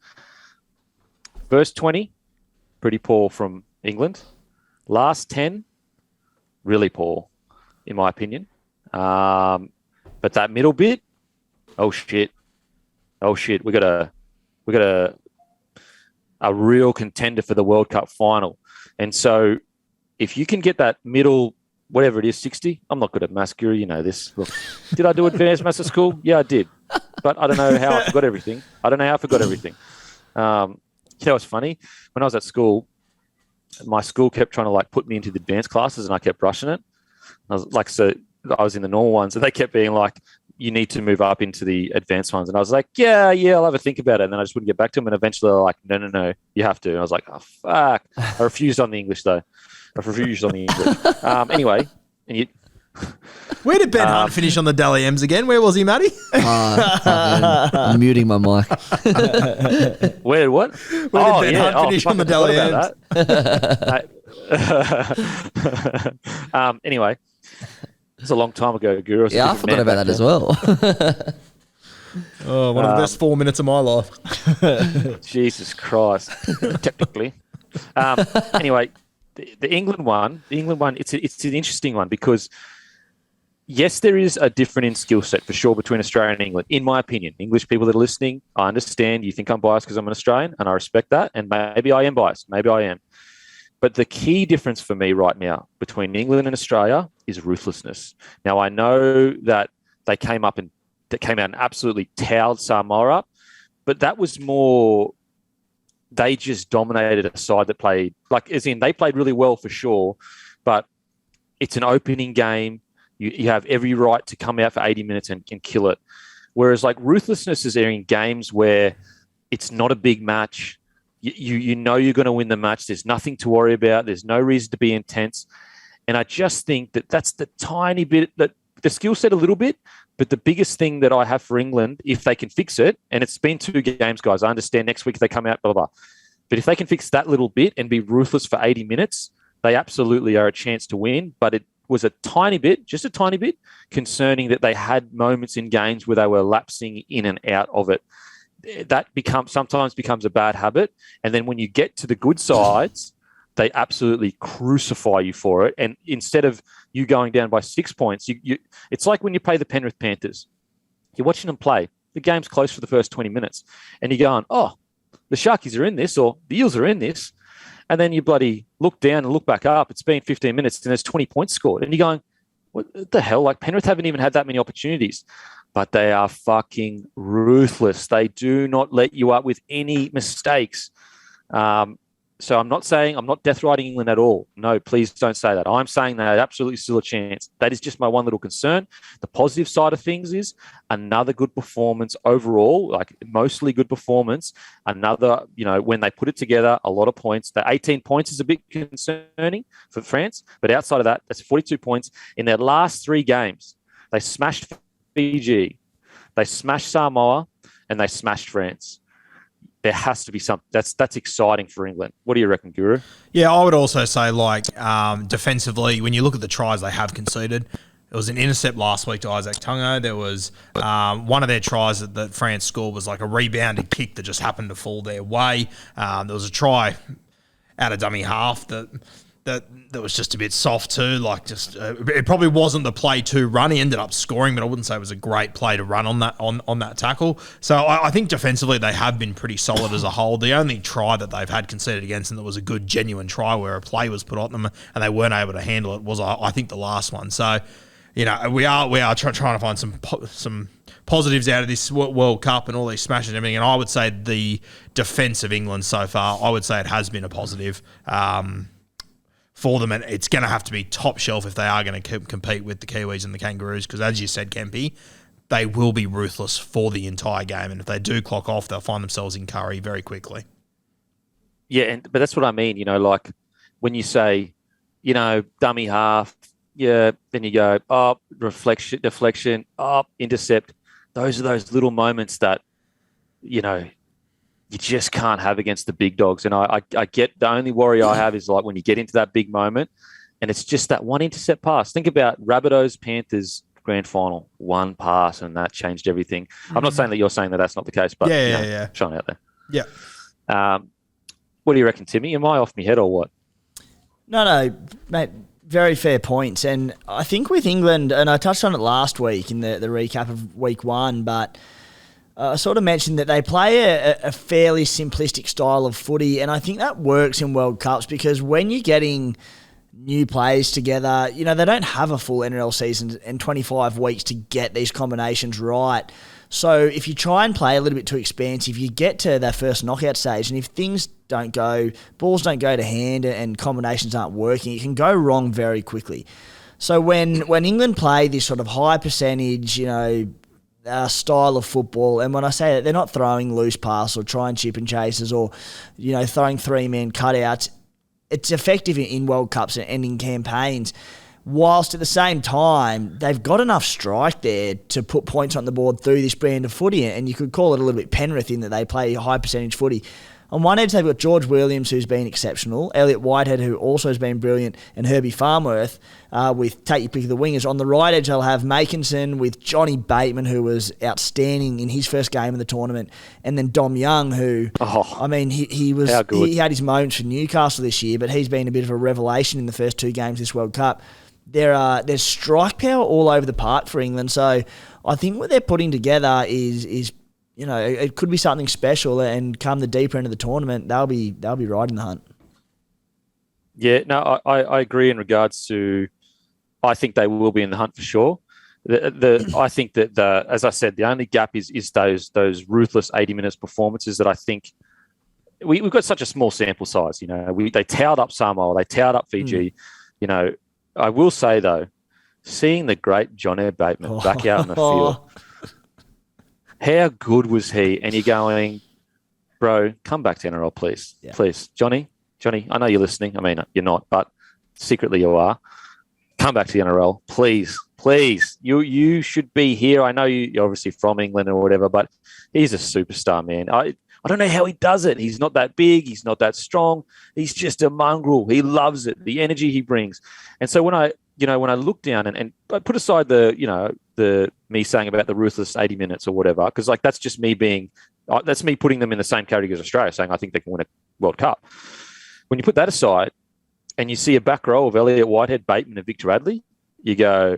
first 20, pretty poor from England. Last 10, really poor, in my opinion. But that middle bit, oh shit. We got a real contender for the World Cup final. And so if you can get that middle whatever it is, 60. I'm not good at maths, Guru. You know this. Look, did I do advanced maths at school? Yeah, I did. But I don't know how I forgot everything. You know what's funny? When I was at school, my school kept trying to like put me into the advanced classes and I kept rushing it. I was like, so I was in the normal ones and they kept being like, you need to move up into the advanced ones. And I was like, yeah, I'll have a think about it. And then I just wouldn't get back to them. And eventually they're like, no, you have to. And I was like, oh, fuck. I refused on the English though. Anyway, and you... Where did Ben Hunt finish on the Dally M's again? Where was he, Matty? I'm muting my mic. Where did what? Where did Ben Hunt finish on the Dally M's? Anyway, it's a long time ago, Guru. Yeah, I forgot about that as well. Oh, one of the best 4 minutes of my life. Jesus Christ. Technically. Anyway, the England one, it's an interesting one because yes, there is a difference in skill set for sure between Australia and England, in my opinion. English people that are listening, I understand you think I'm biased because I'm an Australian, and I respect that, and maybe I am biased. Maybe I am. But the key difference for me right now between England and Australia is ruthlessness. Now, I know that they came out and absolutely towed Samoa up, but that was more... They just dominated a side that played, like, as in they played really well for sure, but it's an opening game. You have every right to come out for 80 minutes and kill it. Whereas, like, ruthlessness is there in games where it's not a big match. You know you're going to win the match. There's nothing to worry about. There's no reason to be intense. And I just think that that's the tiny bit, that the skill set a little bit, but the biggest thing that I have for England, if they can fix it, and it's been 2 games, guys, I understand next week they come out, blah, blah, blah. But if they can fix that little bit and be ruthless for 80 minutes, they absolutely are a chance to win. But it was a tiny bit, just a tiny bit, concerning that they had moments in games where they were lapsing in and out of it. That sometimes becomes a bad habit. And then when you get to the good sides, they absolutely crucify you for it. And instead of you going down by 6 points, it's like when you play the Penrith Panthers. You're watching them play. The game's close for the first 20 minutes. And you're going, oh, the Sharkies are in this, or the Eels are in this. And then you bloody look down and look back up. It's been 15 minutes and there's 20 points scored. And you're going, what the hell? Like, Penrith haven't even had that many opportunities. But they are fucking ruthless. They do not let you up with any mistakes. So I'm not death riding England at all. No, please don't say that. I'm saying they absolutely still a chance. That is just my one little concern. The positive side of things is another good performance overall, like mostly good performance. Another, when they put it together, a lot of points. The 18 points is a bit concerning for France, but outside of that, that's 42 points. In their last 3 games, they smashed Fiji, they smashed Samoa, and they smashed France. There has to be something that's exciting for England. What do you reckon, Guru? Yeah, I would also say, defensively, when you look at the tries they have conceded, there was an intercept last week to Isaac Tonga. There was one of their tries that France scored was like a rebounded kick that just happened to fall their way. There was a try out of dummy half that was just a bit soft too. It probably wasn't the play to run. He ended up scoring, but I wouldn't say it was a great play to run on that tackle. So I think defensively they have been pretty solid as a whole. The only try that they've had conceded against them that was a good genuine try where a play was put on them and they weren't able to handle it was I think the last one. So we are trying to find some positives out of this World Cup and all these smashes and everything. And I would say the defence of England so far, I would say it has been a positive. For them, and it's going to have to be top shelf if they are going to compete with the Kiwis and the Kangaroos, because as you said, Kempy, they will be ruthless for the entire game, and if they do clock off, they'll find themselves in curry very quickly. Yeah, but that's what I mean, like when you say, dummy half, yeah, then you go, oh, deflection, oh, intercept. Those are those little moments that, you just can't have against the big dogs. And I get, the only worry I have is like when you get into that big moment and it's just that one intercept pass. Think about Rabbitohs Panthers grand final, one pass, and that changed everything. I'm not saying that you're saying that that's not the case, but yeah. Showing out there. Yeah. What do you reckon, Timmy? Am I off my head or what? No, mate. Very fair points. And I think with England, and I touched on it last week in the recap of week 1, but I sort of mentioned that they play a fairly simplistic style of footy, and I think that works in World Cups because when you're getting new players together. You know, they don't have a full NRL season and 25 weeks to get these combinations right. So if you try and play a little bit too expansive, you get to that first knockout stage, and if things don't go, balls don't go to hand and combinations aren't working, it can go wrong very quickly. So when England play this sort of high percentage, you know, style of football, and when I say that, they're not throwing loose pass or trying chip and chases or, you know, throwing three-man cutouts. It's effective in World Cups and in campaigns, whilst at the same time, they've got enough strike there to put points on the board through this brand of footy, and you could call it a little bit Penrith in that they play high percentage footy. On one edge, they've got George Williams, who's been exceptional, Elliot Whitehead, who also has been brilliant, and Herbie Farnworth with take your pick of the wingers. On the right edge, they'll have Makinson with Johnny Bateman, who was outstanding in his first game of the tournament, and then Dom Young, who, I mean, he had his moments for Newcastle this year, but he's been a bit of a revelation in the first two games this World Cup. There's strike power all over the park for England, so I think what they're putting together is you know, it could be something special, and come the deeper end of the tournament, they'll be right in the hunt. Yeah, no, I agree in regards to, I think they will be in the hunt for sure. I think that as I said, the only gap is those ruthless 80 minutes performances that I think we've got such a small sample size. You know, they towed up Samoa, they towed up Fiji. You know, I will say though, seeing the great John Ed Bateman back out in the field. How good was he? And you're going, bro, come back to NRL, please. Yeah. Please. Johnny, I know you're listening. I mean, you're not, but secretly you are. Come back to the NRL, please. Please. You should be here. I know you're obviously from England or whatever, but he's a superstar, man. I don't know how he does it. He's not that big. He's not that strong. He's just a mongrel. He loves it, the energy he brings. And so when I look down and I put aside the me saying about the ruthless 80 minutes or whatever, because like that's just me that's me putting them in the same category as Australia, saying I think they can win a World Cup. When you put that aside and you see a back row of Elliot Whitehead, Bateman and Victor Radley, you go,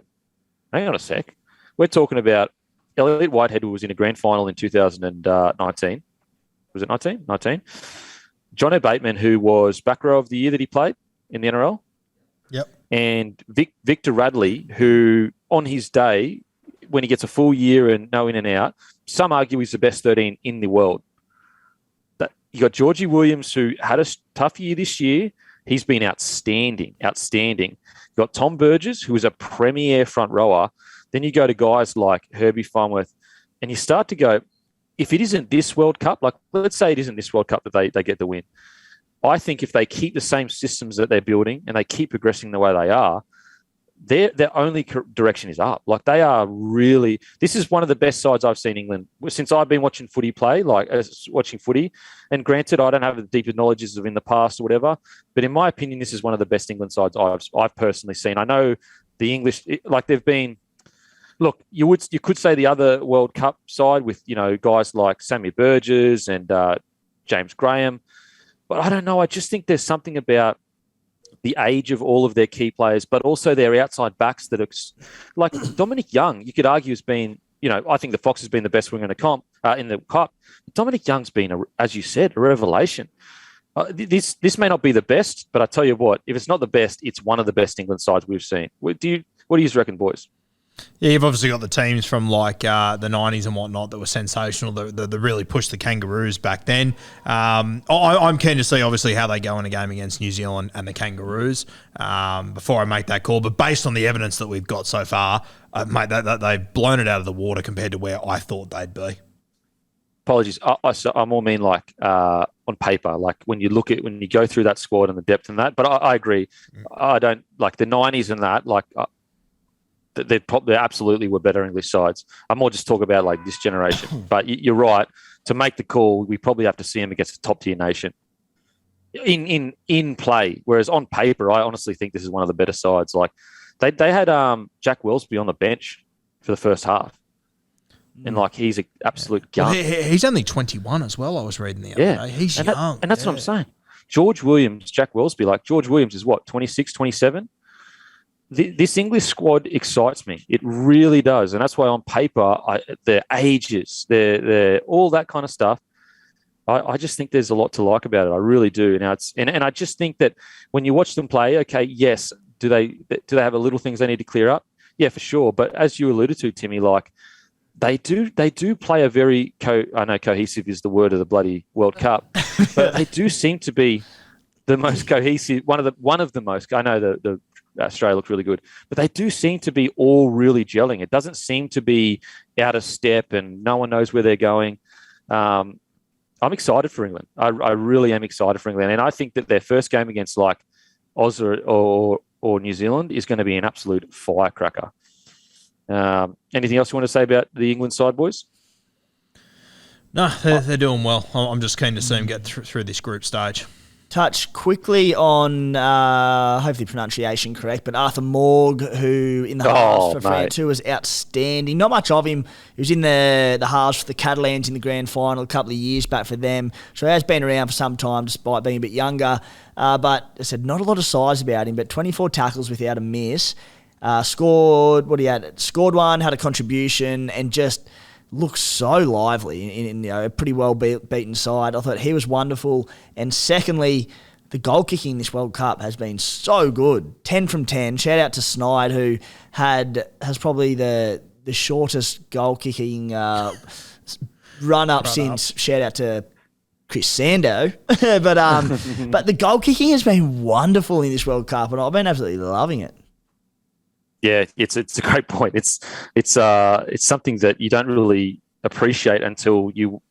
hang on a sec. We're talking about Elliot Whitehead, who was in a grand final in 2019. Was it 19? 19. John O. Bateman, who was back row of the year that he played in the NRL. Yep. And Victor Radley, who on his day, when he gets a full year and no in and out, some argue he's the best 13 in the world. You got Georgie Williams, who had a tough year this year. He's been outstanding. You got Tom Burgess, who is a premier front rower. Then you go to guys like Herbie Farnworth, and you start to go, if it isn't this World Cup, like let's say it isn't this World Cup that they get the win. I think if they keep the same systems that they're building and they keep progressing the way they are, their only direction is up. Like they are really, this is one of the best sides I've seen England since I've been watching footy play, watching footy. And granted, I don't have the deeper knowledges of in the past or whatever, but in my opinion, this is one of the best England sides I've personally seen. I know the English, they've been, look, you could say the other World Cup side with, guys like Sammy Burgess and James Graham, but I don't know. I just think there's something about the age of all of their key players, but also their outside backs that are like Dominic Young. You could argue has been, I think the Fox has been the best winger in the cup. Dominic Young's been, as you said, a revelation. This may not be the best, but I tell you what, if it's not the best, it's one of the best England sides we've seen. What do you reckon, boys? Yeah, you've obviously got the teams from like the 90s and whatnot that were sensational, that really pushed the Kangaroos back then. I'm keen to see obviously how they go in a game against New Zealand and the Kangaroos before I make that call. But based on the evidence that we've got so far, mate, they've blown it out of the water compared to where I thought they'd be. Apologies. I more mean like on paper, like when you go through that squad and the depth and that. But I agree. I don't like the 90s and that, like they absolutely were better English sides. I'm more just talking about like this generation. But you're right. To make the call, we probably have to see them against a top tier nation in play. Whereas on paper, I honestly think this is one of the better sides. Like they had Jack Wellsby on the bench for the first half. And like he's an absolute gun. Well, he's only 21 as well. I was reading the other day. He's young. And that's what I'm saying. George Williams, Jack Wellsby, like George Williams is what, 26, 27? This English squad excites me. It really does. And that's why on paper, their ages, their all that kind of stuff, I just think there's a lot to like about it. I really do. Now and I just think that when you watch them play, okay, yes, do they have a little things they need to clear up? Yeah, for sure. But as you alluded to, Timmy, like they do play a very I know cohesive is the word of the bloody World Cup, but they do seem to be the most cohesive, one of the most. I know the Australia looked really good, but they do seem to be all really gelling. It doesn't seem to be out of step, and no one knows where they're going. I'm excited for England. I really am excited for England, and I think that their first game against like Oz or New Zealand is going to be an absolute firecracker. Anything else you want to say about the England side, boys? No, they're doing well. I'm just keen to see them get through this group stage. Touch quickly on, hopefully pronunciation correct, but Arthur Morg, who in the halves for France, who was outstanding. Not much of him. He was in the halves for the Catalans in the grand final a couple of years back for them. So he has been around for some time despite being a bit younger. But I said not a lot of size about him, but 24 tackles without a miss. Scored one, had a contribution, and just looks so lively in a pretty well beaten side. I thought he was wonderful. And secondly, the goal kicking in this World Cup has been so good. 10 from 10. Shout out to Snide, who has probably the shortest goal kicking run up since. Shout out to Chris Sando. but the goal kicking has been wonderful in this World Cup, and I've been absolutely loving it. Yeah, it's a great point. It's something that you don't really appreciate until you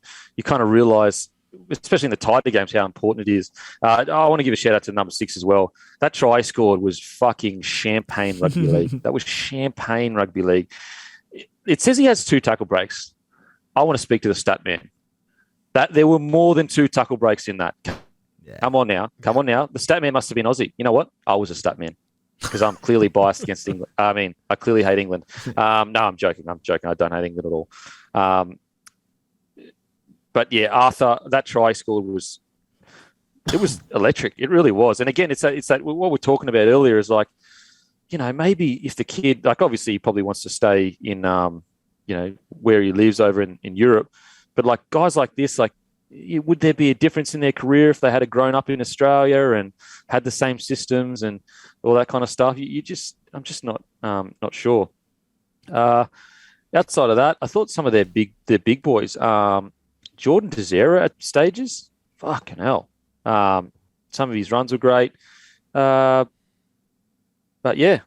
kind of realise, especially in the tighter games, how important it is. I want to give a shout out to number 6 as well. That try scored was fucking champagne rugby league. That was champagne rugby league. It says he has 2 tackle breaks. I want to speak to the stat man. That there were more than 2 tackle breaks in that. Yeah. Come on now. The stat man must have been Aussie. You know what? I was a stat man. Because I'm clearly biased against England. I mean, I clearly hate England. No, I'm joking. I don't hate England at all. But yeah, Arthur, that try scored was electric. It really was. And again, it's that what we're talking about earlier is like, you know, maybe if the kid, like obviously he probably wants to stay in, where he lives over in Europe, but like guys like this, like, would there be a difference in their career if they had grown up in Australia and had the same systems and all that kind of stuff? I'm just not sure. Outside of that, I thought some of their big boys, Jordan Desera at stages, fucking hell. Some of his runs were great. But yeah,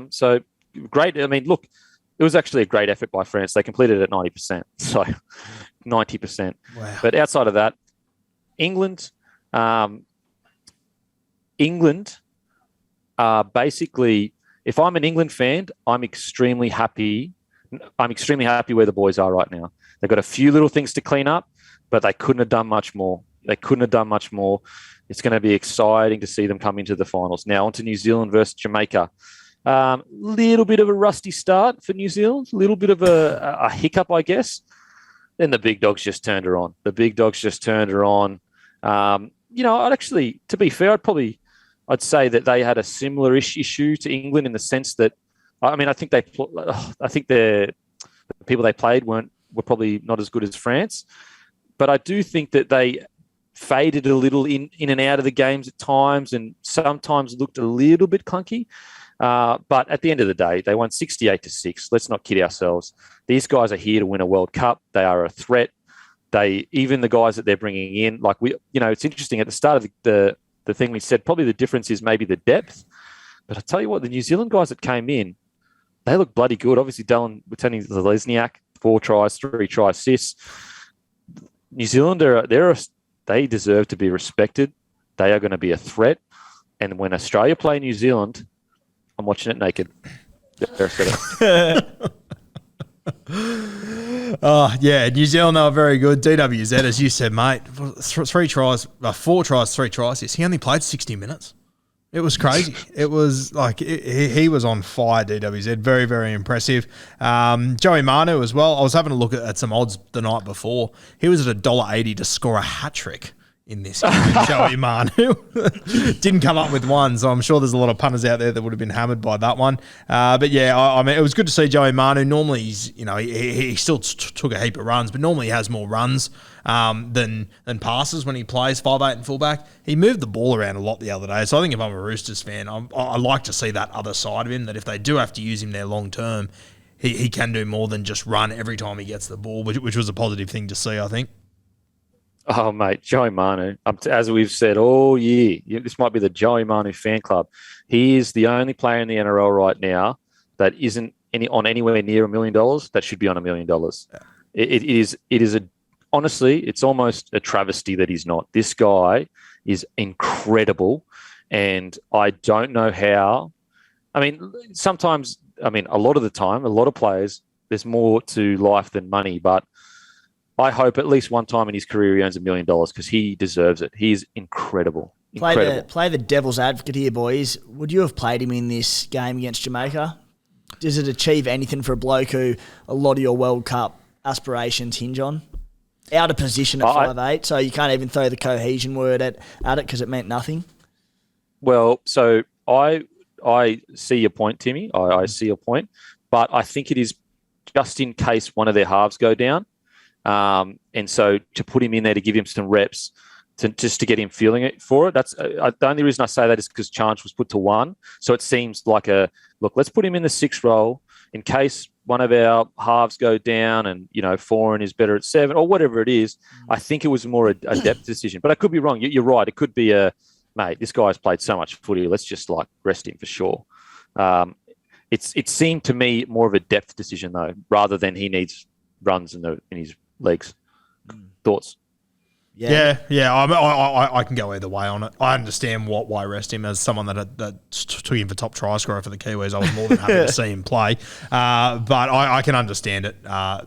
so great. I mean, look, it was actually a great effort by France. They completed it at 90%. So 90%. Wow. But outside of that, England basically, if I'm an England fan, I'm extremely happy where the boys are right now. They've got a few little things to clean up, but they couldn't have done much more. It's going to be exciting to see them come into the finals. Now on to New Zealand versus Jamaica. Little bit of a rusty start for New Zealand, a little bit of a hiccup, I guess. Then the big dogs just turned her on. To be fair, I'd say that they had a similar issue to England in the sense that, I mean, I think the people they played were probably not as good as France, but I do think that they faded a little in and out of the games at times, and sometimes looked a little bit clunky. But at the end of the day, they won 68-6. Let's not kid ourselves. These guys are here to win a World Cup. They are a threat. Even the guys that they're bringing in, like it's interesting at the start of the thing we said, probably the difference is maybe the depth. But I tell you what, the New Zealand guys that came in, they look bloody good. Obviously, Dylan returning to the Lesniak, 4 tries, 3 try assists. New Zealand, they deserve to be respected. They are going to be a threat. And when Australia play New Zealand, I'm watching it naked. Oh, yeah. New Zealand, they were very good. DWZ, as you said, mate, 4 tries, 3 tries. He only played 60 minutes. It was crazy. It was like he was on fire, DWZ. Very, very impressive. Joey Manu as well. I was having a look at some odds the night before. He was at $1.80 to score a hat-trick in this game, Joey Manu. Didn't come up with one, so I'm sure there's a lot of punters out there that would have been hammered by that one. But yeah, I mean, it was good to see Joey Manu. Normally, he still took a heap of runs, but normally he has more runs than passes when he plays 5'8" and fullback. He moved the ball around a lot the other day, so I think if I'm a Roosters fan, I like to see that other side of him, that if they do have to use him there long term, he can do more than just run every time he gets the ball, which was a positive thing to see, I think. Oh, mate, Joey Manu. As we've said all year, this might be the Joey Manu fan club. He is the only player in the NRL right now that isn't on anywhere near $1 million that should be on $1 million. Yeah. Honestly, it's almost a travesty that he's not. This guy is incredible, and I don't know how. I mean, sometimes, a lot of the time, a lot of players, there's more to life than money, but I hope at least one time in his career he earns $1 million because he deserves it. He is incredible. Play the devil's advocate here, boys. Would you have played him in this game against Jamaica? Does it achieve anything for a bloke who a lot of your World Cup aspirations hinge on? Out of position at 5'8", so you can't even throw the cohesion word at it because it meant nothing. Well, so I see your point, Timmy. I see your point, but I think it is just in case one of their halves go down. And so to put him in there to give him some reps just to get him feeling it for it. That's the only reason I say that is because Chance was put to 1. So it seems like let's put him in the 6 role in case one of our halves go down and, Foreign is better at 7 or whatever it is. I think it was more a depth decision, but I could be wrong. You're right. It could be mate, this guy's played so much footy. Let's just rest him for sure. It seemed to me more of a depth decision though, rather than he needs runs in his legs. Thoughts? Yeah. I can go either way on it. I understand why rest him as someone that took him for top try scorer for the Kiwis. I was more than happy to see him play. But I can understand it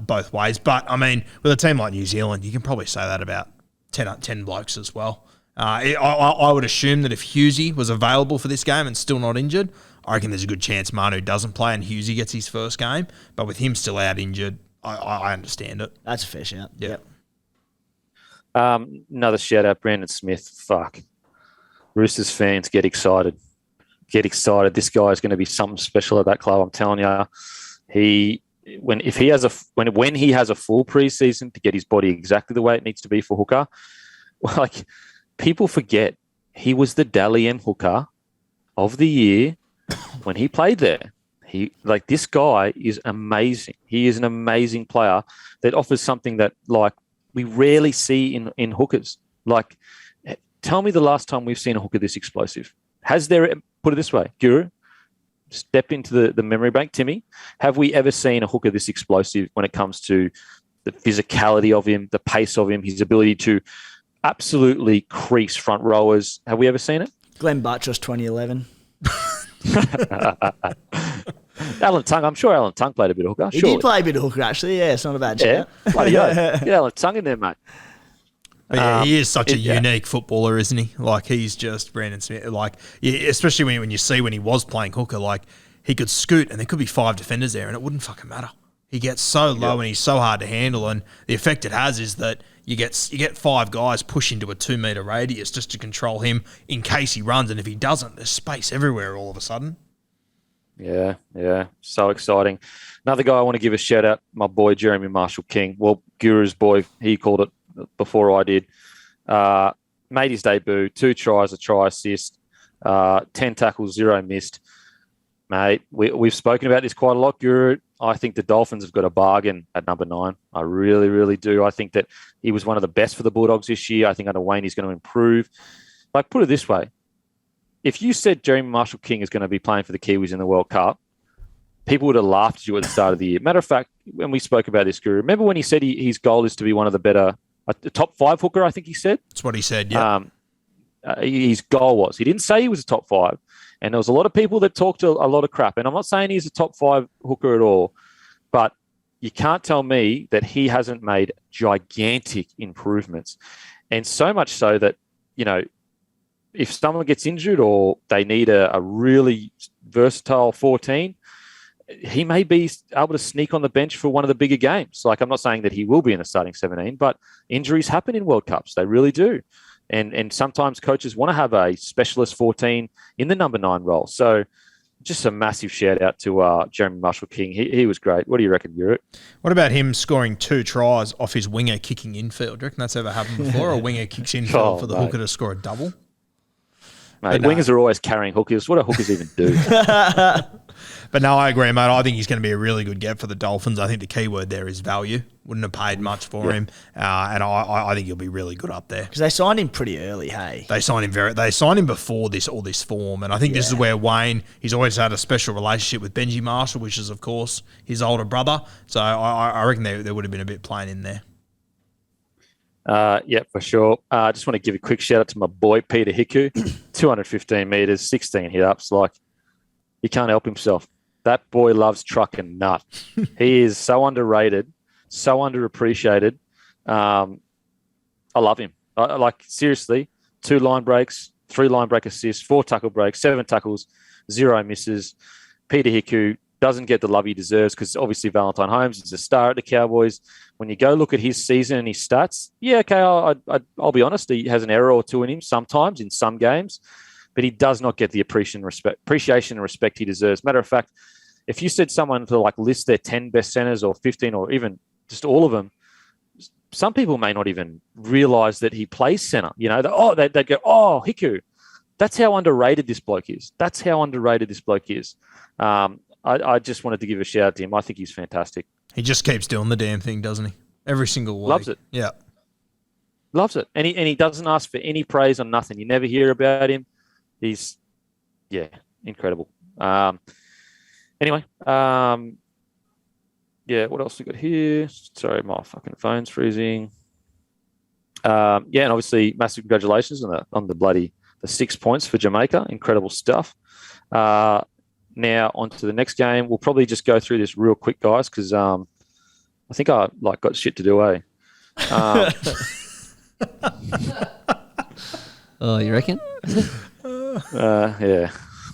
both ways. But, with a team like New Zealand, you can probably say that about 10 blokes as well. I would assume that if Hughesy was available for this game and still not injured, I reckon there's a good chance Manu doesn't play and Hughesy gets his first game. But with him still out injured, I understand it. That's a fair shout. Yeah. Yep. Another shout out, Brandon Smith. Fuck. Roosters fans, get excited. Get excited. This guy is going to be something special at that club. I'm telling you. When he has a full preseason to get his body exactly the way it needs to be for hooker, people forget he was the Dally M hooker of the year when he played there. This guy is amazing. He is an amazing player that offers something that we rarely see in hookers. Tell me the last time we've seen a hooker this explosive. Has there, put it this way, Guru, step into the memory bank, Timmy. Have we ever seen a hooker this explosive when it comes to the physicality of him, the pace of him, his ability to absolutely crease front rowers? Have we ever seen it? Glenn Buttress, 2011. Alan Tongue, I'm sure Alan Tongue played a bit of hooker. He did play a bit of hooker, actually. Yeah, it's not a bad shout. Bloody Get Alan Tongue in there, mate. But yeah, he is such a unique footballer, isn't he? He's just Brandon Smith. Especially when you see when he was playing hooker, he could scoot and there could be 5 defenders there and it wouldn't fucking matter. He gets so low and he's so hard to handle, and the effect it has is that you get 5 guys push into a 2 metre radius just to control him in case he runs, and if he doesn't, there's space everywhere all of a sudden. Yeah. So exciting. Another guy I want to give a shout out, my boy Jeremy Marshall-King. Well, Guru's boy, he called it before I did. Made his debut, 2 tries, a try assist, 10 tackles, 0 missed. Mate, we've spoken about this quite a lot, Guru. I think the Dolphins have got a bargain at number 9. I really, really do. I think that he was one of the best for the Bulldogs this year. I think under Wayne he's going to improve. Put it this way. If you said Jeremy Marshall-King is going to be playing for the Kiwis in the World Cup, people would have laughed at you at the start of the year. Matter of fact, when we spoke about this, Guru, remember when he said his goal is to be one of the better, a top 5 hooker, I think he said? That's what he said, yeah. His goal was. He didn't say he was a top 5. And there was a lot of people that talked a lot of crap. And I'm not saying he's a top 5 hooker at all, but you can't tell me that he hasn't made gigantic improvements. And so much so that, if someone gets injured or they need a really versatile 14, he may be able to sneak on the bench for one of the bigger games. I'm not saying that he will be in the starting 17, but injuries happen in World Cups. They really do. And sometimes coaches want to have a specialist 14 in the number 9 role. So just a massive shout out to Jeremy Marshall-King. He was great. What do you reckon, Europe? What about him scoring 2 tries off his winger kicking infield? Do you reckon that's ever happened before? A winger kicks infield for the hooker to score a double? Mate, wingers are always carrying hookers. What do hookers even do? But no, I agree, mate. I think he's going to be a really good get for the Dolphins. I think the key word there is value. Wouldn't have paid much for him, and I think he'll be really good up there. Because they signed him pretty early, hey? They signed him before all this form, and I think this is where Wayne, he's always had a special relationship with Benji Marshall, which is, of course, his older brother. So I reckon there would have been a bit playing in there. Yeah, for sure. I just want to give a quick shout out to my boy, Peter Hiku. 215 metres, 16 hit-ups. Like, he can't help himself. That boy loves truck and nut. He is so underrated, so underappreciated. I love him. Like, seriously, 2 line breaks, 3 line break assists, 4 tackle breaks, 7 tackles, 0 misses. Peter Hiku doesn't get the love he deserves because obviously Valentine Holmes is a star at the Cowboys. When you go look at his season and his stats, I'll be honest, he has an error or two in him sometimes in some games, but he does not get the appreciation and respect he deserves. Matter of fact, if you said someone to like list their 10 best centers or 15 or even just all of them, some people may not even realize that he plays center. You know, they'd go, oh, Hiku. That's how underrated this bloke is. I just wanted to give a shout out to him. I think he's fantastic. He just keeps doing the damn thing, doesn't he? Every single week. Loves it. Yeah. Loves it. And he doesn't ask for any praise on nothing. You never hear about him. He's, incredible. Anyway, what else we got here? Sorry, my fucking phone's freezing. And obviously massive congratulations on the 6 points for Jamaica. Incredible stuff. Now on to the next game. We'll probably just go through this real quick, guys, because I think I got shit to do, eh? Oh, you reckon? Yeah.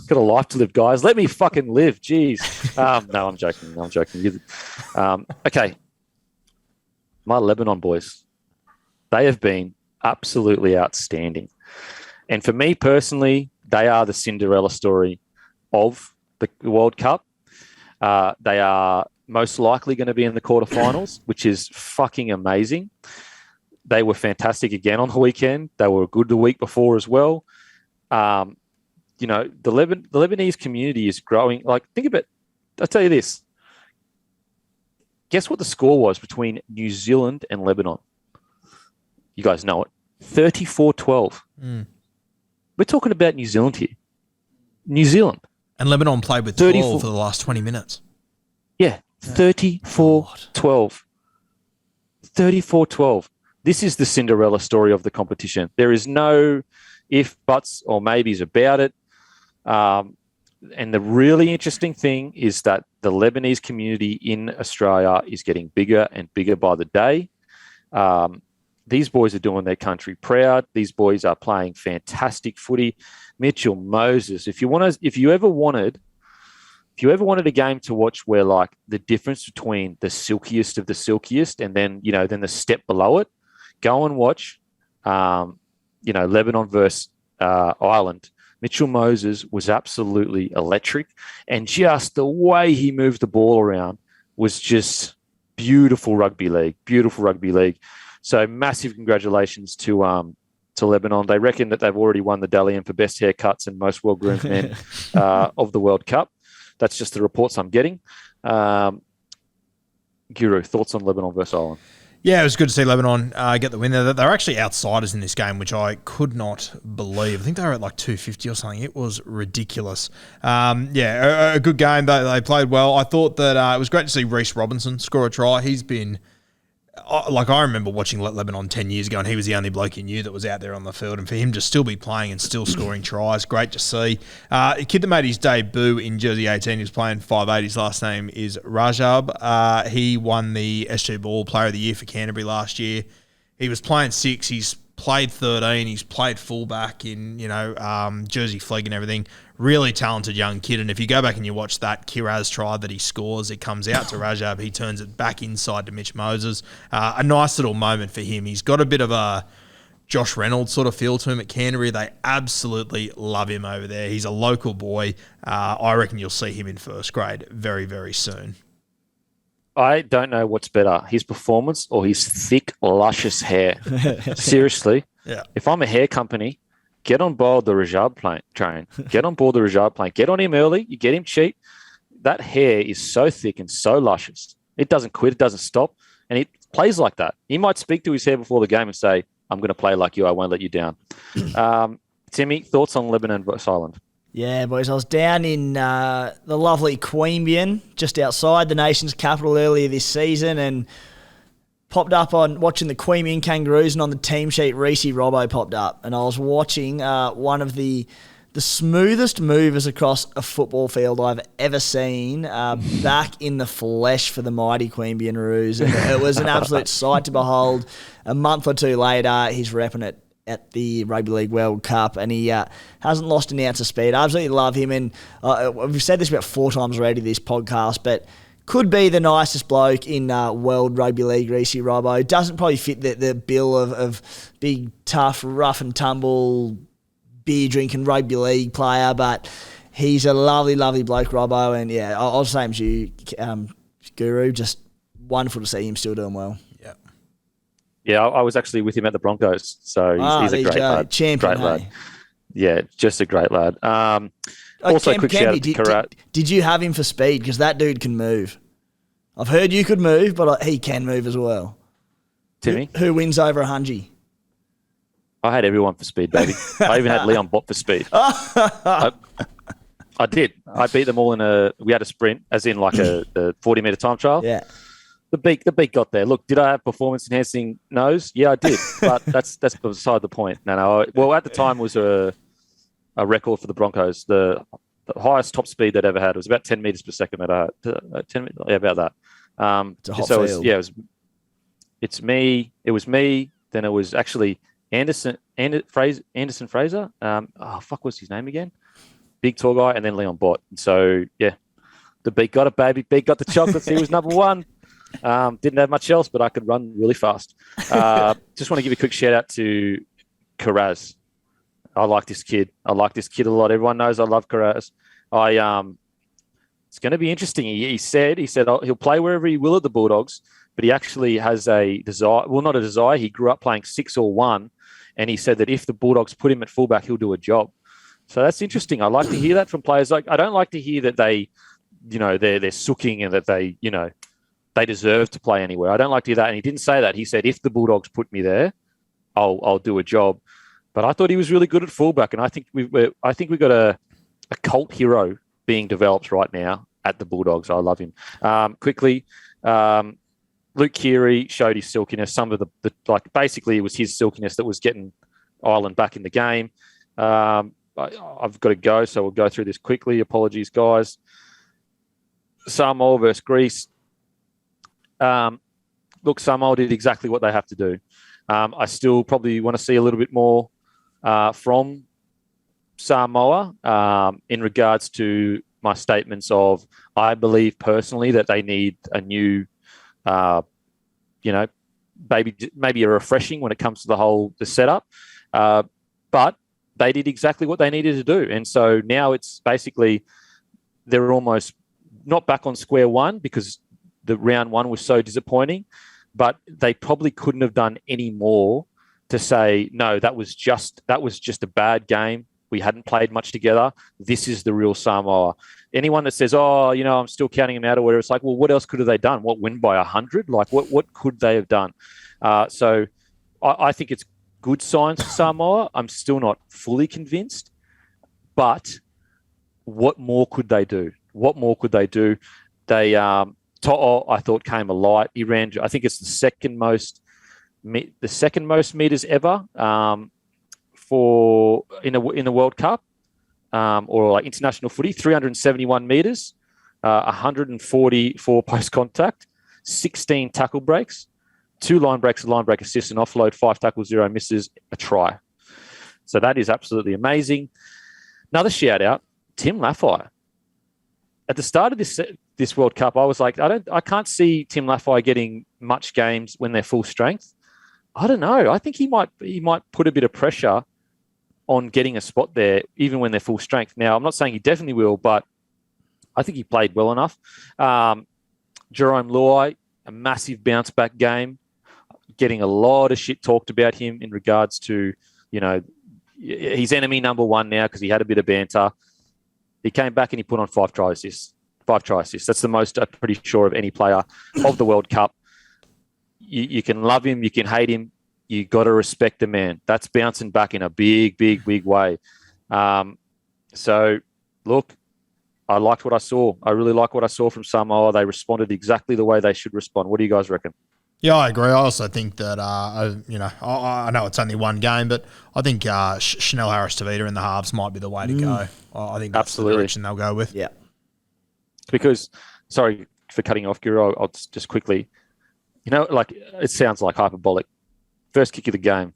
Got a life to live, guys. Let me fucking live. Jeez. No, I'm joking. Okay. My Lebanon boys, they have been absolutely outstanding. And for me personally, they are the Cinderella story of the World Cup. They are most likely going to be in the quarterfinals, which is fucking amazing. They were fantastic again on the weekend. They were good the week before as well. The Lebanese community is growing. Like, think about it. I'll tell you this. Guess what the score was between New Zealand and Lebanon? You guys know it. 34-12. We're talking about New Zealand here. New Zealand. And Lebanon played with 12 for the last 20 minutes. Yeah, 34-12. 34-12. This is the Cinderella story of the competition. There is no if, buts, or maybes about it. And the really interesting thing is that the Lebanese community in Australia is getting bigger and bigger by the day. These boys are doing their country proud. These boys are playing fantastic footy. Mitchell Moses, if you ever wanted a game to watch where like the difference between the silkiest of the silkiest and then the step below it, go and watch Lebanon versus Ireland. Mitchell Moses was absolutely electric, and just the way he moved the ball around was just beautiful rugby league. So massive congratulations to Lebanon. They reckon that they've already won the Dalian for best haircuts and most well-groomed men of the World Cup. That's just the reports I'm getting. Guru, thoughts on Lebanon versus Ireland? Yeah, it was good to see Lebanon get the win there. They're actually outsiders in this game, which I could not believe. I think they were at like 250 or something. It was ridiculous. A good game. They played well. I thought that it was great to see Reece Robinson score a try. He's been... I remember watching Lebanon 10 years ago, and he was the only bloke you knew that was out there on the field. And for him to still be playing and still scoring tries, great to see. A kid that made his debut in jersey 18, he was playing 5'8". His last name is Rajab. He won the SG Ball Player of the Year for Canterbury last year. He was playing 6. He's played 13. He's played fullback in, jersey flag and everything. Really talented young kid. And if you go back and you watch that Kiraz try that he scores, it comes out to Rajab. He turns it back inside to Mitch Moses. A nice little moment for him. He's got a bit of a Josh Reynolds sort of feel to him at Canterbury. They absolutely love him over there. He's a local boy. I reckon you'll see him in first grade very, very soon. I don't know what's better, his performance or his thick, luscious hair. Seriously, Yeah. if I'm a hair company, get on board the Rajab train. Get on board the Rajab plane. Get on him early. You get him cheap. That hair is so thick and so luscious. It doesn't quit. It doesn't stop. And he plays like that. He might speak to his hair before the game and say, I'm going to play like you. I won't let you down. Timmy, thoughts on Lebanon versus Ireland? Yeah, boys, I was down in the lovely Queanbeyan, just outside the nation's capital earlier this season, and popped up on watching the Queanbeyan Kangaroos, and on the team sheet, Reece Robbo popped up. And I was watching one of the smoothest movers across a football field I've ever seen, back in the flesh for the mighty Queanbeyan Roos. And it was an absolute sight to behold. A month or two later, he's repping it at the Rugby League World Cup, and he hasn't lost an ounce of speed. I absolutely love him, and we've said this about 4 times already, this podcast, but could be the nicest bloke in World Rugby League, Reece Robbo. Doesn't probably fit the bill of big, tough, rough and tumble, beer-drinking rugby league player, but he's a lovely, lovely bloke, Robbo, and yeah, I'll say him to you, Guru, just wonderful to see him still doing well. Yeah, I was actually with him at the Broncos, so he's a great lad. Champion, great lad. Yeah, just a great lad. Also, quick shout out to Karat. Did you have him for speed? Because that dude can move. I've heard you could move, but he can move as well. Timmy? Who wins over a hungy? I had everyone for speed, baby. I even had Leon Bott for speed. I did. I beat them all we had a sprint, as in like a 40-metre time trial. Yeah. The beak got there. Look, did I have performance-enhancing nose? Yeah, I did. But that's beside the point. No. Well, at the time was a record for the Broncos. The highest top speed they'd ever had was about 10 metres per second. 10, yeah, about that. It's a hot field. It's me. It was me. Then it was actually Anderson Fraser. What's his name again? Big tall guy, and then Leon Bott. So yeah, the beak got it, baby. Beak got the chocolates. He was number one. Didn't have much else, but I could run really fast. Just want to give a quick shout out to Karaz. I like this kid. I like this kid a lot. Everyone knows I love Karaz. It's going to be interesting. He said he'll play wherever he will at the Bulldogs, but he actually has a desire. Well, not a desire. He grew up playing 6 or 1, and he said that if the Bulldogs put him at fullback, he'll do a job. So that's interesting. I like to hear that from players. Like, I don't like to hear that they're sooking and that they deserve to play anywhere. I don't like to hear that. And he didn't say that. He said, if the Bulldogs put me there, I'll do a job. But I thought he was really good at fullback. And I think we've got a cult hero being developed right now at the Bulldogs. I love him. Quickly, Luke Keary showed his silkiness. Some of basically it was his silkiness that was getting Ireland back in the game. I've got to go, so we'll go through this quickly. Apologies, guys. Samoa versus Greece. Look, Samoa did exactly what they have to do. I still probably want to see a little bit more from Samoa in regards to my statements of I believe personally that they need a new, maybe a refreshing when it comes to the setup. But they did exactly what they needed to do. And so now it's basically they're almost not back on square one because the round one was so disappointing, but they probably couldn't have done any more to say, no, that was just a bad game. We hadn't played much together. This is the real Samoa. Anyone that says, I'm still counting them out or whatever, it's like, well, what else could have they done? What, win by 100? Like, what could they have done? So I think it's good signs for Samoa. I'm still not fully convinced, but what more could they do? They, To'o, I thought, came alight. He ran, I think it's the second most meters ever in the World Cup or like international footy. 371 meters, 144 post contact, 16 tackle breaks, 2 line breaks, a line break assist, an offload, 5 tackles, 0 misses, a try. So that is absolutely amazing. Another shout out, Tim Laffey. At the start of this World Cup, I was like, I can't see Tim Laffey getting much games when they're full strength. I don't know. I think he might put a bit of pressure on getting a spot there, even when they're full strength. Now, I'm not saying he definitely will, but I think he played well enough. Jerome Luai, a massive bounce back game, getting a lot of shit talked about him in regards to, he's enemy number one now because he had a bit of banter. He came back and he put on 5 try assists. 5 try assists. That's the most, I'm pretty sure, of any player of the World Cup. You can love him, you can hate him. You got to respect the man. That's bouncing back in a big, big, big way. So, look, I liked what I saw. I really like what I saw from Samoa. They responded exactly the way they should respond. What do you guys reckon? Yeah, I agree. I also think that, I know it's only one game, but I think Chanel Harris-Tavita in the halves might be the way to go. I think that's the direction they'll go with. Yeah. Because, sorry for cutting off, Guru, I'll just quickly, it sounds like hyperbolic. First kick of the game,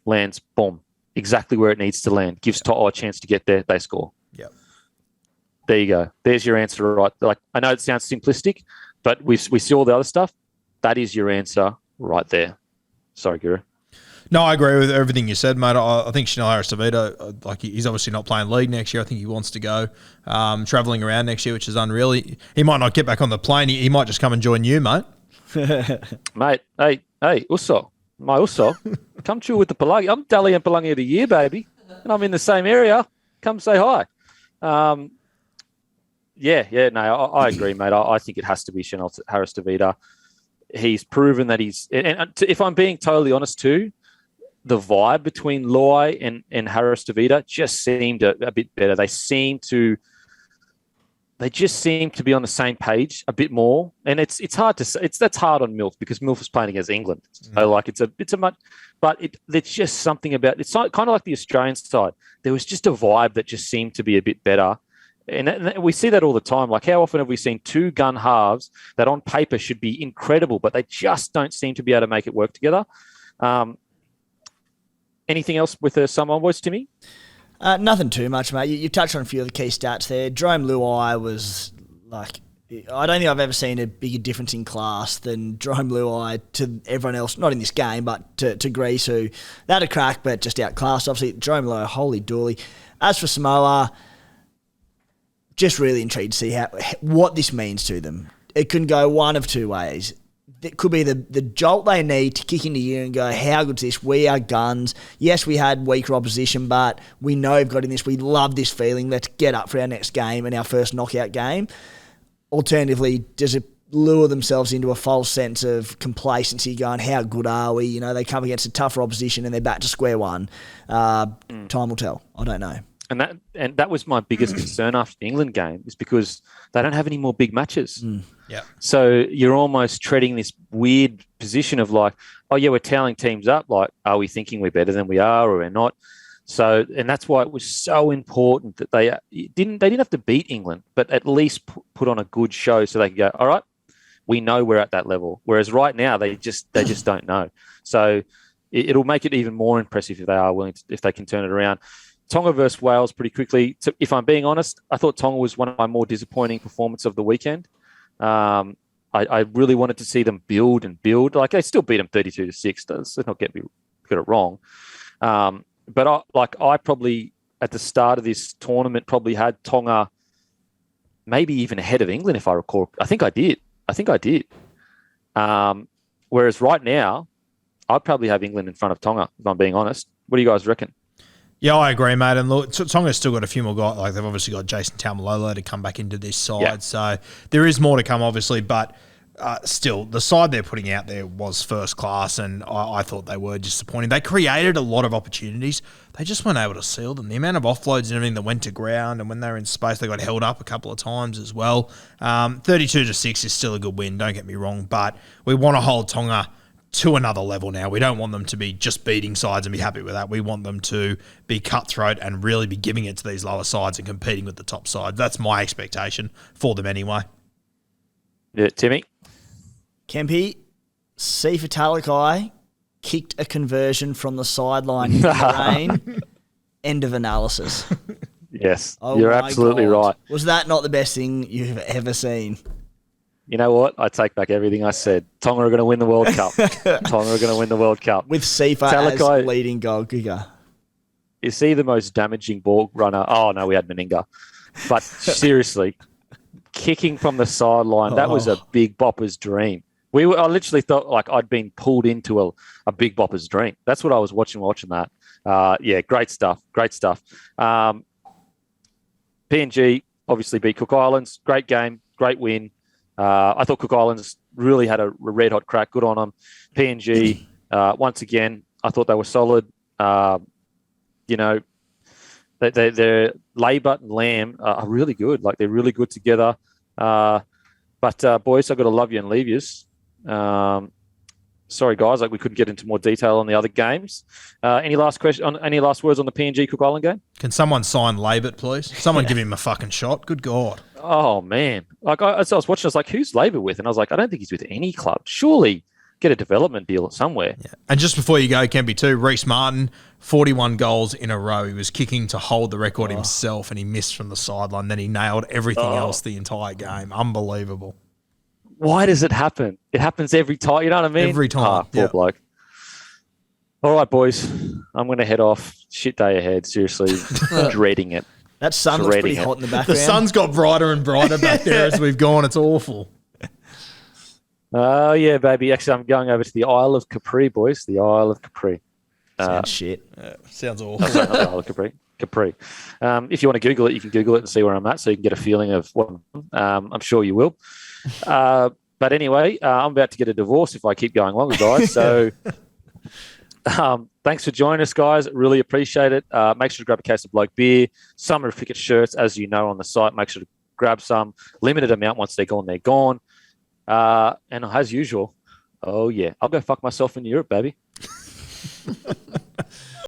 lands, boom, exactly where it needs to land. Gives To'o a chance to get there, they score. Yeah. There you go. There's your answer, right? Like, I know it sounds simplistic, but we see all the other stuff. That is your answer right there. Sorry, Guru. No, I agree with everything you said, mate. I think Chanel Harris-Tavita, he's obviously not playing league next year. I think he wants to go travelling around next year, which is unreal. He might not get back on the plane. He might just come and join you, mate. Mate, hey, Uso. My Uso, come chill with the Palangi. I'm Dally and Palangi of the year, baby. And I'm in the same area. Come say hi. I agree, mate. I think it has to be Chanel Harris-Tavita. He's proven that if I'm being totally honest too, the vibe between Luai and Harris-Tavita just seemed a bit better. They just seem to be on the same page a bit more, and it's hard to say. That's hard on Milf because Milf is playing against England. So it's just something about it's kind of like the Australian side. There was just a vibe that just seemed to be a bit better, and we see that all the time. Like, how often have we seen 2 gun halves that on paper should be incredible, but they just don't seem to be able to make it work together? Anything else with the Samoan boys, Timmy? Nothing too much, mate. You touched on a few of the key stats there. Jerome Luai was like, I don't think I've ever seen a bigger difference in class than Jerome Luai to everyone else, not in this game, but to Greece, who they had a crack, but just outclassed. Obviously, Jerome Luai, holy dooly. As for Samoa, just really intrigued to see what this means to them. It can go one of two ways. It could be the jolt they need to kick into gear and go, how good's this? We are guns. Yes, we had weaker opposition, but we know we've got in this. We love this feeling. Let's get up for our next game and our first knockout game. Alternatively, does it lure themselves into a false sense of complacency going, how good are we? They come against a tougher opposition and they're back to square one. Time will tell. I don't know. And that was my biggest concern after the England game, is because they don't have any more big matches. Yeah. So you're almost treading this weird position of like, oh yeah, we're tallying teams up. Like, are we thinking we're better than we are, or we're not? So, and that's why it was so important that they didn't have to beat England, but at least put on a good show so they could go, all right, we know we're at that level. Whereas right now they just don't know. So it'll make it even more impressive if they are willing to, if they can turn it around. Tonga versus Wales pretty quickly. If I'm being honest, I thought Tonga was one of my more disappointing performances of the weekend. I really wanted to see them build. Like, they still beat them 32-6. Let's not get it wrong. But I probably, at the start of this tournament, probably had Tonga maybe even ahead of England, if I recall. I think I did. Whereas right now, I'd probably have England in front of Tonga, if I'm being honest. What do you guys reckon? Yeah, I agree, mate. And look, Tonga's still got a few more guys. Like, they've obviously got Jason Taumalolo to come back into this side. Yeah. So there is more to come, obviously. But still, the side they're putting out there was first class, and I thought they were disappointing. They created a lot of opportunities. They just weren't able to seal them. The amount of offloads and everything that went to ground, and when they were in space, they got held up a couple of times as well. 32-6 is still a good win, don't get me wrong. But we want to hold Tonga to another level now. We don't want them to be just beating sides and be happy with that. We want them to be cutthroat and really be giving it to these lower sides and competing with the top side. That's my expectation for them anyway. Yeah, Timmy? Kempy, Sifa Talakai kicked a conversion from the sideline in the rain. End of analysis. Yes, you're absolutely right. Was that not the best thing you've ever seen? You know what? I take back everything I said. Tonga are going to win the World Cup. Tonga are going to win the World Cup. With Sifa Talakai, as leading goal kicker. Is he the most damaging ball runner? Oh, no, we had Meninga. But seriously, kicking from the sideline, that was a big bopper's dream. I literally thought like I'd been pulled into a big bopper's dream. That's what I was watching that. Yeah, great stuff. PNG obviously beat Cook Islands. Great game, great win. I thought Cook Islands really had a red-hot crack. Good on them. PNG, once again, I thought they were solid. You know, they're Labour and Lamb are really good. Like, they're really good together. But boys, I've got to love you and leave yous. Sorry, guys, like we couldn't get into more detail on the other games. Any last words on the PNG Cook Island game? Can someone sign Labour, please? Someone give him a fucking shot. Good God. Oh, man. Like, as I was watching, I was like, who's Labour with? And I was like, I don't think he's with any club. Surely get a development deal somewhere. Yeah. And just before you go, Kempy, too, Reece Martin, 41 goals in a row. He was kicking to hold the record himself, and he missed from the sideline. Then he nailed everything else the entire game. Unbelievable. Why does it happen? It happens every time. You know what I mean? Every time. Poor bloke. All right, boys. I'm going to head off. Shit day ahead. Seriously. Dreading it. That sun looks pretty hot in the background. The sun's got brighter and brighter back there as we've gone. It's awful. Oh, yeah, baby. Actually, I'm going over to the Isle of Capri, boys. The Isle of Capri. Sounds shit. Sounds awful. Sorry, not the Isle of Capri. Capri. If you want to Google it, you can Google it and see where I'm at so you can get a feeling of what I'm sure you will. But anyway, I'm about to get a divorce if I keep going longer, guys. So thanks for joining us, guys. Really appreciate it. Make sure to grab a case of Bloke beer. Summer Picket shirts, as you know, on the site. Make sure to grab some. Limited amount. Once they're gone, they're gone. And as usual, oh, yeah, I'll go fuck myself in Europe, baby.